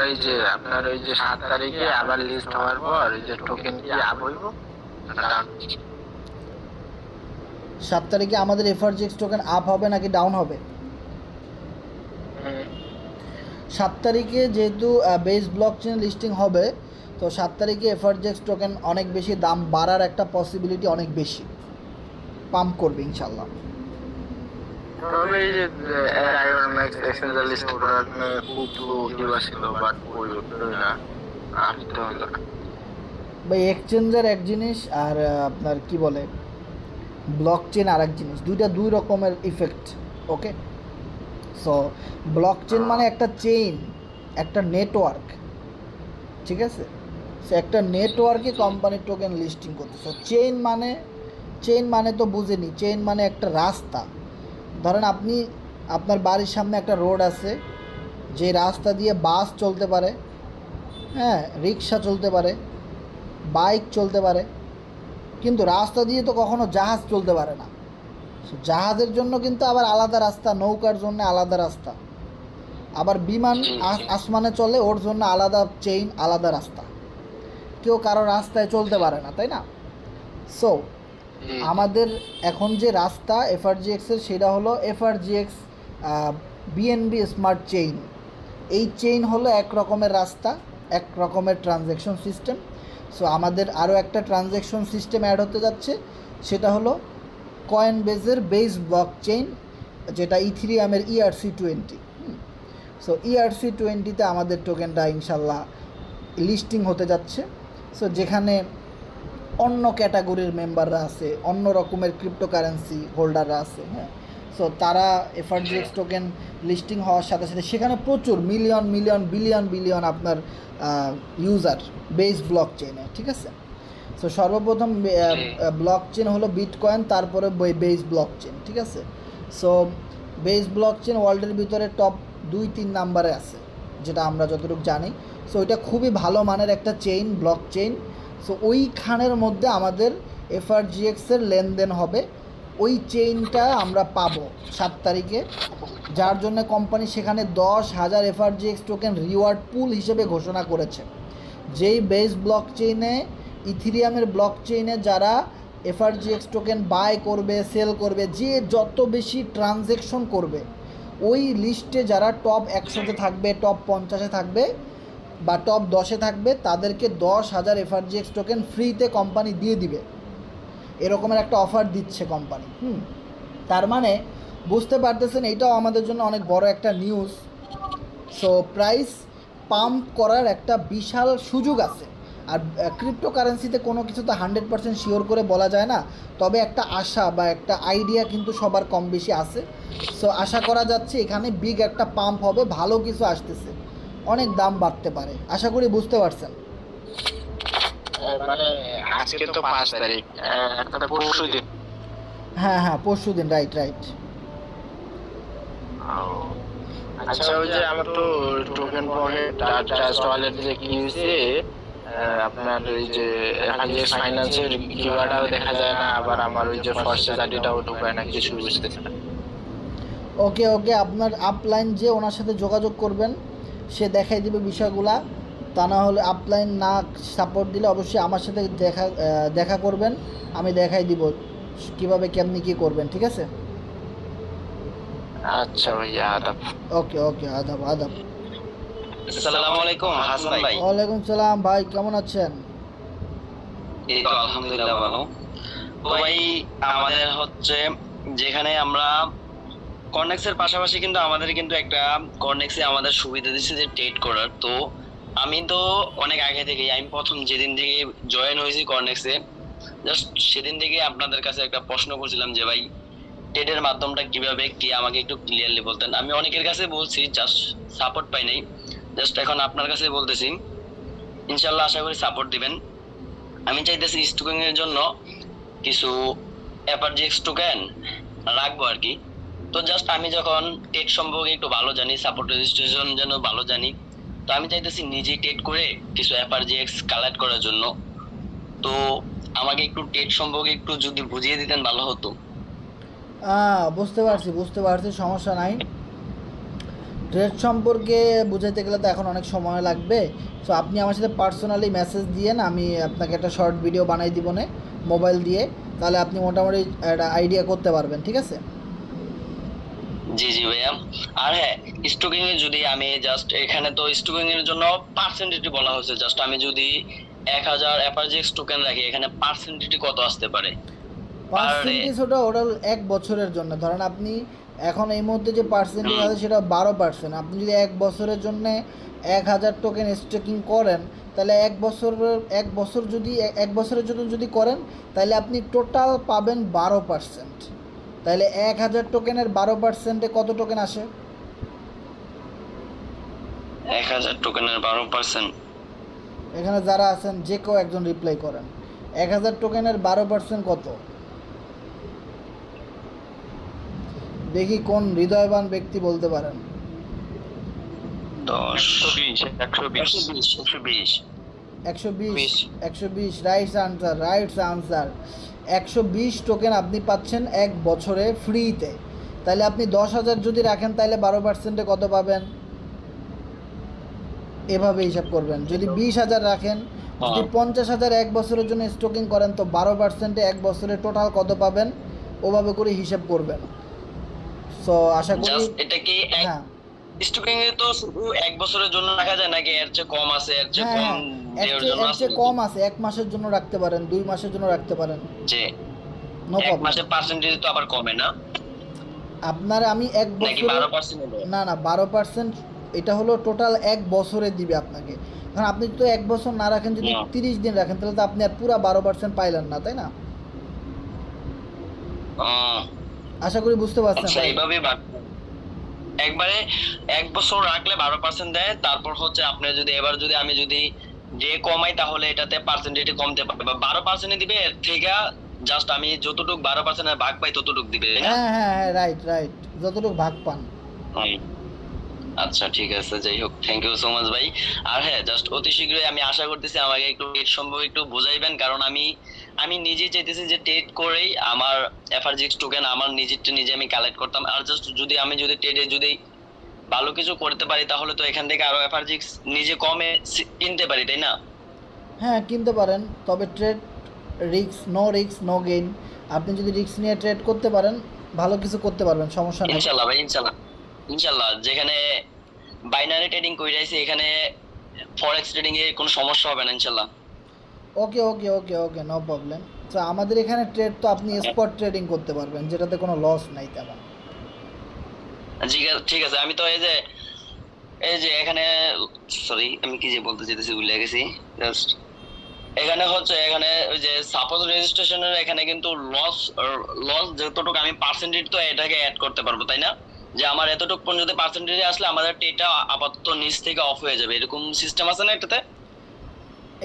C: ওই যে 7 তারিখে আবার লিস্ট হওয়ার পর ওই যে টোকেন কি আপ হইব?
A: 7 তারিখে আমাদের এফআরজিএক্স টোকেন আপ হবে নাকি ডাউন হবে? 7 তারিখে যেহেতু বেস ব্লক চেন লিস্টিং হবে, তো 7 তারিখে এফআরজিএক্স টোকেন অনেক বেশি দাম বাড়ার একটা পসিবিলিটি অনেক বেশি, পাম্প করবে ইনশাল্লাহ।
C: তবে এই যে আইওএমএক্স এক্সচেঞ্জার লিস্ট করার খুব দিবা ছিল, বাট ওই না আমি তো হলো না।
A: ভাই এক্সচেঞ্জার এক জিনিস আর আপনার কি বলে ব্লক চেন আর এক জিনিস, দুইটা দুই রকমের ইফেক্ট। ওকে, সো ব্লক চেন মানে একটা চেইন, একটা নেটওয়ার্ক, ঠিক আছে? সো একটা নেটওয়ার্কে কোম্পানির টোকেন লিস্টিং করতেছে। চেইন মানে তো বুঝেনি, চেইন মানে একটা রাস্তা। ধরেন আপনি, আপনার বাড়ির সামনে একটা রোড আছে, যে রাস্তা দিয়ে বাস চলতে পারে, হ্যাঁ, রিক্সা চলতে পারে, বাইক চলতে পারে, কিন্তু রাস্তা দিয়ে তো কখনো জাহাজ চলতে পারে না। জাহাজের জন্য কিন্তু আবার আলাদা রাস্তা, নৌকার জন্য আলাদা রাস্তা, আবার বিমান আসমানে চলে, ওর জন্য আলাদা চেইন, আলাদা রাস্তা। কেউ কারো রাস্তায় চলতে পারে না, তাই না? সো আমাদের এখন যে রাস্তা এফআরজিএক্সের, সেটা হলো এফআরজিএক্স বিএনবি স্মার্ট চেইন। এই চেইন হলো এক রকমের রাস্তা, এক রকমের ট্রানজ্যাকশন সিস্টেম। সো আমাদের আরও একটা ট্রানজ্যাকশন সিস্টেম অ্যাড হতে যাচ্ছে, সেটা হলো কয়েন বেজের বেস ব্লক চেইন, যেটা ইথিরিয়ামের ERC-20। সো ERC-20তে আমাদের টোকেনটা ইনশাল্লাহ লিস্টিং হতে যাচ্ছে। সো যেখানে অন্য ক্যাটাগরির মেম্বাররা আছে, অন্য রকমের ক্রিপ্টোকারেন্সি হোল্ডাররা আছে। হ্যাঁ, সো তারা এফআরজিএক্স টোকেন লিস্টিং হওয়ার সাথে সাথে সেখানে প্রচুর মিলিয়ন মিলিয়ন বিলিয়ন বিলিয়ন আপনার ইউজার বেস ব্লক চেইনে, ঠিক আছে? সো সর্বপ্রথম ব্লক চেন হলো বিটকয়েন, তারপরে বেস ব্লক চেন, ঠিক আছে? সো বেস ব্লক চেন ওয়ার্ল্ডের ভিতরে টপ 2-3 নাম্বারে আছে, যেটা আমরা যতটুকু জানি। সো এটা খুবই ভালো মানের একটা চেইন, ব্লক চেইন। সো ওইখানের মধ্যে আমাদের এফআরজিএক্সের লেনদেন হবে, ওই চেইনটা আমরা পাবো 7 তারিখে, যার জন্য কোম্পানি সেখানে 10,000 এফআরজিএক্স টোকেন রিওয়ার্ড পুল হিসেবে ঘোষণা করেছে। যেই বেস ব্লক চেইনে, ইথিরিয়ামের ব্লক চেইনে যারা এফআরজিএক্স টোকেন বাই করবে, সেল করবে, যে যত বেশি ট্রানজ্যাকশন করবে, ওই লিস্টে যারা টপ 100-তে থাকবে, টপ 50-এ থাকবে বা টপ 10-এ থাকবে, তাদেরকে 10,000 এফআরজিএক্স টোকেন ফ্রিতে কোম্পানি দিয়ে দিবে। এরকমের একটা অফার দিচ্ছে কোম্পানি। তার মানে বুঝতে পারতেছেন, এটাও আমাদের জন্য অনেক বড় একটা নিউজ। সো প্রাইস পাম্প করার একটা বিশাল সুযোগ আছে। আর ক্রিপ্টোকারেন্সিতে কোনো কিছু তো 100% শিওর করে বলা যায় না, তবে একটা আশা বা একটা আইডিয়া কিন্তু সবার কম বেশি আছে। সো আশা করা যাচ্ছে এখানে বিগ একটা পাম্প হবে, ভালো কিছু আসতেছে, অনেক দাম বাড়তে পারে, আশা করি বুঝতে পারছেন।
C: মানে আজকে তো 5 তারিখ, একটা পরশু দিন।
A: হ্যাঁ হ্যাঁ, পরশু দিন, রাইট রাইট।
C: আচ্ছা, ওই যে আমার তো টোকেন পকেট আর ট্রাস্ট ওয়ালেট যে কি হয়েছে, আপনার ওই যে এফআরজিএক্স ফাইন্যান্সের কিওয়ার্ডটাও দেখা যায় না, আবার আমার ওই যে ফরসেস আইডিটাও ঢুকায় না, কিছু বুঝতেছে না।
A: ওকে ওকে, আপনার আপলাইন যে ওনার সাথে যোগাযোগ করবেন, সে দেখাই দিবে বিষয়গুলা। তা না হলে আপলাইন না সাপোর্ট দিলে অবশ্যই আমার সাথে দেখা করবেন, আমি দেখাই দিব কীভাবে কেমনি কী করবেন, ঠিক আছে?
C: আচ্ছা ভাইয়া, আদাব।
A: ওকে ওকে, আদাব আদাব।
D: আসসালামু আলাইকুম হাসান ভাই।
A: ওয়ালাইকুম সালাম ভাই, কেমন আছেন?
D: এই তো আলহামদুলিল্লাহ ভালো। তো ভাই আমাদের হচ্ছে যেখানে আমরা কর্নেক্সের পাশাপাশি কিন্তু আমাদের কিন্তু একটা কর্নেক্সে আমাদের সুবিধা দিচ্ছে যে ট্রেড করার। তো আমি তো অনেক আগে থেকে, আমি প্রথম যেদিন থেকে জয়েন হয়েছি কর্নেক্সে, জাস্ট সেদিন থেকে আপনাদের কাছে একটা প্রশ্ন করছিলাম যে ভাই ট্রেডের মাধ্যমটা কিভাবে কি, আমাকে একটু ক্লিয়ারলি বলতেন। আমি অনেকের কাছে বলছি, জাস্ট সাপোর্ট পাই নাই। জাস্ট এখন আপনার কাছে বলতেছি, ইনশাল্লাহ আশা করি সাপোর্ট দিবেন। আমি চাইতেছি স্টুকেন এর জন্য কিছু এফআরজিএক্স টোকেন রাখবো আর কি। তো জাস্ট আমি যখন টেট সম্পর্কে একটু ভালো জানি, সাপোর্ট রেজিস্ট্রেশন যেন ভালো জানি, তো আমি চাইতেছি নিজেই টেট করে কিছু এফআরজিএক্স কালেক্ট করার জন্য। তো আমাকে একটু টেট সম্পর্কে একটু যদি বুঝিয়ে দিতেন ভালো হতো।
A: বুঝতে পারছি, সমস্যা নাই। ট্রেড সম্পর্কে বুঝাইতে গেলে তো এখন অনেক সময় লাগবে। সো আপনি আমার সাথে পার্সোনালি মেসেজ দিয়েন, আমি আপনাকে একটা শর্ট ভিডিও বানাই দিব না মোবাইল দিয়ে, তাহলে আপনি মোটামুটি একটা আইডিয়া করতে পারবেন, ঠিক আছে?
D: জি জি ভাইয়া। আর হ্যাঁ, স্টকিং এ যদি আমি জাস্ট, এখানে তো স্টকিং এর জন্য পার্সেন্টেজ বলা হয়েছে, জাস্ট আমি যদি 1000 এফআরজিএক্স টোকেন রাখি, এখানে পার্সেন্টেজ কত আসতে পারে?
A: পার্সেন্টেজ ওটা 1 বছরের জন্য। ধরেন আপনি এখন এই মুহূর্তে যে পার্সেন্টেজ আছে সেটা 12%। আপনি যদি 1 বছরের জন্য 1000 টোকেন স্টেকিং করেন, তাহলে 1 বছরের জন্য যদি করেন, তাহলে আপনি টোটাল পাবেন 12%। তাহলে 1000 টোকেনের 12%-এ কত টোকেন আসে?
D: 1000 টোকেনের 12%।
A: এখানে যারা আছেন যে কেউ একজন রিপ্লাই করেন, 1000 টোকেনের 12% কত? দেখি কোন হৃদয়বান ব্যক্তি বলতে পারেন।
D: 10
A: 120 রাইট আনসার। 120 টোকেন আপনি পাচ্ছেন 1 বছরে ফ্রিতে। তাহলে আপনি 10,000 যদি রাখেন, তাহলে 12%-এ কত পাবেন? এভাবে হিসাব করবেন। যদি 20,000 রাখেন, যদি 50,000 1 বছরের জন্য স্টকিং করেন, তো 12%-এ 1 বছরে টোটাল কত পাবেন, ওভাবে করে হিসাব করবেন। সো আশা করি
D: এটা কি
A: হ্যাঁ
D: স্টকিং এ তো শুধু 1 বছরের জন্য রাখা যায় নাকি এর চেয়ে কম আছে, এর চেয়ে
A: হ্যাঁ
D: কম দেওয়ার জন্য
A: এর
D: আছে?
A: চেয়ে কম আছে। 1 মাসের জন্য রাখতে পারেন, 2 মাসের জন্য রাখতে পারেন,
D: যে
A: নো
D: 1
A: প্রবলেম।
D: মাসে পার্সেন্টেজ তো আবার কমে না
A: আপনার আমি 1
D: নাকি
A: বছরে
D: 12% হলো?
A: না 12% এটা হলো টোটাল 1 বছরে দিবে আপনাকে। কারণ আপনি তো 1 বছর না রাখেন, যদি 30 দিন রাখেন, তাহলে তো আপনি আর পুরো 12% পাইলেন না, তাই না? আশা করি বুঝতে পারছেন।
D: আচ্ছা, এইভাবে একবারে 1 বছর রাখলে 12% দেয়। তারপর হচ্ছে আপনি যদি এবার যদি আমি যদি যে কমাই, তাহলে এটাতে পার্সেন্টেজ কমতে পারে, বা 12% দিবে। এর থেকে জাস্ট আমি যতটুক 12% এর ভাগ পাই ততটুক দিবে, তাই না?
A: হ্যাঁ রাইট, যতটুকু ভাগ পান।
D: আচ্ছা ঠিক আছে, যাই হোক, থ্যাংক ইউ সো মাচ ভাই। আর হ্যাঁ, জাস্ট অতি শীঘ্রই আমি আশা করতেছি আমাকে একটু টেট সম্পর্কে একটু বোঝাইবেন, কারণ আমি নিজেই চাইতেছি যে টেট করেই আমার এফআরজিএক্স টোকেন আমার নিজেরটা নিজে আমি কালেক্ট করতাম। আর জাস্ট যদি আমি টেটে যদি ভালো কিছু করতে পারি, তাহলে তো এখান থেকে আরো এফআরজিএক্স নিজে কমে কিনতে পারি, তাই না?
A: হ্যাঁ কিনতে পারেন, তবে ট্রেড রিস্ক নো গেইন। আপনি যদি রিস্ক নিয়ে ট্রেড করতে পারেন, ভালো কিছু করতে পারবেন, সমস্যা নেই।
D: ইনশাআল্লাহ ভাই, ইনশাআল্লাহ যেখানে বাইনারি ট্রেডিং কই যাইছে, এখানে ফরেক্স ট্রেডিং এ কোনো সমস্যা হবে না ইনশাআল্লাহ।
A: Okay no problem. তো আমাদের এখানে ট্রেড তো আপনি স্পট ট্রেডিং করতে পারবেন, যেটাতে কোনো লস নাই তেমন।
D: ঠিক আছে, আমি তো এই যে এখানে, সরি আমি কি যে বলতে চাইতেছি ভুলে গেছি। জাস্ট এখানে ওই যে সাপোজ রেজিস্ট্রেশনের এখানে কিন্তু লস যতটুকু আমি পার্সেন্টেজ তো এটাকে অ্যাড করতে পারবো, তাই না? যে আমার এতটুকু পর্যন্ত পার্সেন্টেজ আসলে আমাদের টেটা আপাতত নিচ থেকে অফ হয়ে যাবে, এরকম সিস্টেম আছে না এটাতে?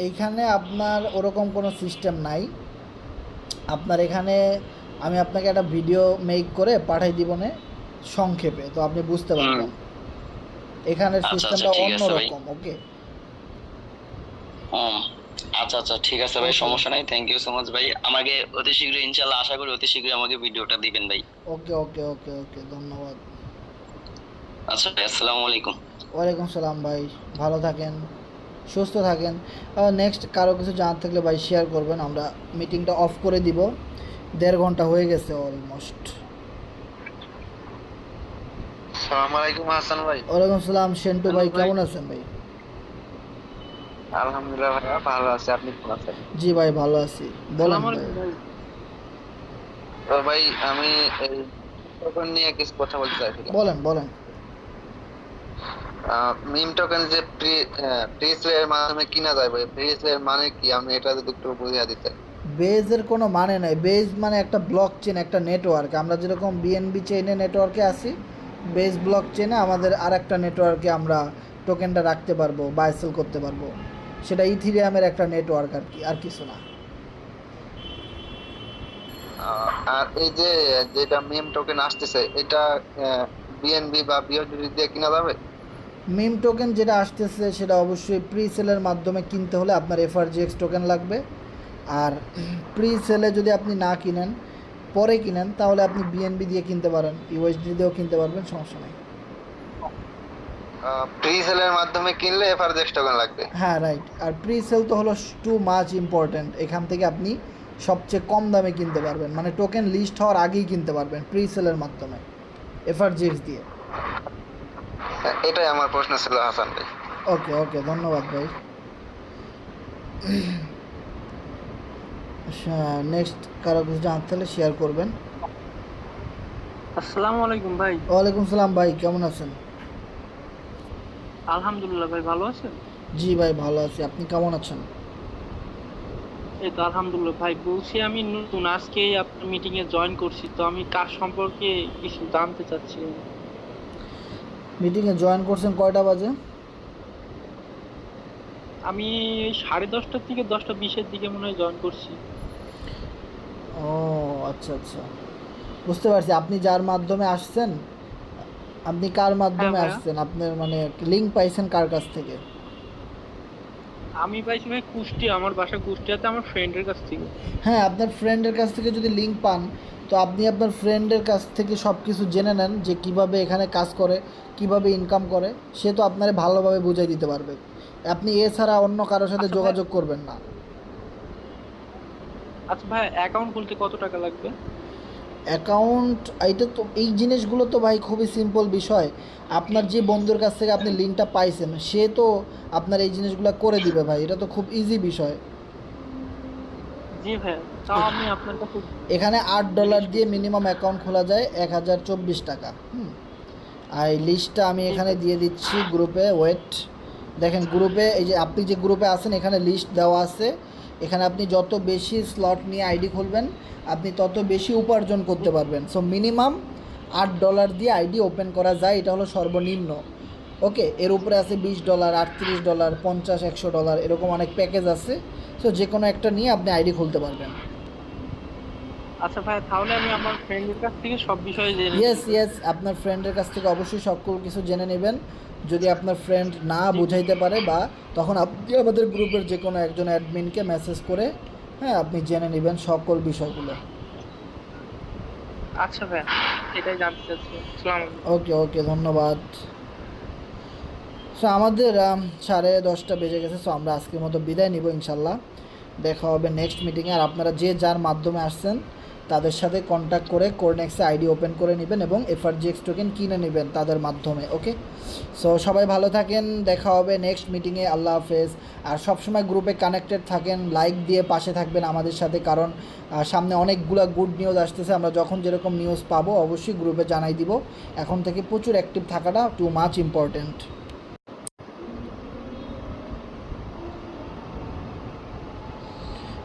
A: এইখানে আপনার ওরকম কোনো সিস্টেম নাই। আপনার এখানে আমি আপনাকে একটা ভিডিও মেক করে পাঠাই দিব না সংক্ষেপে, তো আপনি বুঝতে পারবেন। এখানের সিস্টেমটা অন্যরকম। ওকে।
D: আচ্ছা আচ্ছা, ঠিক আছে ভাই,
A: Okay.
D: সমস্যা নাই। থ্যাংক ইউ সো মাচ ভাই। আমাকে অতি শীঘ্রই, ইনশাআল্লাহ আশা করি অতি শীঘ্রই আমাকে ভিডিওটা দিবেন ভাই।
A: ওকে ওকে ওকে ওকে, ধন্যবাদ।
D: আচ্ছা ভাই, আসসালামু আলাইকুম।
A: ওয়ালাইকুম সালাম ভাই, ভালো থাকেন, সুস্থ থাকেন। নেক্সট কারো কিছু জানার থাকলে ভাই শেয়ার করবেন। আমরা মিটিংটা অফ করে দিব, 1.5 ঘন্টা হয়ে গেছে অলমোস্ট।
C: আসসালামু আলাইকুম হাসান ভাই।
A: ওয়ালাইকুম সালাম সেন্টু ভাই,
C: Hello ভাই।
A: কেমন আছেন ভাই?
C: আলহামদুলিল্লাহ ভাইয়া ভালো আছে, আপনি কেমন আছেন?
A: জি ভাই ভালো আছি, বলেন ভাই।
C: তো ভাই আমি এই টোকেন নিয়ে কিছু কথা বলতে চাইছিলাম।
A: বলেন বলেন।
C: মিম টোকেন যে ফ্রি সেলের মাধ্যমে কিনা যায় ভাই, ফ্রি সেলের মানে কি, আমি এটা যদি একটু বুঝিয়ে দিতেন।
A: বেজের কোনো মানে নাই। বেজ মানে একটা ব্লক চেন, একটা নেটওয়ার্ক। আমরা যেরকম বিএনবি চেইনে নেটওয়ার্কে আছি, বেজ ব্লক চেনে আমাদের আর একটা নেটওয়ার্কে আমরা টোকেনটা রাখতে পারবো, বাই সেল করতে পারবো। সেটা ইথিরিয়ামের একটা নেটওয়ার্ক আর কি, আর কিছু না।
C: আর এই যে যেটা মিম টোকেন আসতেছে, এটা বিএনবি বা বিওডিটি দিয়ে কিনা যাবে?
A: মিম টোকেন যেটা আসতেছে সেটা অবশ্যই প্রি সেলের মাধ্যমে কিনতে হলে আপনার এফআরজিএক্স টোকেন লাগবে। আর প্রি সেলে যদি আপনি না কিনেন, পরে কিনেন, তাহলে আপনি বিএনবি দিয়ে কিনতে পারেন, ইউএসডি দিয়েও কিনতে পারবেন, সমস্যা নেই।
C: ফ্রি সেলের মাধ্যমে কিনলে এফআরজেক্স টোকেন লাগবে।
A: হ্যাঁ রাইট। আর প্রি সেল তো হলো টু মাচ ইম্পর্ট্যান্ট। এখান থেকে আপনি সবচেয়ে কম দামে কিনতে পারবেন, মানে টোকেন লিস্ট হওয়ার আগেই কিনতে পারবেন প্রি সেলের মাধ্যমে এফআরজিএক্স দিয়ে।
C: এটাই আমার প্রশ্ন ছিল হাসান ভাই।
A: ওকে ওকে, ধন্যবাদ ভাই। নেক্সট কারো কিছু জানতে হলে শেয়ার করবেন।
E: আসসালামু আলাইকুম ভাই।
A: ওয়ালাইকুম সালাম ভাই, কেমন আছেন?
E: আলহামদুলিল্লাহ ভাই, ভালো আছেন?
A: জি ভাই ভালো আছি, আপনি কেমন আছেন?
E: এই তো আলহামদুলিল্লাহ ভাই। বলছি আমি নতুন আজকেই আপনার মিটিং এ জয়েন করছি, তো আমি কার সম্পর্কে কিছু জানতে চাচ্ছি।
A: মিটিংয়ে জয়েন করছেন কয়টা বাজে?
E: আমি 10:30টার থেকে 10:20-এর দিকে মনে হয় জয়েন করছি।
A: ও আচ্ছা আচ্ছা, বুঝতে পারছি। আপনি যার মাধ্যমে আসছেন, আপনি কার মাধ্যমে
E: ভাইয়া।
A: আসছেন? আপনার মানে লিঙ্ক পাইছেন কার কাছ থেকে?
E: আমি পাইছি ভাই কুষ্টিয়া, আমার বাসা কুষ্টিয়াতে, আমার ফ্রেন্ডের কাছ থেকে।
A: হ্যাঁ, আপনার ফ্রেন্ডের কাছ থেকে যদি লিঙ্ক পান, তো আপনি আপনার ফ্রেন্ডের কাছ থেকে সব কিছু জেনে নেন যে কিভাবে এখানে কাজ করে, কিভাবে ইনকাম করে। সে তো আপনারে ভালোভাবে বুঝাই দিতে পারবে। আপনি এছাড়া অন্য কারোর সাথে
E: আচ্ছা ভাই।
A: যোগাযোগ করবেন না।
E: আচ্ছা ভাই, অ্যাকাউন্ট খুলতে কত টাকা লাগবে?
A: অ্যাকাউন্ট, এইটা তো, এই জিনিসগুলো তো ভাই খুবই সিম্পল বিষয়। আপনার যে বন্ধুর কাছ থেকে আপনি লিঙ্কটা পাইছেন, সে তো আপনার এই জিনিসগুলো করে দিবে ভাই, এটা তো খুব ইজি বিষয়।
E: জি ভাই, তাও আমি আপনার কাছে
A: এখানে $8 দিয়ে মিনিমাম অ্যাকাউন্ট খোলা যায়, 1024 টাকা। আর এই লিস্টটা আমি এখানে দিয়ে দিচ্ছি গ্রুপে। ওয়েট, দেখেন গ্রুপে, এই যে আপনি যে গ্রুপে আছেন এখানে লিস্ট দেওয়া আছে। এখানে আপনি যত বেশি স্লট নিয়ে আইডি খুলবেন, আপনি তত বেশি উপার্জন করতে পারবেন। সো মিনিমাম $8 দিয়ে আইডি ওপেন করা যায়, এটা হলো সর্বনিম্ন। ওকে, এর উপরে আছে $20, $38, $50, $100, এরকম অনেক প্যাকেজ আছে। সো যে কোনো একটা নিয়ে আপনি আইডি খুলতে পারবেন।
E: আচ্ছা ভাই, তাহলে আমি আমার ফ্রেন্ডের কাছ থেকে সব বিষয়ে জেনে
A: ইয়েস
E: নিব।
A: ইয়েস, আপনার ফ্রেন্ডের কাছ থেকে অবশ্যই সকল কিছু জেনে নেবেন। যদি আপনার ফ্রেন্ড না বুঝাইতে পারে, বা তখন আপনি আমাদের গ্রুপের যে কোনো একজন অ্যাডমিনকে মেসেজ করে, হ্যাঁ, আপনি জেনে নেবেন সকল বিষয়গুলো।
E: আচ্ছা ভাই, এটাই জানতে চাচ্ছি। আসসালামু আলাইকুম।
A: ওকে ওকে, ধন্যবাদ। সো আমাদের 10:30 বেজে গেছে। সো আমরা আজকের মতো বিদায় নিব, ইনশাল্লাহ দেখা হবে নেক্সট মিটিংয়ে। আর আপনারা যে যার মাধ্যমে আসছেন তাদের সাথে কন্ট্যাক্ট করে কোরনেক্সে আইডি ওপেন করে নেবেন এবং এফআরজিএক্স টোকেন কিনে নেবেন তাদের মাধ্যমে। ওকে, সো সবাই ভালো থাকেন, দেখা হবে নেক্সট মিটিংয়ে। আল্লাহ হাফেজ। আর সবসময় গ্রুপে কানেক্টেড থাকেন, লাইক দিয়ে পাশে থাকবেন আমাদের সাথে, কারণ সামনে অনেকগুলো গুড নিউজ আসতেছে। আমরা যখন যেরকম নিউজ পাবো অবশ্যই গ্রুপে জানাই দিব। এখন থেকে প্রচুর অ্যাক্টিভ থাকাটা too much important.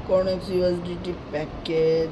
A: Corenex USDT package